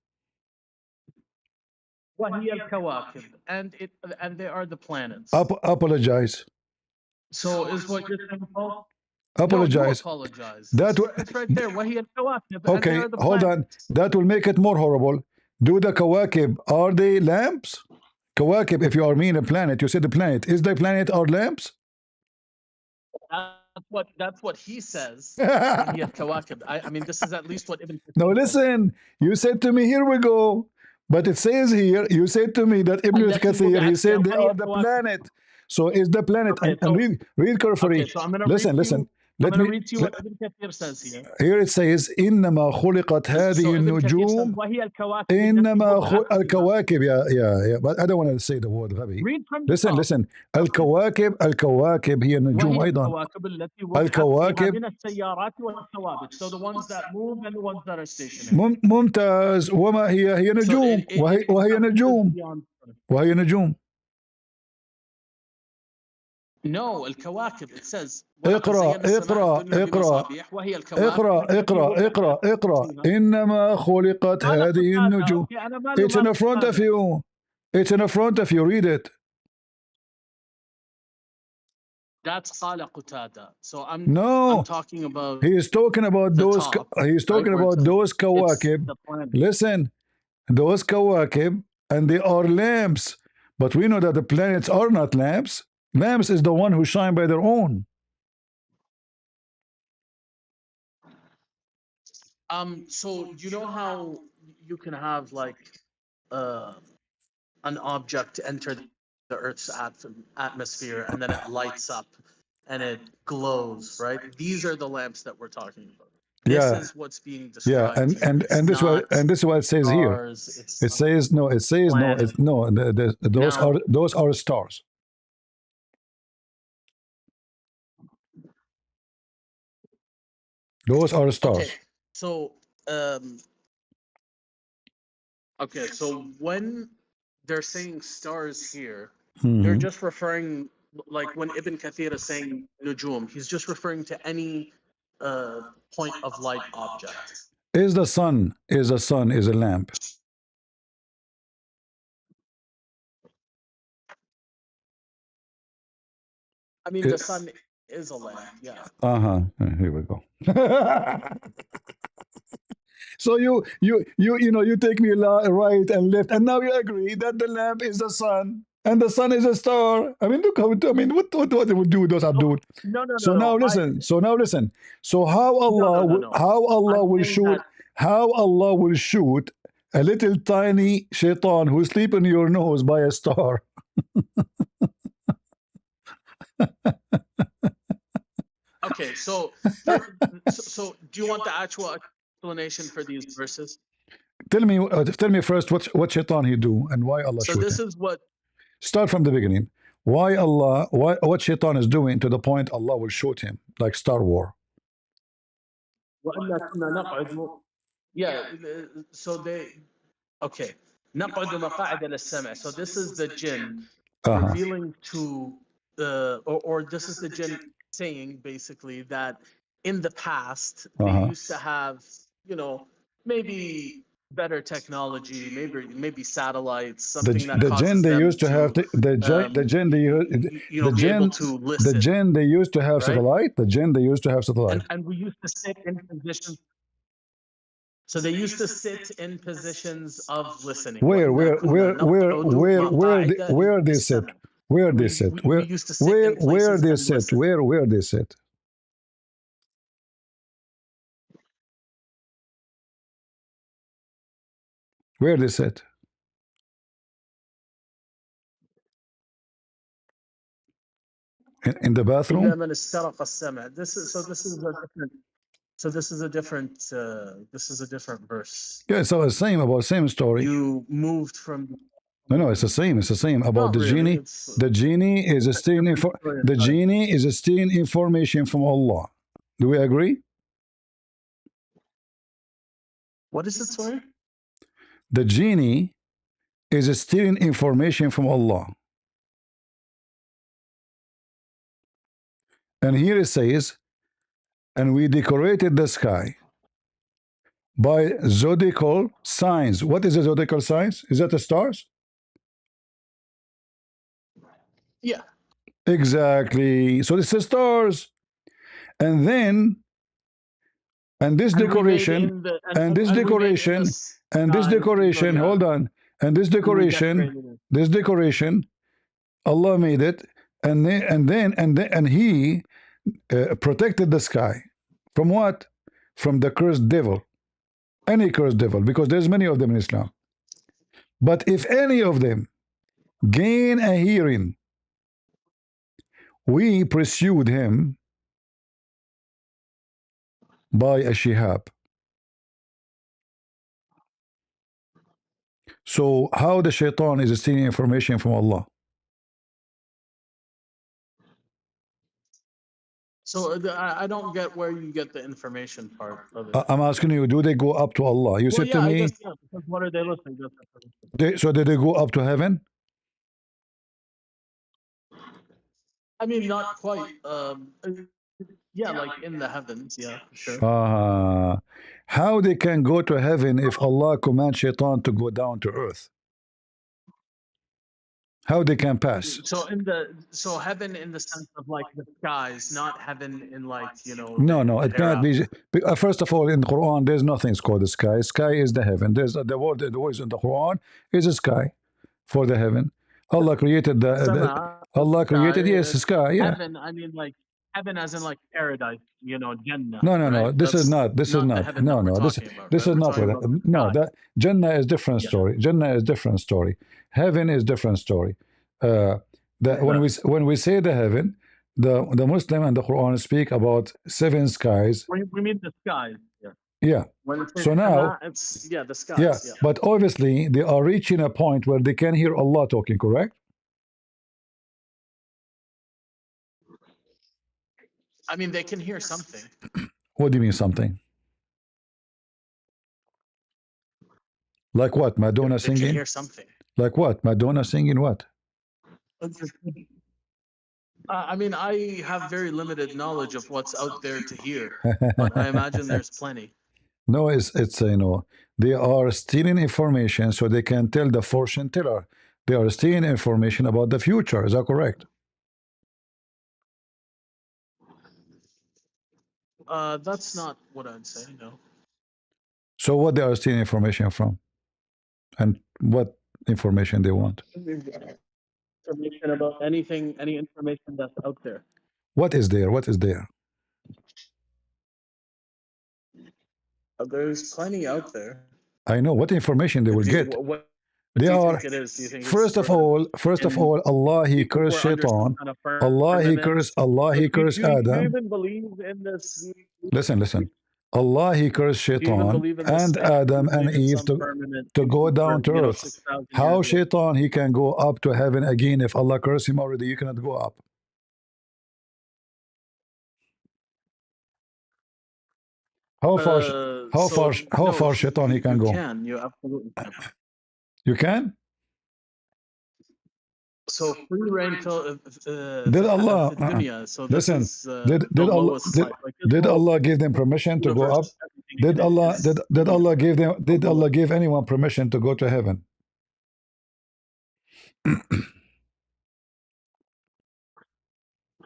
وهي الكواكب, and they are the planets. Apologize. So is what you're saying false? No, you Apologize. apologize. That It's right there. وهي الكواكب, and they okay, are the hold on. planets. That will make it more horrible. Do the kawakib, are they lamps? Kawakib, if you are mean a planet, you said the planet. Is the planet or lamps? That's what he says. وهي الكواكب. I mean, this is at least what Ibn Kathir No, says. listen. You said to me, here we go. But it says here, you said to me that Ibn Kathir, he said they are the planet. So is the planet, Okay, and so read carefully. okay, so I'm gonna Listen, read listen. you. I'm let going to me. read to you what Ibn Kathir says here. Here it says إنما خلقت هذه So Ibn Kathir says, النجوم. وهي الكواكب التي إنما وضعت فيها. الكواكب يا but I don't want to say the word غبي. Read from the top. Listen الكواكب هي النجوم وهي أيضا. الكواكب التي وضعت فيها الكواكب من السيارات والثوابت. So the ones that move and the ones that are stationary. ممتاز. وما هي نجوم. So وهي نجوم. وهي نجوم. No, الكواكب it says اقرأ وهي الكواكب اقرأ إنما خلقت هذه النجوم. It's in the front of you. It's in the front of you. Read it. That's قال قتادة. So No, I'm talking about he is talking about the those. top, He is talking right, about those kawakib. Listen, those kawakib, and they are lamps. But we know that the planets are not lamps. Lamps is the one who shine by their own. So you know how you can have like an object enter the Earth's atmosphere and then it lights up and it glows, right? These are the lamps that we're talking about. This is what's being described. And this is what it says here. It says no. It says no. It's no. Those are stars. Those are stars. Okay, so so when they're saying stars here, they're just referring, like when Ibn Kathir is saying nujum, he's just referring to any point of light object. Is the sun is a lamp? I mean, the sun is a lamp, yeah. Here we go. So you take me right and left, and now you agree that the lamp is the sun and the sun is a star. I mean, look how. I mean, what they would do with those Abdul? No. So now listen. So how Allah will shoot? How Allah will shoot a little tiny shaitan who sleep in your nose by a star? Okay, so do you want the actual explanation for these verses? Tell me first what shaitan he do and why Allah shoot him. So this is what. Start from the beginning. Why what shaitan is doing to the point Allah will shoot him like Star War. Yeah, so okay. نقعد مقاعد للسمع. So this is the jinn revealing to or this is the jinn saying basically that in the past they used to have, maybe better technology, maybe satellites, something that causes them used to have the jinn they used to have satellite. The jinn they used to have satellite. And we used to sit in positions. So they used to sit in positions of listening. Where they sit? Where they sit? We used to sit in where they places and sit? listen. Where they sit? Where they sit? In the bathroom? This is a different verse. Yeah, so it's same story. You moved from. No, it's the same. It's the same about the genie. The genie is a stealing information from Allah. Do we agree? What is it, sorry? The genie is stealing information from Allah. And here it says, and we decorated the sky by zodiacal signs. What is the zodiacal signs? Is that the stars? Yeah. Exactly. So this is stars. And then, and this decoration, hold on. And this decoration, Allah made it, and He protected the sky from what? From the cursed devil. Any cursed devil, because there's many of them in Islam. But if any of them gain a hearing, we pursued him by a shihab. So how the shaitan is stealing information from Allah? So I don't get where you get the information part of it. I'm asking you, do they go up to Allah? You Well, said to yeah, I me, guess yeah, because what are they listening to? so did they go up to heaven? I mean, not quite. Yeah, like in the heavens, yeah, for sure. How they can go to heaven if Allah commands shaitan to go down to earth? How they can pass? So heaven in the sense of like the skies, not heaven in like No, no, the it cannot be. hereafter. First of all, in the Quran, there's nothing called the sky. Sky is the heaven. There's the word. The words in the Quran is a sky for the heaven. Allah created Sama, Allah created, sky, yes, the sky. Yeah. heaven. I mean, like heaven as in like paradise. Jannah, No, no, no. right? This is That's not. This is not the not. heaven that No, we're no. talking about, This right? is We're not talking what. about the No, sky. that Jannah is different Yeah. story. Jannah is different story. Heaven is different story. When we say the heaven, the Muslim and the Quran speak about 7 skies. We mean the skies. Yeah. Yeah. When it says So now, it's the skies. yeah, Yeah. but obviously they are reaching a point where they can hear Allah talking, correct? I mean, they can hear something. What do you mean something? Like what? Madonna They can singing? hear something. Like what? Madonna singing what? I mean, I have very limited knowledge of what's out there to hear, but I imagine there's plenty. No, it's they are stealing information so they can tell the fortune teller. They are stealing information about the future. Is that correct? That's not what I'd say. No. So what they are stealing information from, and what information they want? Information about anything, any information that's out there. What is there? What is there? There's plenty out there. I know what information they will get. What They do you are, think it is? Do you think first of all, Allah He people who cursed are under some shaitan. kind of Allah He firmament? cursed Do you Adam. even believe in this? Listen. Allah He cursed Do you even shaitan believe in this and thing? Do you Adam and believe in Eve some firmament to go for down to earth. 6,000 How years ago? shaitan he can go up to heaven again if Allah cursed him already? You cannot go up. How far? How No, far shaitan he can you go? can. You absolutely can. You can? So free reign Did Allah? في الدنيا. So this Listen. is Did the Allah lowest life. Like this did whole Allah give them permission to go universe, up? everything Did in it Allah is did Allah give them? Did the Allah lowest. give anyone permission to go to heaven?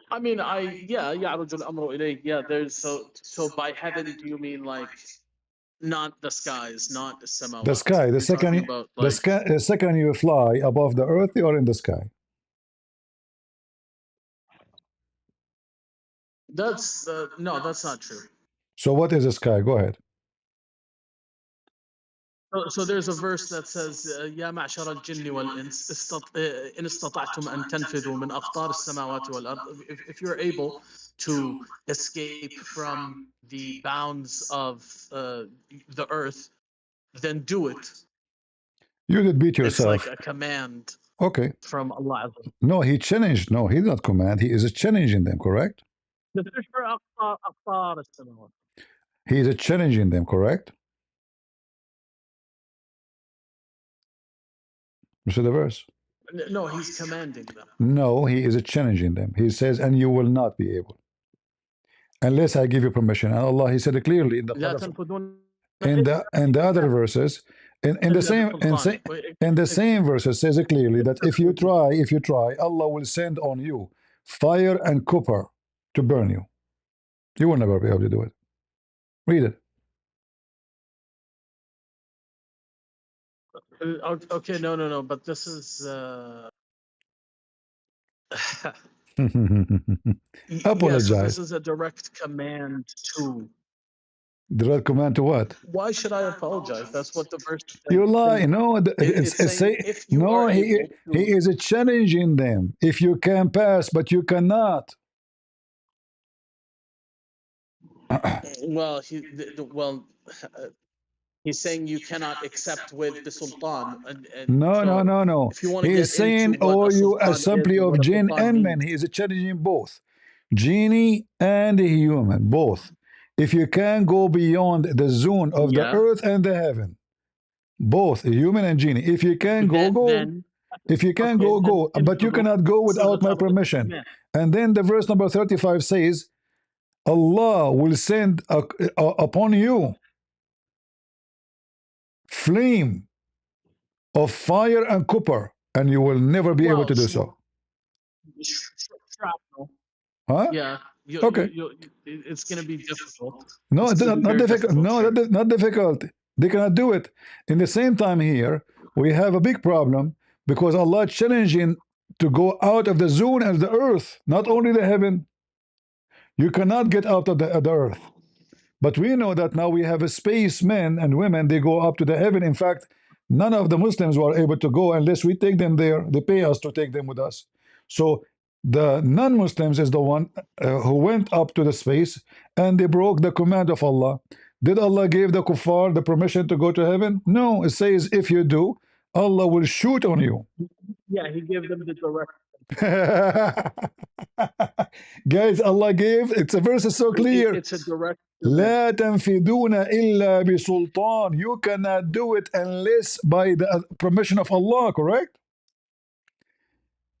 I mean, يعرج الأمر إليه. Yeah, there's so by heaven, do you mean like not the skies, not the samawat? The sky. You're talking about The like sky. The second you fly above the earth, you are in the sky. that's no, that's not true. So what is the sky? Go ahead. So there's a verse that says يا معشر الجن والإنس إن استطعتم أن تنفذوا من أقطار السماوات والأرض. If you're able to escape from the bounds of the earth, then do it. You did beat It's like yourself. a command Okay. from Allah. No, he challenged. No, he did not command. He is challenging them, correct? أقطار السماوات. He is challenging them, correct? You see the verse? No, he's commanding them. No, he is challenging them. He says, and you will not be able. Unless I give you permission. And Allah, he said it clearly in the لا Quran. تنفذون In the other verses, in the same in the same verses says it clearly that if you try, Allah will send on you fire and copper to burn you. You will never be able to do it. Read it. Okay, no, but this is yes, so Apologize. this is a direct command to. Direct command to what? Why should I apologize? That's what the verse is saying. You lie. No, It's saying say if you no. are He able to. is challenging them. If you can pass, but you cannot. Well, he's saying you cannot accept with the sultan, and No, no, so no, no. if you want to He get is into saying, what "Oh, a you sultan is assembly and of what a jinn sultan and men." means. He is challenging both, genie and human, both. If you can go beyond the zone of the Yeah. earth and the heaven, both human and genie. If you can go, go. Then If you can okay, go, then go. you can But you go. cannot go So without that's my not what he permission. meant. And then the verse number 35 says, Allah will send upon you flame of fire and copper, and you will never be able Well, to do so. shrapnel. Huh? Yeah, Okay. it's going to be difficult. No, It's going to be not very difficult. difficult, No, sir. not difficult. They cannot do it. In the same time, here we have a big problem because Allah is challenging to go out of the zone of the earth, not only the heaven. You cannot get out of the earth. But we know that now we have a space men and women, they go up to the heaven. In fact, none of the Muslims were able to go unless we take them there. They pay us to take them with us. So the non-Muslims is the one who went up to the space and they broke the command of Allah. Did Allah give the kuffar the permission to go to heaven? No, it says if you do, Allah will shoot on you. Yeah, he gave them the direct. Guys, Allah gave, it's a verse is so clear. It's a direct. لا تنفذون إلا بسلطان. You cannot do it unless by the permission of Allah, correct?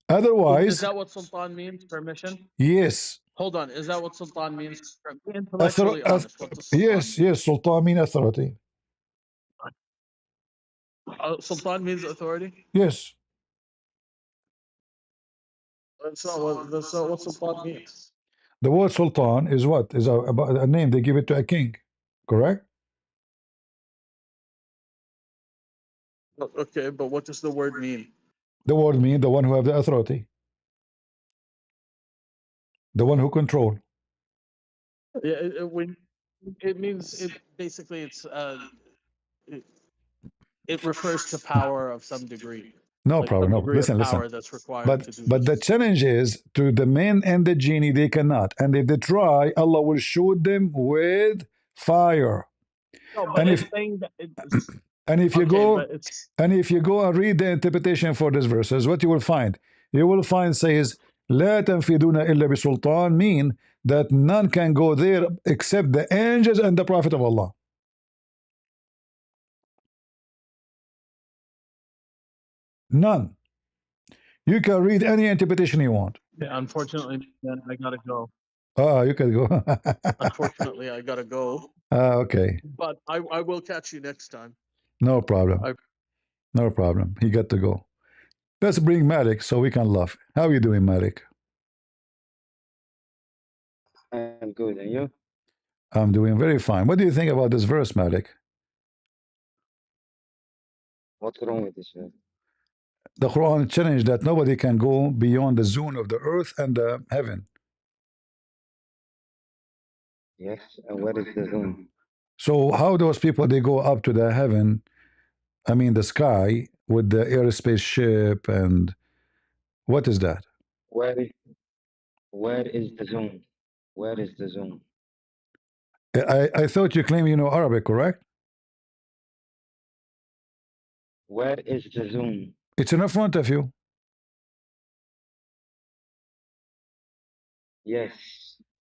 Is Otherwise, that what sultan means? Permission? yes. Hold on. Is that what sultan means? Be intellectually honest. What does sultan Yes, yes, Sultan mean authority. mean? Sultan means authority. Yes. That's not what sultan means. The word Sultan is what? Is a name they give it to a king, correct? Okay, but what does the word mean? The word mean the one who have the authority, the one who control. Yeah, it means it basically it refers to power of some degree. No Like problem. some No, degree of listen, listen. power that's required to do But the this. challenge is to the men and the genie, they cannot. And if they try, Allah will shoot them with fire. No, but And it's if saying that it's and if you okay, go but it's and if you go and read the interpretation for these verses, what you will find? You will find says لا تنفذون إلا بسلطان mean that none can go there except the angels and the Prophet of Allah. None. You can read any interpretation you want. yeah, unfortunately, man, I gotta go. You can go. Unfortunately, I gotta go. Okay. But I will catch you next time. No problem. I No problem. He got to go. Let's bring Malik so we can laugh. How are you doing, Malik? I'm good, and you? I'm doing very fine. What do you think about this verse, Malik? What's wrong with this? The Quran challenged that nobody can go beyond the zone of the earth and the heaven. Yes, and where is the zone? So how those people they go up to the heaven, I mean the sky with the aerospace ship and what is that? Where is where is the zone? Where is the zone? I thought you claim you know Arabic, correct? Where is the zone? It's in front of you. Yes.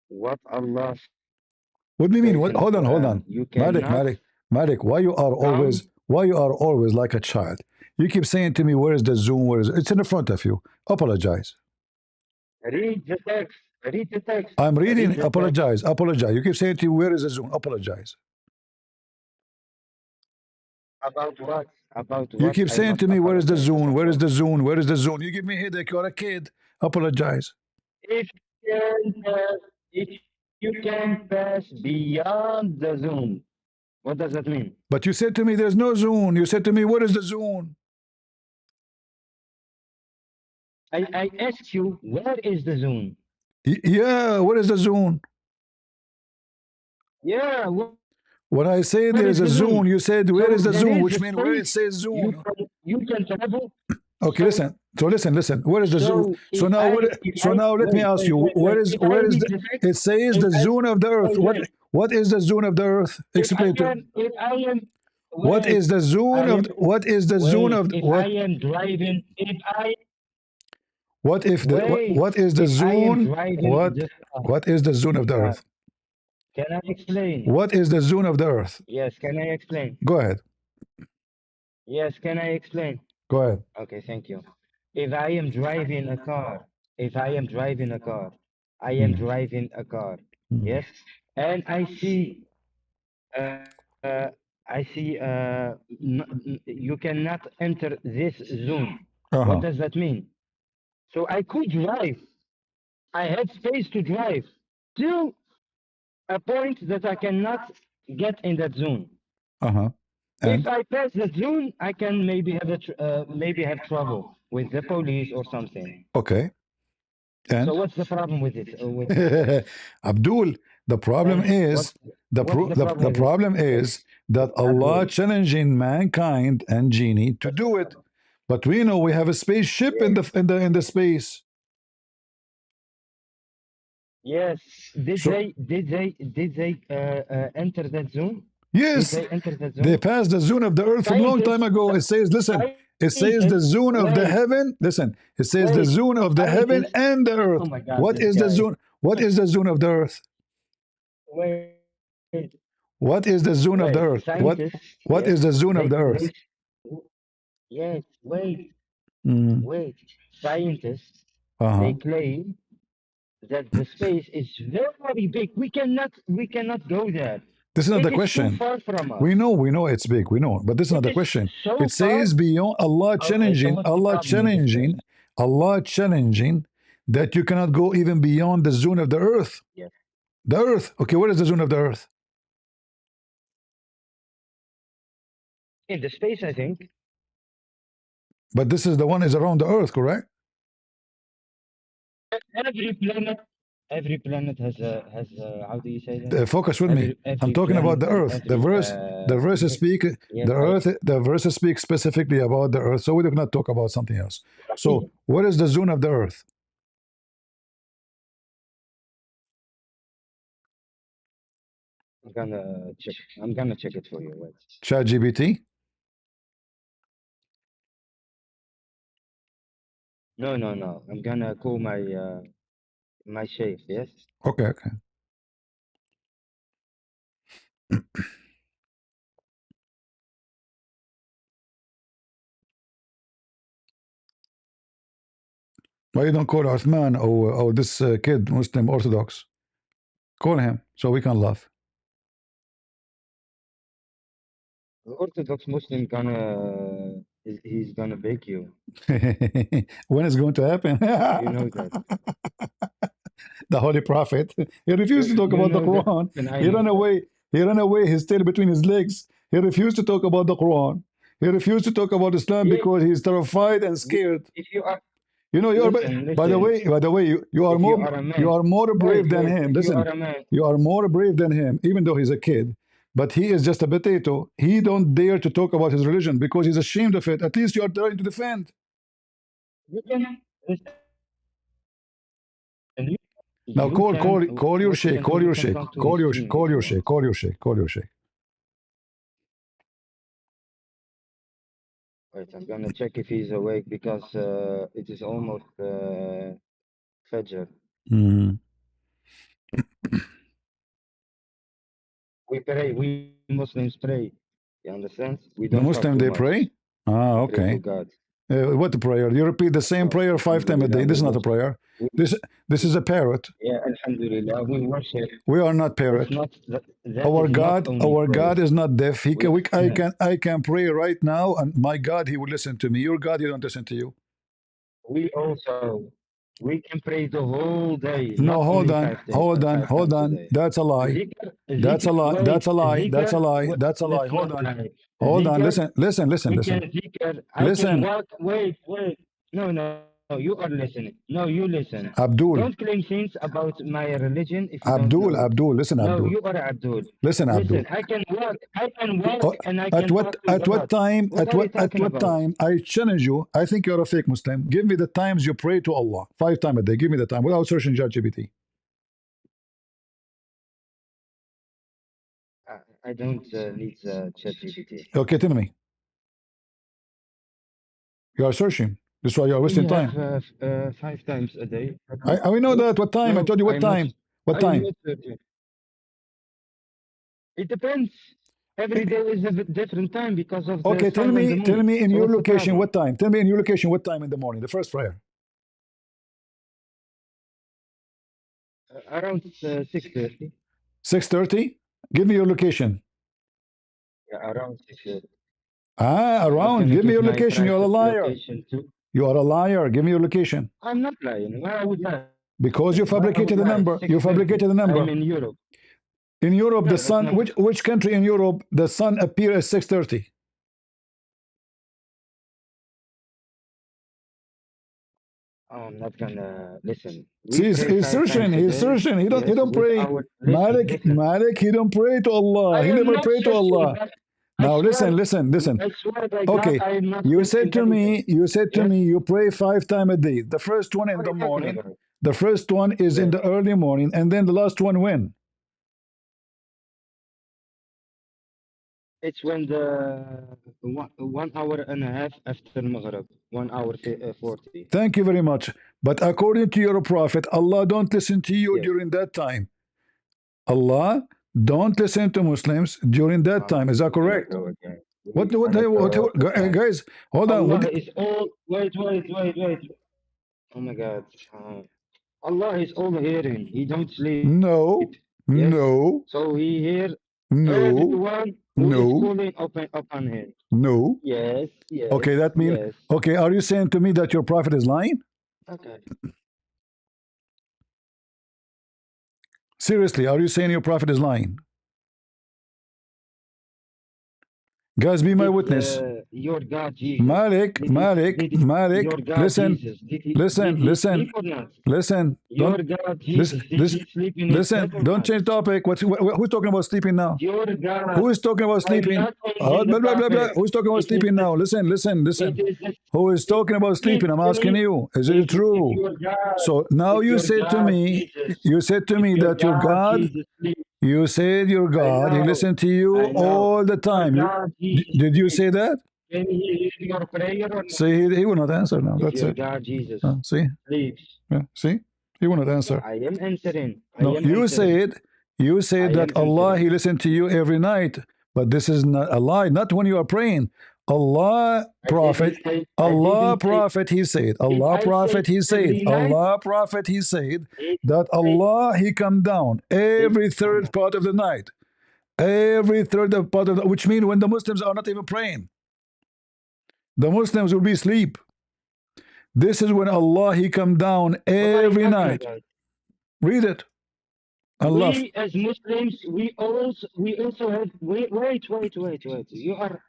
What Allah What do you mean? says What? in the Hold on, hold Quran. on. You Malik, cannot Malik, Malik, come. why you are always like a child? You keep saying to me, where is the zoom? Where is it? It's in front of you. Apologize. Read the text. Read the text. I'm Read reading. the text. Apologize. Apologize. You keep saying to me, where is the zoom? Apologize. About what? About You what keep I saying must to me, where is the apologize zone? about Where is what? the zone? Where is the zone? You give me a headache. You're a kid. Apologize. If if you can pass beyond the zone, what does that mean? But you said to me, there's no zone. You said to me, what is the zone? I asked you, where is the zone? Yeah, what is the zone? Yeah, When I say where there is is a the zone, zone? you said, where So is the there zone? is Which a means where it space says zone. you can travel. Okay, So, listen. So listen. Where is the zoo? so So if now, I, where, if so I, now let me wait, ask wait, you, wait, wait. If I where is read the? the text, It says if the I, zone of the earth. wait, wait. What is the zone of the earth? Explain to. If I am, wait, What is the zone wait. of If I what? am driving, if I What if the wait, what is the if I am zone? driving What the car, what is the zone of the car, earth? can I explain? What is the zone of the earth? Yes, can I explain? Go ahead. Yes, can I explain? Go ahead. Okay, thank you. If I am driving a car, if I am driving a car, I am Mm, driving a car, mm. yes, and I see, you cannot enter this zone. What Uh-huh. does that mean? So I could drive. I have space to drive till a point that I cannot get in that zone. Uh-huh. If And I pass that zone, I can maybe have maybe have trouble with the police or something. okay. So And what's the problem with it? With that? Abdul, the Tell problem me, is what's the problem the with it? problem Wait, is that Allah Abdul. challenging mankind and genie to What's the do it. problem? But we know we have a spaceship in Yes, the space. yes. So Did they enter that zone? Did yes, they enter that they zone? passed the zone of the earth from a long time Scientists, ago. It says, listen, it says the scientists. zone of the Wait, heaven. Listen, it says the wait. zone of the heaven Scientists. and the Oh earth. my God, What this is the guy. zone? What is the zone of the earth? Wait, What is the zone of the wait. earth? Scientists. What Yes, is the zone of the they. earth? Yes. Wait, Mm, wait. Scientists. They uh-huh. claim that the space is very big. We cannot go there. This is not the It is too question. far from us. We know it's big, we know, but this is not It the is question. so It far. says beyond Okay, so what's the problem with this verse? Allah challenging that you cannot go even beyond the zone of the earth. Yes. The earth. Okay, what is the zone of the earth? In the space, I think. But this is the one is around the earth, correct? Every planet, every planet has a, how do you say that? Focus with me. I'm Every talking about planet the and earth. every The verses yes, speak yes, I the verses speak specifically about the earth, so we do not talk about something else. So, what is the zone of the earth? I'm gonna check it for you. Wait. Chat GBT? No, no, no. I'm gonna call my sheikh. Yes. Okay, okay. Why you don't call Uthman or this kid, Muslim Orthodox? Call him so we can laugh. The Orthodox Muslim he's gonna beg you. When is going to happen? You know that. The Holy Prophet. He refused to talk You about the know that, Quran. and I He know ran that. away. He ran away, his tail between his legs. He refused to talk about the Quran. He refused to talk about Islam If because he's terrified and scared. if you are You know, you're listen. by the way, If you are a you man, are more wait, brave than wait. him. If you are Listen, a man, you are more brave than him, even though he's a kid. But he is just a potato. He don't dare to talk about his religion because he's ashamed of it. At least you are trying to defend. you can listen. You, Now you can. call your What you sheikh, can do, call you your can sheikh, come to his stream call if you your want. sheikh, call your sheikh, call your sheikh. Wait, I'm gonna check if he's awake because it is almost Fajr. Mm. We pray. We Muslims pray. You understand? We The don't talk Muslim too they much. pray. Ah, We pray to okay. God. What prayer? You repeat the same Yes, prayer 5 times a Alhamdulillah, day. This we is not a worship. prayer. We, This this is a parrot. yeah, Alhamdulillah, we worship. We are not That's parrot. not that is not only Our prayer. God is not deaf. We I can pray right now, and my God, He will listen to me. Your God, He don't listen to you. we also we can pray the whole day, No, not only 5 days, five hold times a on. day. That's a lie. Zikr, That's wait, a lie. That's a zikr, lie. That's a lie. that's Hold not on. like Hold on. zikr. Listen. We can zikr. I can Listen. walk. Wait. No, no. you are listening. No, you listen. Abdul, Don't claim things about my religion if you don't know Abdul, it. Abdul, listen, No, Abdul. you are Abdul. Listen, Abdul. Listen, I can walk Oh, and I can talk to at what God. time What are you at talking what about? time I challenge you? I think you're a fake Muslim. Give me the times you pray to Allah. 5 times a day. Give me the time without searching ChatGPT. I don't need ChatGPT. Okay, tell me. You are searching. That's why you are We wasting have time. 5 times a day. I know What? that. What time? I No, told you what I'm not. time. What I am time? not searching. It depends. Every day is a different time because of the Okay, sun and the tell moon. me in So your what's the location problem? what time. Tell me in your location what time in the morning. The first prayer. Around 6:30. 6:30. Give me your location. Yeah, around 6:30. I'm not Around. gonna Give me give your my location. You're a private liar. location too. You are a liar. Give me your location. I'm not lying. Why I would lie? Because you Why I would fabricated the lie? number. You 6:30. fabricated the I'm number. in Europe. In Europe, the No, that's sun. not. Which country in Europe the sun appear at 6:30? I'm not gonna listen. We See, pray he's five searching. times a He's day. searching. He Yes, don't with pray. our listen, Malik, listen. He don't pray to Allah. I He am never not pray to searching. Allah. I Now swear, listen. I swear by God, Okay, I am not searching anything. you said to Yes, me, you pray 5 times a day. The first one in what are the you talking morning. about? The first one is in Yes, the early morning, and then the last one when? it's when the 1 hour and a half after Maghrib, 1 hour 40. Thank you very much. But according to your prophet, Allah don't listen to you Yes. during that time. Allah don't listen to Muslims during that time. Is that We're gonna correct? go again. What, We're gonna go again. guys? Hold on. Allah is all. Wait. Oh my God. Allah is all hearing. He don't sleep. No, Yes. no, So he hear no, everyone who is no, calling upon him. no. Yes, Okay, that means, yes. okay, are you saying to me that your prophet is lying? Okay. Seriously, are you saying your prophet is lying? Guys, be my Did witness. your God Jesus your God Listen, Jesus did listen, he sleep listen, or not? listen. Your Don't, God this, Jesus did this, he sleep in his bed listen, or don't not? change topic. Who's talking about sleeping now? Your God. Who is talking about I'm sleeping? not changing the Blah, blah, blah, blah. topic. Who's talking about It is sleeping the now? Listen, it is the Who is talking about sleep sleeping? I'm for asking me. you. Is it If true? your God So now if your God Jesus you said to if me your that your God God, Jesus sleep, you said your I God, he know, listened to you I know. all the Your time. God Jesus Did you sleep. say that? Can he hear your prayer or not? See, he will not answer now. If That's your it. God Jesus See? sleeps. Yeah, see? He will not Yeah, answer. I am answering. No, you I said am that Allah, answering. he listened to you every night. But this is not a lie, not when you are praying. Allah prophet, I Allah didn't say prophet, he said, did Allah I say prophet, he said, every night? Allah prophet, he said Did that I say Allah, he come down did every oh third my part of the night. Every third of part of the, which means when the Muslims are not even praying, the Muslims will be asleep. This is when Allah, he come down what are you every talking night. about? Read it. Allah. We as Muslims we also have wait. You are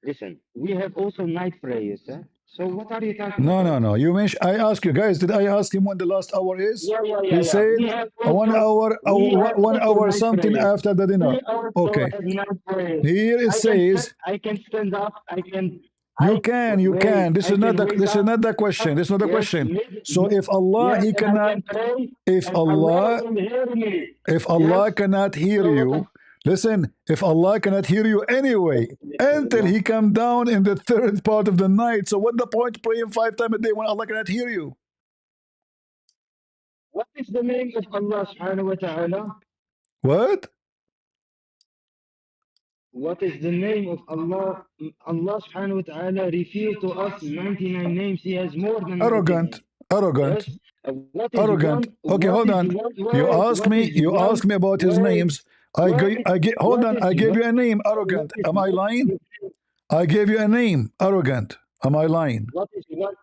listen, we have also night prayers, huh? So what are you talking No, about? no, no. You mentioned. I asked you guys. Did I ask him when the last hour is? He Yeah. said 1 hour, We have one also hour night something prayers. after the dinner. We also Okay. have night prayers. Here it says I can stand up. you can, you Wait. can. This I is not can the. wake This is up. not the question. This is not the Yes, question. So if Allah, yes, He and I cannot. can pray, If and Allah Allah, will hear me. if Yes. Allah cannot hear So what? you, listen. If Allah cannot hear you anyway, until He come down in the third part of the night. So what the point praying 5 times a day when Allah cannot hear you? What is the name of Allah subhanahu wa ta'ala? What? What is the name of Allah? Allah subhanahu wa ta'ala revealed to us 99 names. He has more than 90 Arrogant, names. arrogant, Yes. What is one? arrogant. Okay, What hold is on. one? Wait. What is You one? ask me about his Wait. names. Hold What on. is I gave one? you a name, What arrogant. is Am I one? lying? I gave you a name, arrogant. Am I lying? What is one?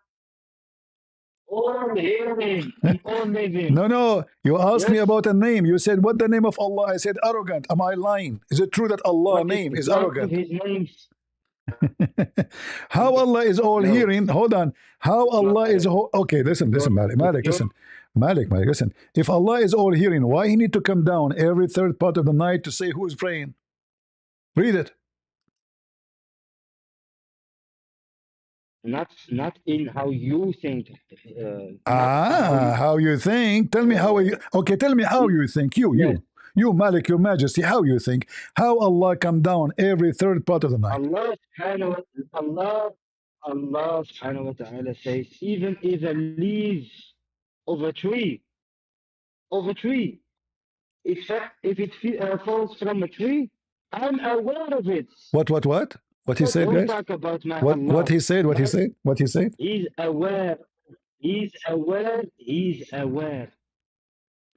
All hearing and all living. No, no. You asked me Yes. about a name. You said, what the name of Allah? I said, arrogant. Am I lying? Is it true that Allah What is name is one of arrogant? His names? How Allah is all No, hearing? Hold on. How it's not Allah is Arabic. all okay? Listen, Malik, If Malik, you listen, Malik, listen. If Allah is all hearing, why he need to come down every third part of the night to say who is praying? Read it. not in how you think, not how you. How you think? Tell me how you. Okay, tell me how you think. Yes, You, Malik, Your Majesty. How you think? How Allah come down every third part of the night? Allah subhanahu wa ta'ala says, even if a leaf of a tree, if it falls from a tree, I'm aware of it. What he said, Don't guys? talk about my What Allah. he said? What he said? What he said? He's aware. He's aware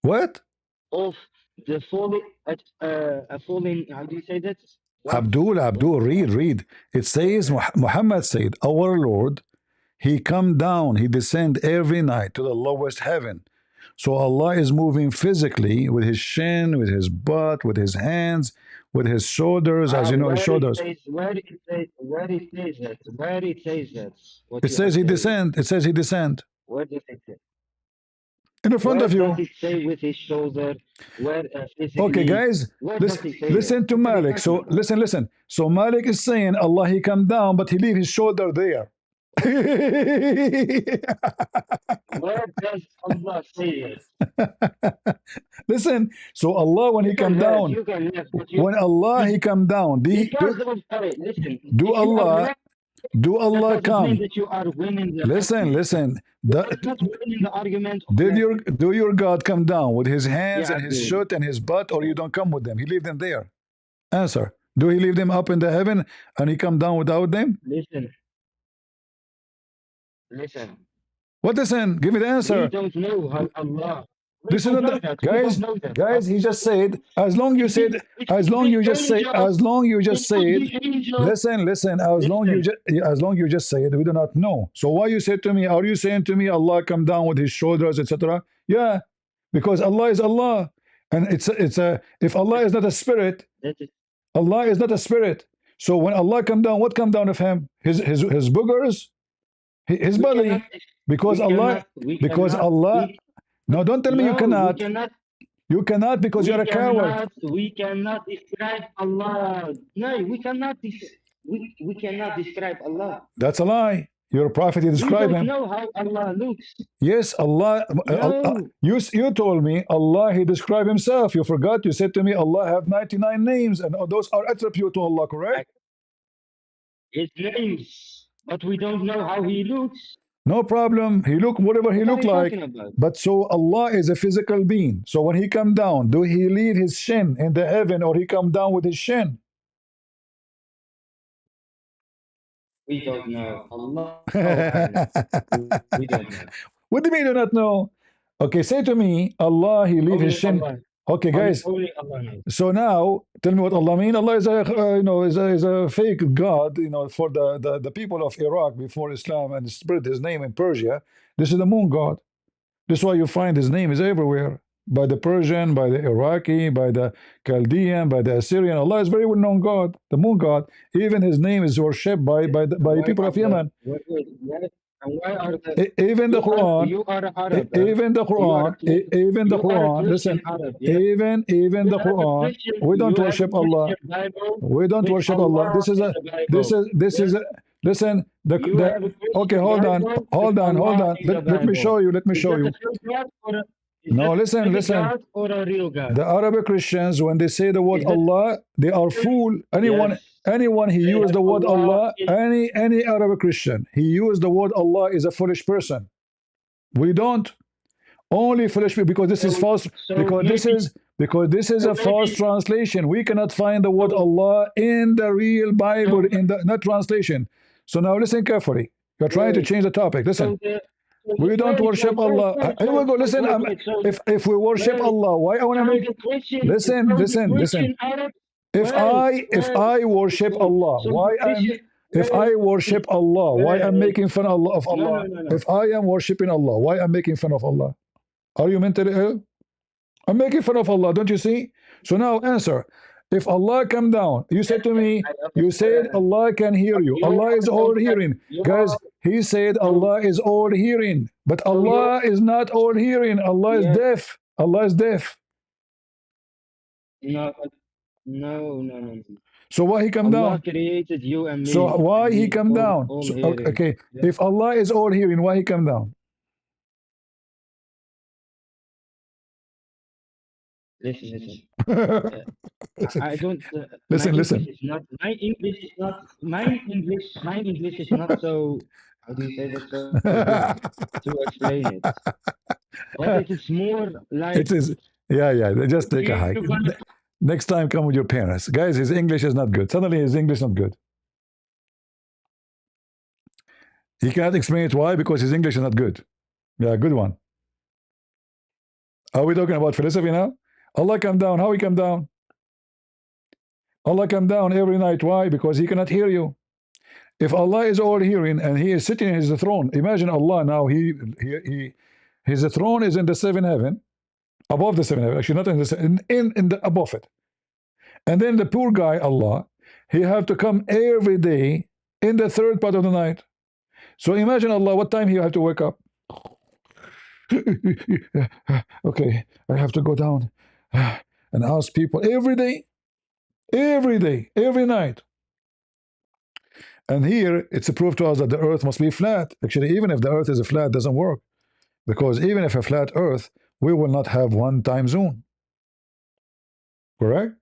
What? of the falling, a falling. How do you say that? What? Abdul, read. It says Muhammad said, "Our Lord, He come down, He descend every night to the lowest heaven." So Allah is moving physically with His shin, with His butt, with His hands, with His shoulders, as you know, His shoulders. Where it says that. What It you says are He saying. descend. It says He descend Where does it say? in the front Where of does you. it say with his shoulder? Where physically? Okay, guys, Where does it say listen that? to What are you Malik. talking So about? listen. So Malik is saying Allah He come down, but He leave His shoulder there. Where does Allah say it? Listen, so Allah when You He can come laugh, down, you can laugh, but you, when Allah He come down, because of, listen, do if you are Allah right, do that Allah doesn't mean come? that you are winning the Listen, argument. listen. You are not winning the argument. Do your God come down with His hands Yeah, and His Abdul. shoot and His butt, or you don't come with them? He leave them there. Answer. Do He leave them up in the heaven and He come down without them? Listen. What listen? Give me the We answer. don't know how Allah. We This is don't not know the, that. We don't guys. know that. Guys, he just said. As long you said. As long you just say. As long you just said. Listen. As long you just said. We do not know. So why you said to me? Are you saying to me Allah come down with His shoulders, etc.? Yeah, because Allah is Allah, and it's a. If Allah is not a spirit, Allah is not a spirit. So when Allah come down, what come down of Him? His boogers, His body, because Allah, because Allah. No, don't tell me you cannot. You cannot because you're a coward. We cannot describe Allah. No, we cannot. We cannot describe Allah. That's a lie. Your prophet, he We described don't him. know how Allah looks. Yes, Allah. No. You told me Allah, He described Himself. You forgot. You said to me Allah have 99 names, and those are attribute to Allah. Correct? His names, but we don't know how He looks. No problem. He look whatever He What are look you like. talking about? But so Allah is a physical being. So when He come down, do He leave His shin in the heaven, or He come down with His shin? We don't know. Allah. We don't know. What do you mean you do not know? Okay, say to me, Allah, He leave His Only shin. Allah. Okay, guys. Only Allah knows. So now, tell me what Allah mean. Allah is a is a fake God. For the people of Iraq before Islam and spread His name in Persia. This is the moon God. This is why you find His name is everywhere. By the Persian, by the Iraqi, by the Chaldean, by the Assyrian. Allah is very well known God, the moon God. Even His name is worshipped by people of Yemen. Even the Quran, You are Arab. even the Quran, even the You are a Quran. Christian Listen, Arab, yeah? even You the have a Quran. Christian- We don't you have a worship Allah. Christian Bible We don't with worship Allah. Allah This is a in the Bible. this is a, listen. You have a Christian Okay, hold on, Bible hold with on, hold Allah on. in the Let me Bible. show you. Let me Is show that you. a fake God or a- is No, that listen, a fake listen. God or a real God? The Arabic Christians, when they say the word Is that- Allah, they are fool. Yes. Anyone he Say used the word Allah Allah, is- any Arabic Christian, he used the word Allah is a foolish person. We don't. Only foolish people, because this is So- false. so Because this is so a false maybe- translation. We cannot find the word So- Allah in the real Bible, So- in the not translation. So now listen carefully. You're trying to Wait. change the topic. Listen. We don't worship Allah. Here we go. Listen, if we worship Allah, why I want to make? Listen. If I worship Allah, if I worship Allah, why I'm making fun of Allah? No. If I am worshiping Allah, why I'm making fun of Allah? Are you mentally ill? I'm making fun of Allah, don't you see? So now answer. If Allah come down, you said to me, you said Allah can hear you. You Allah are is all saying that hearing. you Guys, are he said so Allah is all hearing. But so you Allah is not all hearing. Allah is yes deaf. Allah is deaf. no no. So why he come Allah down? created you and So me, why and he He's come down? all So, hearing. okay, Yeah. if Allah is all hearing, why he come down? Listen. Uh, I don't. My Listen, English listen. is not. My English is not. My English is not so. How do you say that? So good to explain it. But it is more like It is, yeah. Just take a you hike. gonna. Next time, come with your parents, guys. His English is not good. Suddenly, his English not good. He cannot explain it why, because his English is not good. Yeah, good one. Are we talking about philosophy now? Allah come down. How he come down? Allah come down every night. Why? Because he cannot hear you. If Allah is all hearing and he is sitting in his throne, imagine Allah now. His throne is in the seventh heaven, above the seventh heaven. Actually, not in the in the above it. And then the poor guy, Allah, he have to come every day in the third part of the night. So imagine Allah, what time he have to wake up? Okay, I have to go down and ask people every day, every night. And here it's a proof to us that the earth must be flat. Actually, even if the earth is a flat, it doesn't work. Because even if a flat earth, we will not have one time zone. Correct?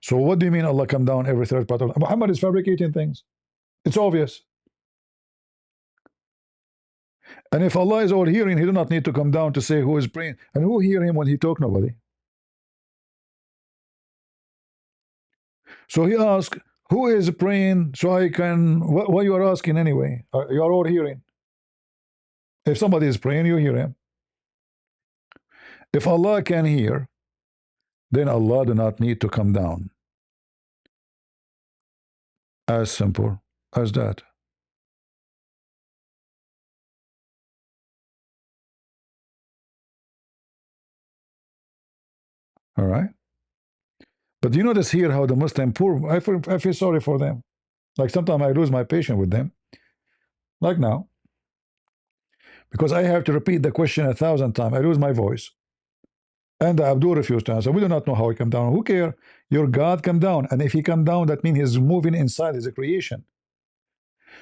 So what do you mean Allah come down every third part of Muhammad is fabricating things? It's obvious. And if Allah is all hearing, he do not need to come down to say who is praying. And who hear him when he talk? Nobody. So he asked, who is praying so I can, what you are asking anyway? You are all hearing. If somebody is praying, you hear him. If Allah can hear, then Allah do not need to come down. As simple as that. All right. But you notice here how the Muslim poor, I feel sorry for them. Like sometimes I lose my patience with them. Like now. Because I have to repeat the question 1,000 times. I lose my voice. And Abdul refused to answer. We do not know how he come down. Who care? Your God come down. And if he come down, that means he's moving inside his creation.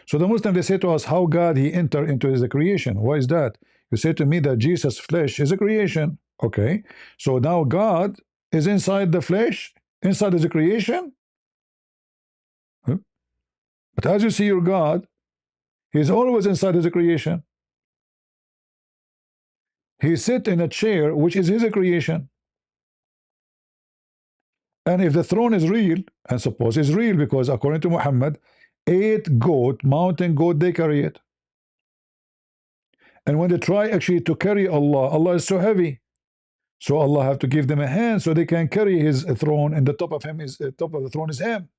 So the Muslim, they say to us, how God he enter into his creation. Why is that? You say to me that Jesus' flesh is a creation. Okay. So now God is inside the flesh, inside his creation. Huh? But as you see your God, he's always inside his creation. He sit in a chair, which is his creation. And if the throne is real, and suppose it's real, because according to Muhammad, 8 goat, mountain goat, they carry it. And when they try actually to carry Allah, Allah is so heavy. So Allah have to give them a hand so they can carry his throne, and the top of him is top of the throne is him.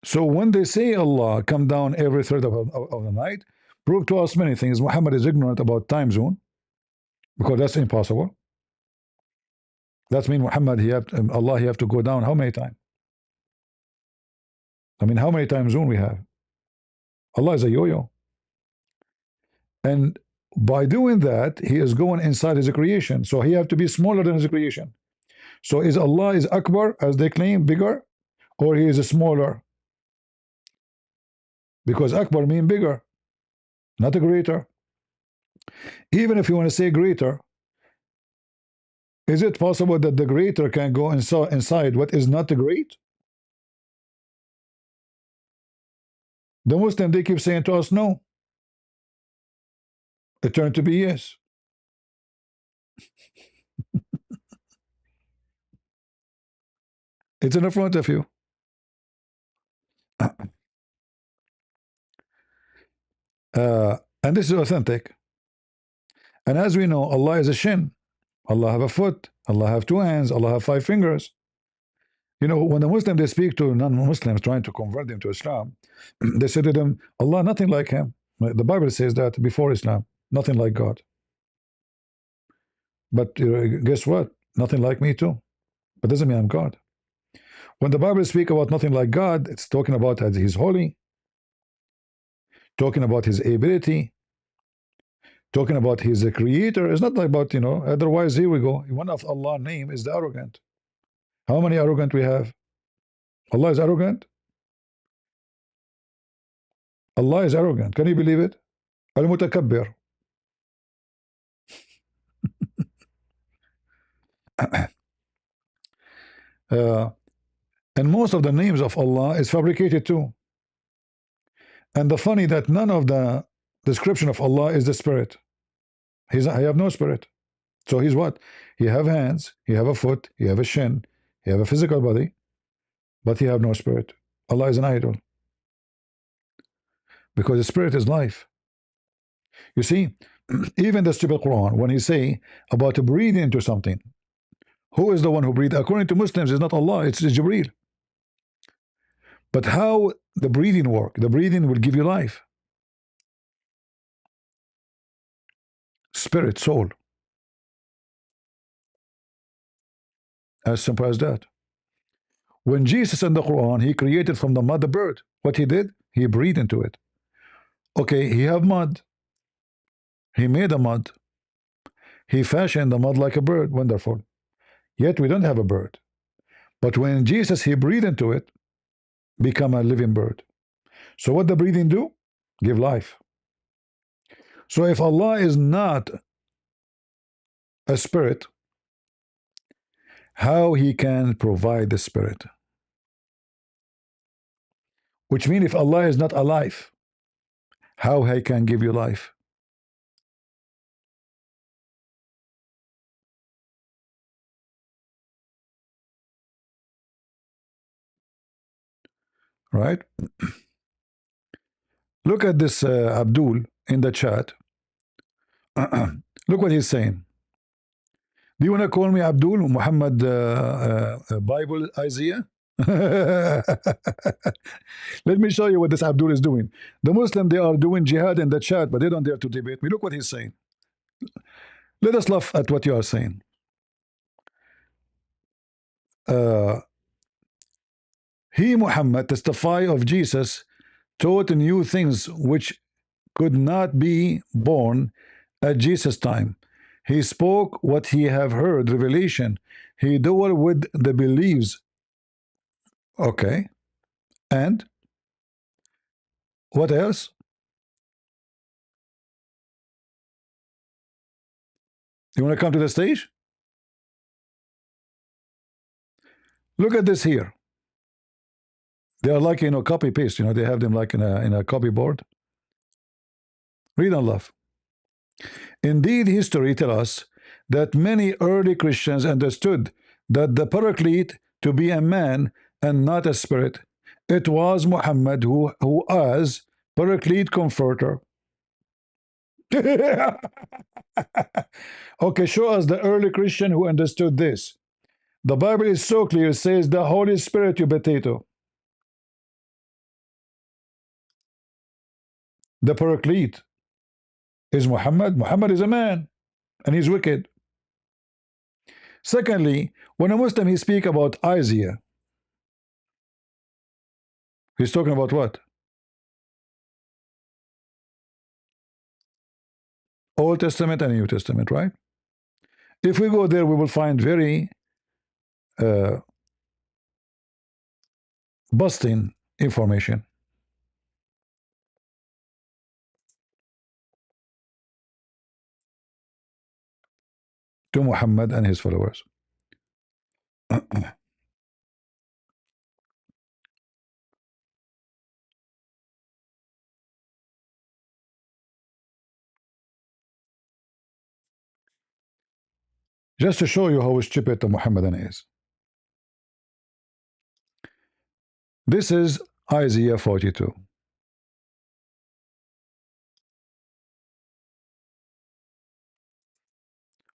So when they say Allah come down every third of the night, prove to us many things. Muhammad is ignorant about time zone, because that's impossible. That means Muhammad, Allah, he have to go down how many times? I mean, how many time zone we have? Allah is a yo-yo. And by doing that, he is going inside his creation. So he have to be smaller than his creation. So is Allah is Akbar, as they claim, bigger, or he is smaller? Because Akbar mean bigger, not a greater. Even if you want to say greater, is it possible that the greater can go inside what is not great? The Muslim, they keep saying to us, no. It turned to be yes. It's in the front of you. And this is authentic. And as we know, Allah is a shin. Allah have a foot. Allah have 2 hands. Allah have 5 fingers. You know, when the Muslims, they speak to non-Muslims trying to convert them to Islam, they say to them, Allah nothing like him. The Bible says that before Islam, nothing like God. But guess what? Nothing like me too. But doesn't mean I'm God. When the Bible speaks about nothing like God, it's talking about that He's holy, talking about His ability, talking about He's a creator. It's not like about, otherwise, here we go. One of Allah's name is the arrogant. How many arrogant we have? Allah is arrogant. Allah is arrogant. Can you believe it? Al-Mutakabbir. And most of the names of Allah is fabricated too. And the funny that none of the description of Allah is the spirit. He have no spirit. So he's what? He have hands, he have a foot, he have a shin, he have a physical body, but he have no spirit. Allah is an idol. Because the spirit is life. You see, even the stupid Quran, when he say about breathing into something, who is the one who breathes? According to Muslims, it's not Allah, it's Jibreel. But how the breathing work? The breathing will give you life. Spirit, soul. As simple as that. When Jesus in the Quran, he created from the mud the bird. What he did? He breathed into it. Okay, he have mud. He made a mud. He fashioned the mud like a bird. Wonderful. Yet we don't have a bird. But when Jesus, he breathed into it, become a living bird. So what the breathing do? Give life. So if Allah is not a spirit, how he can provide the spirit? Which means if Allah is not alive, how he can give you life? Right? Look at this Abdul in the chat. Look what he's saying. Do you want to call me Abdul Muhammad Bible Isaiah? Let me show you what this Abdul is doing. The Muslim, they are doing jihad in the chat, but they don't dare to debate me. Look what he's saying. Let us laugh at what you are saying. He, Muhammad, testify of Jesus, taught new things which could not be born at Jesus' time. He spoke what he have heard, revelation. He dwelt with the beliefs. Okay. And what else? You want to come to the stage? Look at this here. They are like, copy paste. They have them like in a copy board. Read and love. Indeed, history tells us that many early Christians understood that the Paraclete to be a man and not a spirit. It was Muhammad who as Paraclete comforter. Okay, show us the early Christian who understood this. The Bible is so clear, it says the Holy Spirit, you potato. The Paraclete is Muhammad. Muhammad is a man and he's wicked. Secondly, when a Muslim he speak about Isaiah, he's talking about what? Old Testament and New Testament, right? If we go there, we will find very busting information. To Muhammad and his followers. Just to show you how stupid the Muhammadan is. This is Isaiah 42.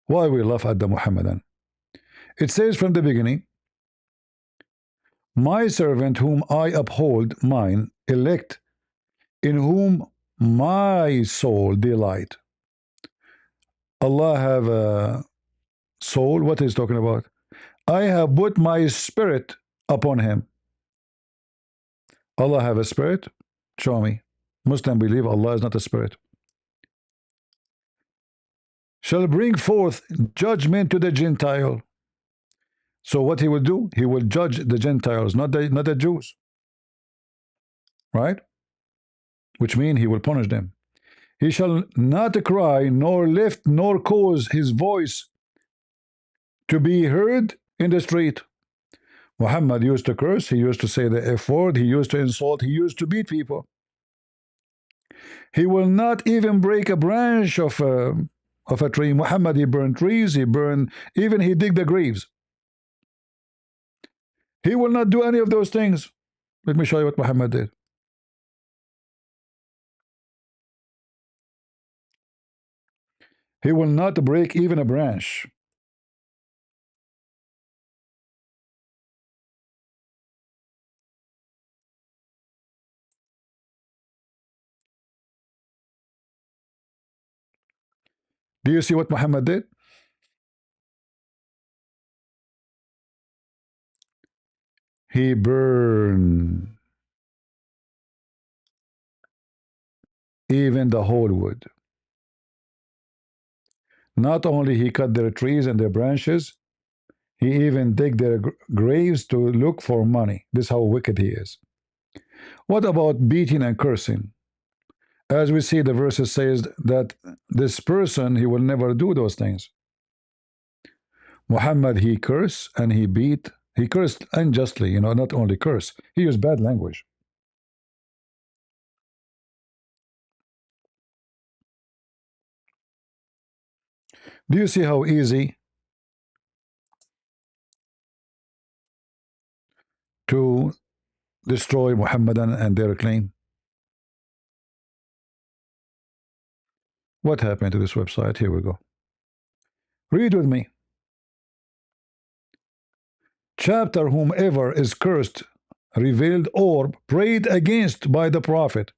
Why we laugh at the Muhammadan? It says from the beginning, my servant whom I uphold, mine, elect, in whom my soul delight. Allah have a soul. What is talking about? I have put my spirit upon him. Allah have a spirit? Show me. Muslim believe Allah is not a spirit. Shall bring forth judgment to the Gentile. So what he will do? He will judge the Gentiles, not the Jews. Right? Which means he will punish them. He shall not cry, nor lift, nor cause his voice to be heard in the street. Muhammad used to curse, he used to say the F word, he used to insult, he used to beat people. He will not even break a branch of a tree. Muhammad, he burned trees, he burned, even he dig the graves. He will not do any of those things. Let me show you what Muhammad did. He will not break even a branch. Do you see what Muhammad did? He burned even the whole wood. Not only he cut their trees and their branches, he even dig their graves to look for money. This is how wicked he is. What about beating and cursing? As we see, the verses says that this person, he will never do those things. Muhammad, he cursed and he beat. He cursed unjustly, not only curse. He used bad language. Do you see how easy to destroy Muhammadan and their claim? What happened to this website? Here we go. Read with me. Chapter whomever is cursed, revealed, or prayed against by the Prophet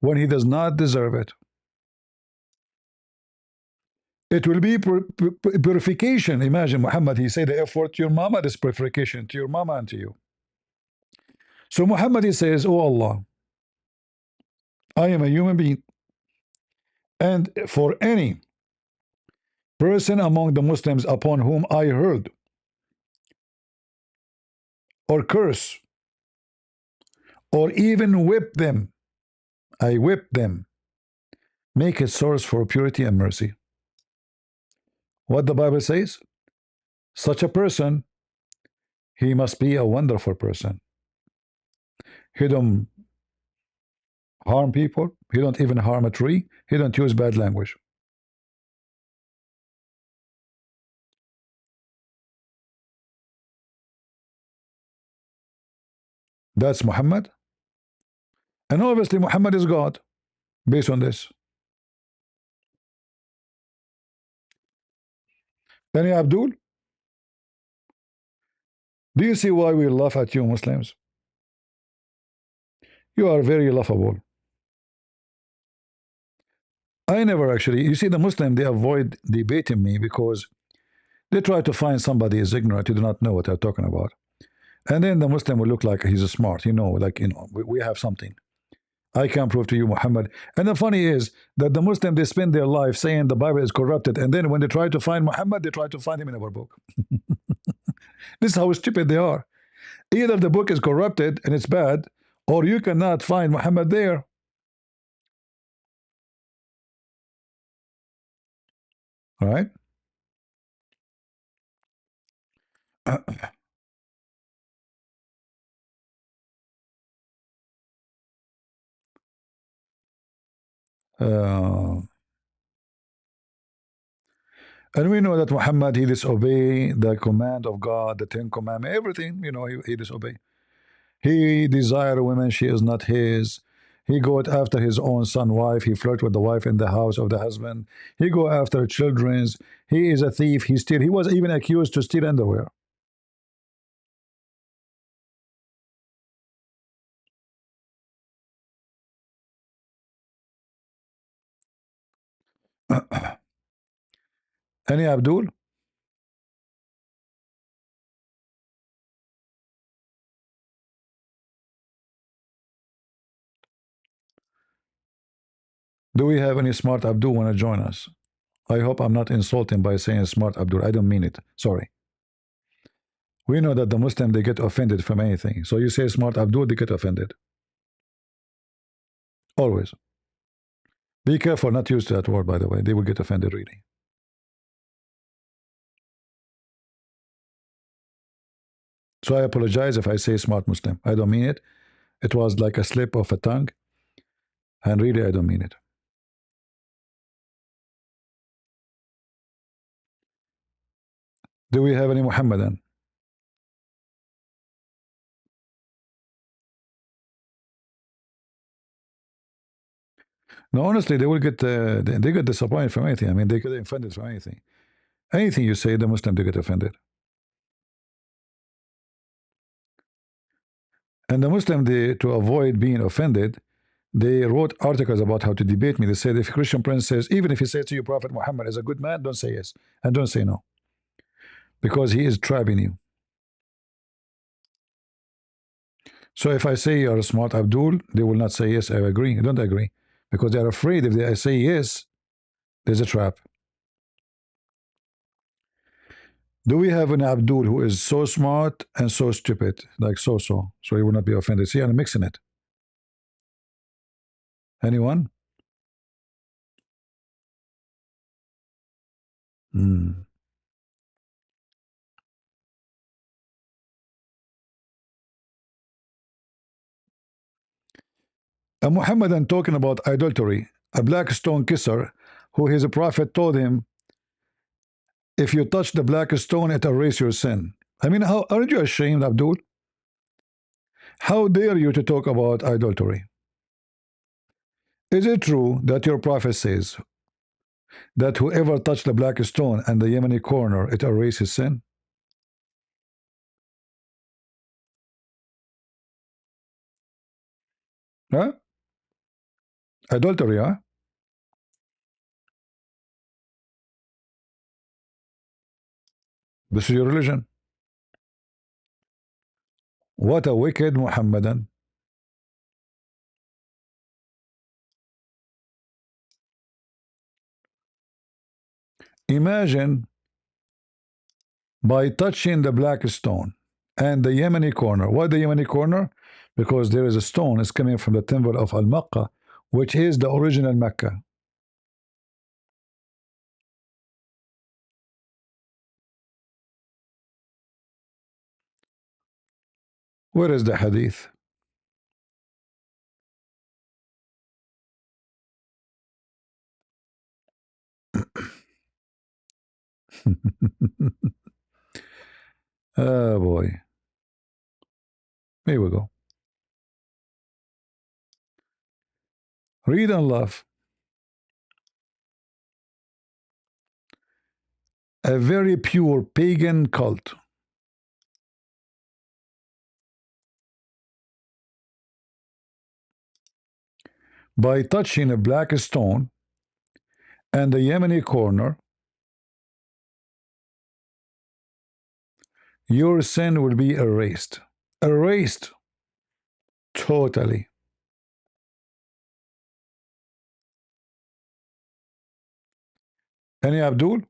when he does not deserve it. It will be purification. Imagine Muhammad, he said the F word to your mama, this purification to your mama and to you. So Muhammad, he says, oh Allah, I am a human being, and for any person among the Muslims upon whom I heard or curse or even whip them, I whip them, make a source for purity and mercy. What the Bible says? Such a person, he must be a wonderful person. He don't harm people. He don't even harm a tree. He don't use bad language. That's Muhammad. And obviously Muhammad is God based on this. Any Abdul? Do you see why we laugh at you Muslims? You are very laughable. I never actually, you see the Muslim, they avoid debating me because they try to find somebody is ignorant, you do not know what they're talking about. And then the Muslim will look like he's a smart, like, we have something. I can prove to you Muhammad. And the funny is that the Muslim, they spend their life saying the Bible is corrupted. And then when they try to find Muhammad, they try to find him in our book. This is how stupid they are. Either the book is corrupted and it's bad, or you cannot find Muhammad there. All right? Uh, and we know that Muhammad, he disobeyed the command of God, the Ten Commandments, everything, he disobeyed. He desired a woman, she is not his. He go after his own son wife. He flirt with the wife in the house of the husband. He go after children's. He is a thief. He steal. He was even accused to steal underwear. Any Abdul? Do we have any smart Abdul want to join us? I hope I'm not insulting by saying smart Abdul. I don't mean it. Sorry. We know that the Muslim, they get offended from anything. So you say smart Abdul, they get offended. Always. Be careful not to use that word, by the way. They will get offended, really. So I apologize if I say smart Muslim. I don't mean it. It was like a slip of a tongue. And really, I don't mean it. Do we have any Muhammadan? No, honestly, they will get they get disappointed from anything. I mean, they get offended from anything. Anything you say, the Muslim, they get offended. And the Muslim, they, to avoid being offended, they wrote articles about how to debate me. They said, if a Christian prince says, even if he says to you, Prophet Muhammad is a good man, don't say yes and don't say no, because he is trapping you. So if I say you're a smart Abdul, they will not say yes, I agree. I don't agree, because they're afraid if they say yes, there's a trap. Do we have an Abdul who is so smart and so stupid, like so he will not be offended? See, I'm mixing it. Anyone? Hmm. A Muhammadan talking about adultery, a black stone kisser, who his prophet told him, if you touch the black stone, it erases your sin. I mean, how aren't you ashamed, Abdul? How dare you to talk about adultery? Is it true that your prophet says that whoever touched the black stone and the Yemeni corner, it erases sin? Huh? Adultery, huh? This is your religion. What a wicked Muhammadan. Imagine by touching the black stone and the Yemeni corner. Why the Yemeni corner? Because there is a stone is coming from the temple of Al-Makkah, which is the original Mecca. Where is the hadith? Oh boy. Here we go. Read and laugh. A very pure pagan cult. By touching a black stone and the Yemeni corner, your sin will be erased. Erased. Totally. Any Abdul?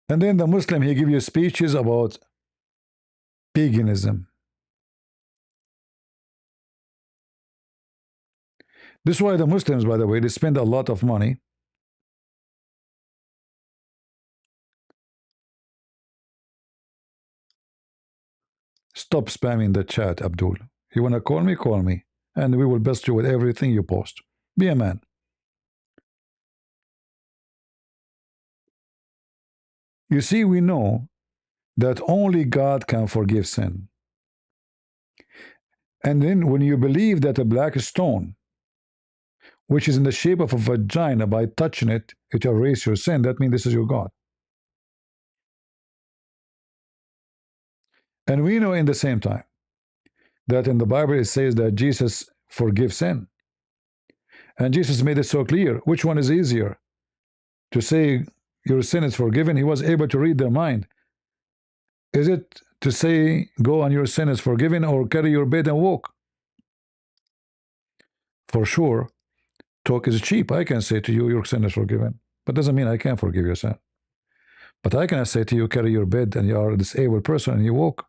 And then the Muslim, he give you speeches about paganism. This is why the Muslims, by the way, they spend a lot of money. Stop spamming the chat, Abdul. You want to call me? Call me. And we will best you with everything you post. Be a man. You see, we know that only God can forgive sin. And then when you believe that a black stone, which is in the shape of a vagina, by touching it, it erases your sin, that means this is your God. And we know in the same time that in the Bible it says that Jesus forgives sin. And Jesus made it so clear. Which one is easier? To say your sin is forgiven? He was able to read their mind. Is it to say go and your sin is forgiven, or carry your bed and walk? For sure, talk is cheap. I can say to you your sin is forgiven, but doesn't mean I can forgive your sin. But I can say to you carry your bed and you are a disabled person and you walk,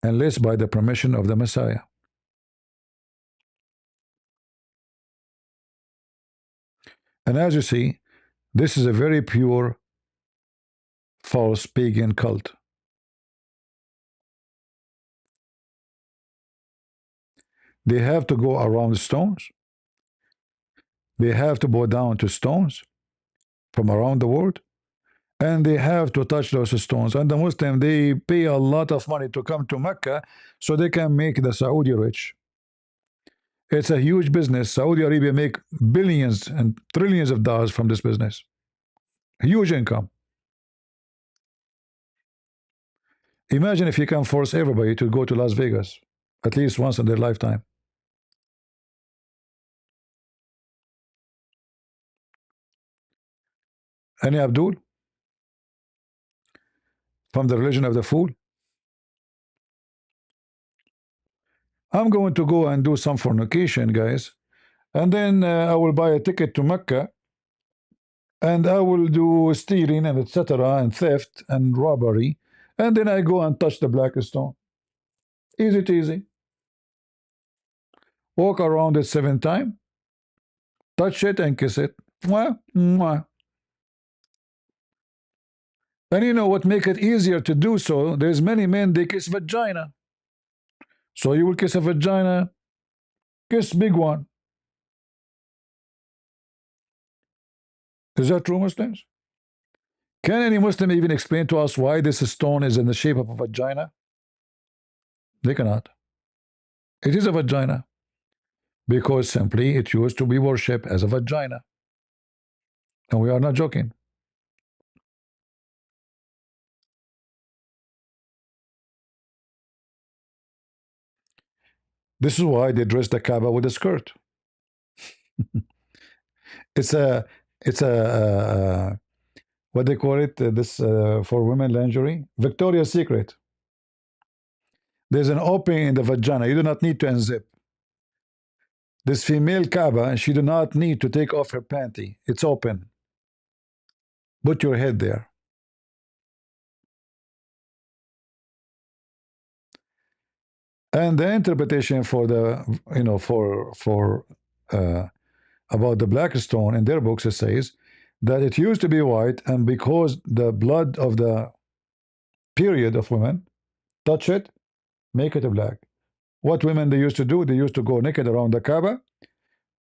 unless by the permission of the Messiah. And as you see, this is a very pure false pagan cult. They have to go around stones. They have to bow down to stones from around the world, and they have to touch those stones. And the Muslim, they pay a lot of money to come to Mecca so they can make the Saudi rich. It's a huge business. Saudi Arabia make billions and trillions of dollars from this business. Huge income. Imagine if you can force everybody to go to Las Vegas at least once in their lifetime. Any Abdul from the religion of the fool? I'm going to go and do some fornication, guys, and then I will buy a ticket to Mecca, and I will do stealing and etc. and theft and robbery, and then I go and touch the black stone. Easy easy. Walk around it 7 times, touch it and kiss it. Mwah, mwah. And you know what make it easier to do so? There's many men, they kiss vagina. So you will kiss a vagina, kiss big one. Is that true, Muslims? Can any Muslim even explain to us why this stone is in the shape of a vagina? They cannot. It is a vagina because simply it used to be worshipped as a vagina. And we are not joking. This is why they dress the Kaaba with a skirt. it's a what they call it, this for women lingerie, Victoria's Secret. There's an opening in the vagina. You do not need to unzip. This female Kaaba, she do not need to take off her panty. It's open. Put your head there. And the interpretation for the, for about the black stone in their books, it says that it used to be white, and because the blood of the period of women touch it, make it black. What women they used to do? They used to go naked around the Kaaba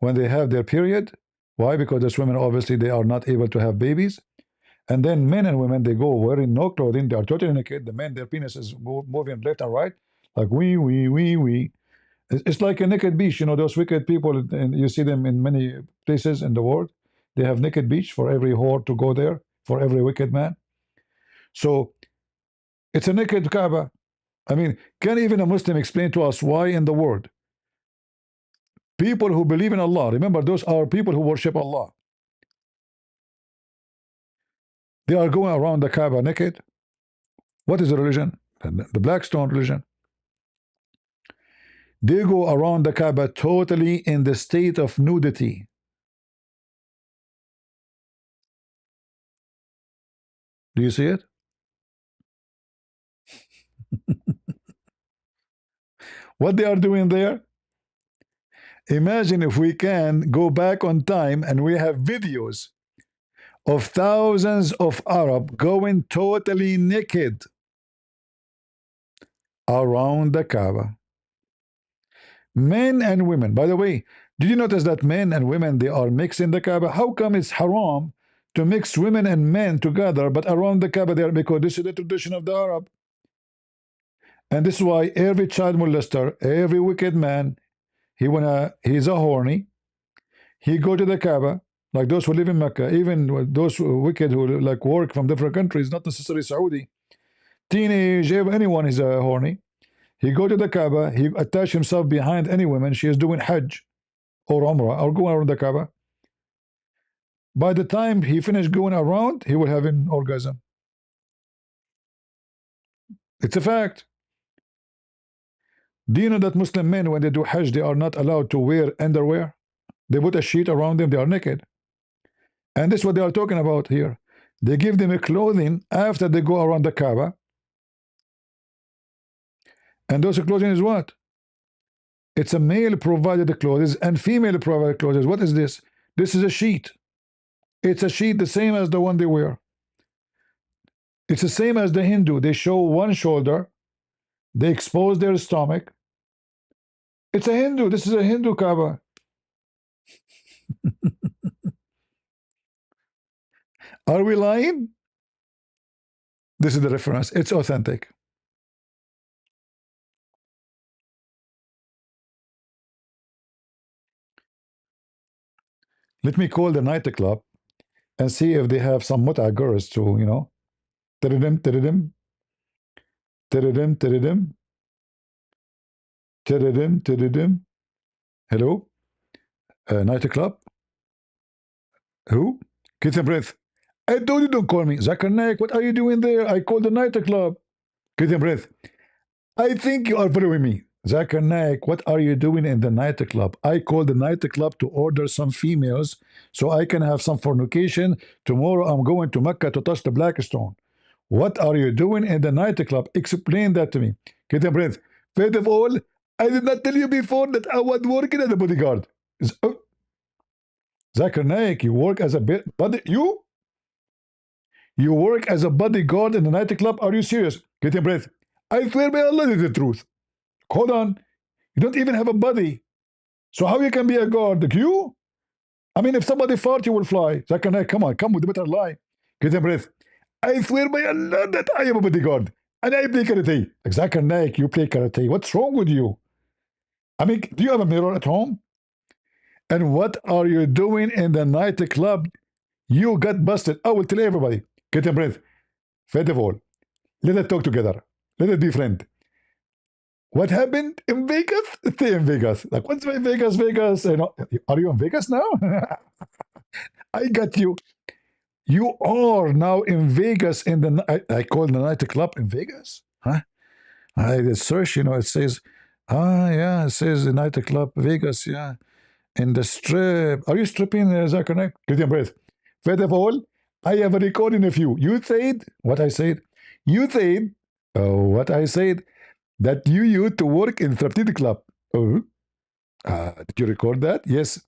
when they have their period. Why? Because those women, obviously, they are not able to have babies. And then men and women, they go wearing no clothing. They are totally naked. The men, their penis is moving left and right, like wee, wee, wee, wee. It's like a naked beach. You know, those wicked people, and you see them in many places in the world. They have naked beach for every whore to go there, for every wicked man. So it's a naked Kaaba. I mean, can even a Muslim explain to us why in the world people who believe in Allah, remember, those are people who worship Allah, they are going around the Kaaba naked? What is the religion? The Blackstone religion. They go around the Kaaba totally in the state of nudity. Do you see it? What they are doing there? Imagine if we can go back on time and we have videos of thousands of Arab going totally naked around the Kaaba. Men and women. By the way, did you notice that men and women, they are mixed in the Kaaba? How come it's haram to mix women and men together, but around the Kaaba there? Because this is the tradition of the Arab. And this is why every child molester, every wicked man, he's a horny, he go to the Kaaba, like those who live in Mecca, even those wicked who like work from different countries, not necessarily Saudi, teenage, anyone is a horny. He go to the Kaaba, he attach himself behind any woman, she is doing Hajj. or Umrah or going around the Kaaba. By the time he finished going around, he will have an orgasm. It's a fact. Do you know that Muslim men, when they do Hajj, they are not allowed to wear underwear? They put a sheet around them, they are naked. And this is what they are talking about here. They give them a clothing after they go around the Kaaba. And those clothing is what? It's a male provided clothes and female provided clothes. What is this? This is a sheet. It's a sheet the same as the one they wear. It's the same as the Hindu. They show one shoulder. They expose their stomach. It's a Hindu. This is a Hindu Kaaba. Are we lying? This is the reference. It's authentic. Let me call the nightclub and see if they have some muta girls to, you know, tiridim, tiridim, tiridim, tiridim, tiridim, tiridim. Hello? Nightclub? Who? Kiss and breath. I told you don't call me. Zakir Naik, what are you doing there? I called the nightclub. Kiss and breath. I think you are following me. Zakir Naik, what are you doing in the nightclub? I called the nightclub to order some females so I can have some fornication. Tomorrow I'm going to Mecca to touch the black stone. What are you doing in the nightclub? Explain that to me. Get a breath. First of all, I did not tell you before that I was working as a bodyguard. Zakir Naik, you work as a body. You work as a bodyguard in the nightclub? Are you serious? Get a breath. I swear by Allah, this is the truth. Hold on. You don't even have a body. So how you can be a guard? You? I mean, if somebody fart, you will fly. Zakir Naik, come on, come with a better lie. Get a breath. I swear by Allah that I am a bodyguard. And I play karate. Zakir Naik, you play karate. What's wrong with you? I mean, do you have a mirror at home? And what are you doing in the nightclub? You got busted. I will tell everybody. Get a breath. First of all, let us talk together. Let us be friends. What happened in Vegas? Stay in Vegas. Like, what's my Vegas? Vegas? You know, are you in Vegas now? I got you. You are now in Vegas in the I call the nightclub in Vegas. Huh? I search, you know, it says, yeah, it says the nightclub Vegas, yeah. In the strip. Are you stripping, Zakir Naik? Get your breath. First of all, I have a recording of you. You said what I said. You said what I said, that you used to work in 13 club. Oh, did you record that? Yes.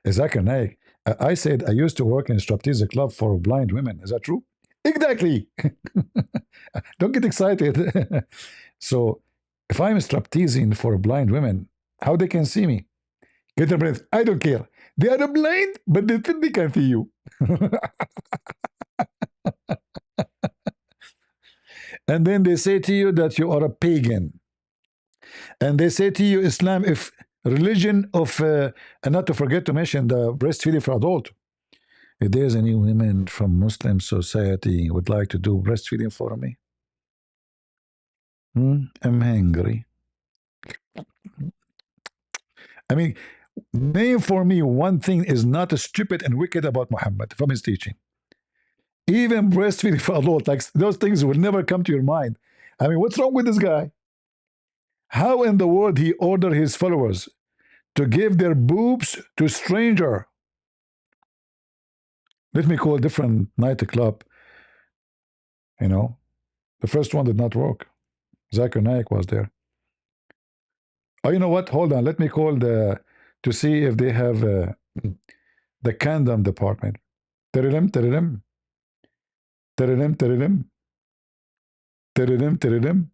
Zakir Naik, I said I used to work in striptease club for blind women. Is that true? Exactly. Don't get excited. So, if I'm stripteasing for blind women, how they can see me? Get a breath. I don't care. They are blind, but they think they can see you. And then they say to you that you are a pagan. And they say to you, Islam, if religion of, and not to forget to mention the breastfeeding for adult. If there's any women from Muslim society would like to do breastfeeding for me, I'm hungry. I mean, name for me one thing is not stupid and wicked about Muhammad from his teaching. Even breastfeeding for adult, like those things will never come to your mind. I mean, what's wrong with this guy? How in the world he ordered his followers to give their boobs to stranger? Let me call a different nightclub. You know, the first one did not work. Zakir Naik was there. Oh, you know what? Hold on. Let me call to see if they have the condom department. Tirilim, tirilim. Tirilim, tirilim. Tirilim, tirilim.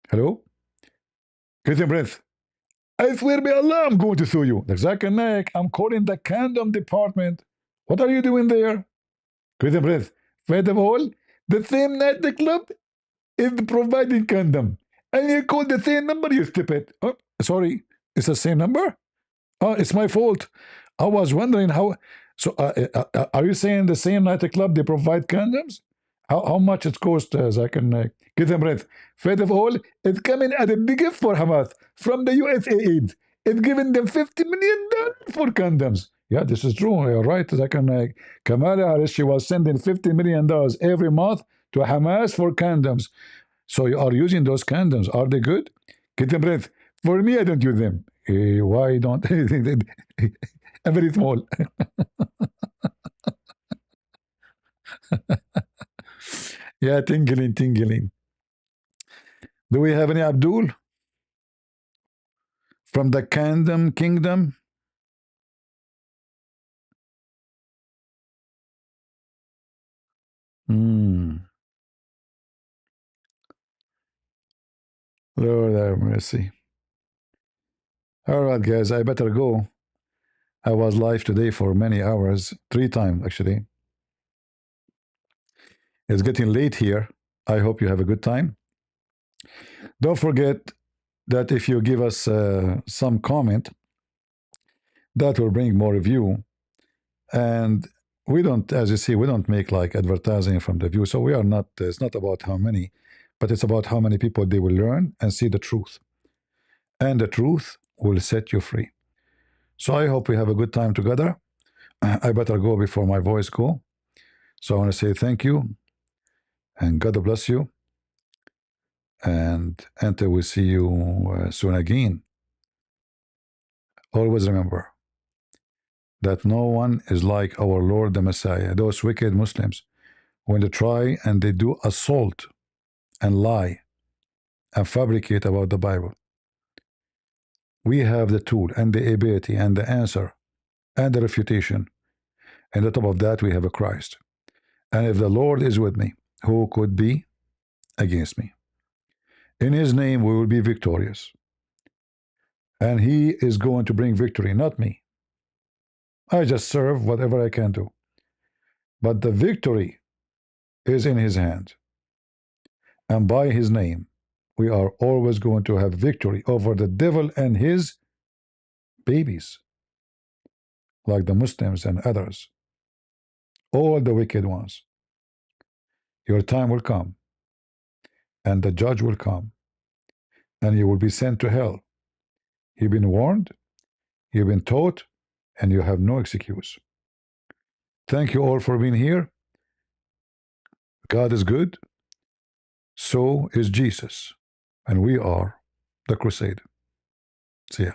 Hello? Get your breath. I swear by Allah, I'm going to sue you. Zakir Naik, I'm calling the condom department. What are you doing there? Get your breath. First of all, the same nightclub is providing condom. And you call the same number, you stupid. Oh, sorry. It's the same number? Oh, it's my fault. I was wondering how. So, are you saying the same nightclub they provide condoms? How much it cost, I can give them rent. First of all, it's coming at a big gift for Hamas from the USAID. It's giving them $50 million for condoms. Yeah, this is true. You're right. Kamala Harris, she was sending $50 million every month to Hamas for condoms. So you are using those condoms. Are they good? Get them breath. For me, I don't use them. Why don't? I'm very small. Yeah, tingling, tingling. Do we have any Abdul from the Condom Kingdom? Lord have mercy. All right, guys, I better go. I was live today for many hours, 3 times actually. It's getting late here. I hope you have a good time. Don't forget that if you give us some comment, that will bring more view. And we don't, as you see, we don't make like advertising from the view. So we are not, it's not about how many, but it's about how many people they will learn and see the truth. And the truth will set you free. So I hope we have a good time together. I better go before my voice go. So I want to say thank you and God bless you. And until we see you soon again, always remember that no one is like our Lord the Messiah. Those wicked Muslims, when they try and they do assault and lie and fabricate about the Bible, we have the tool and the ability and the answer and the refutation. And on top of that, we have a Christ. And if the Lord is with me, who could be against me? In his name, we will be victorious. And he is going to bring victory, not me. I just serve whatever I can do. But the victory is in his hand. And by his name, we are always going to have victory over the devil and his babies, like the Muslims and others, all the wicked ones. Your time will come, and the judge will come, and you will be sent to hell. You've been warned, you've been taught, and you have no excuse. Thank you all for being here. God is good, so is Jesus, and we are the crusade. See ya.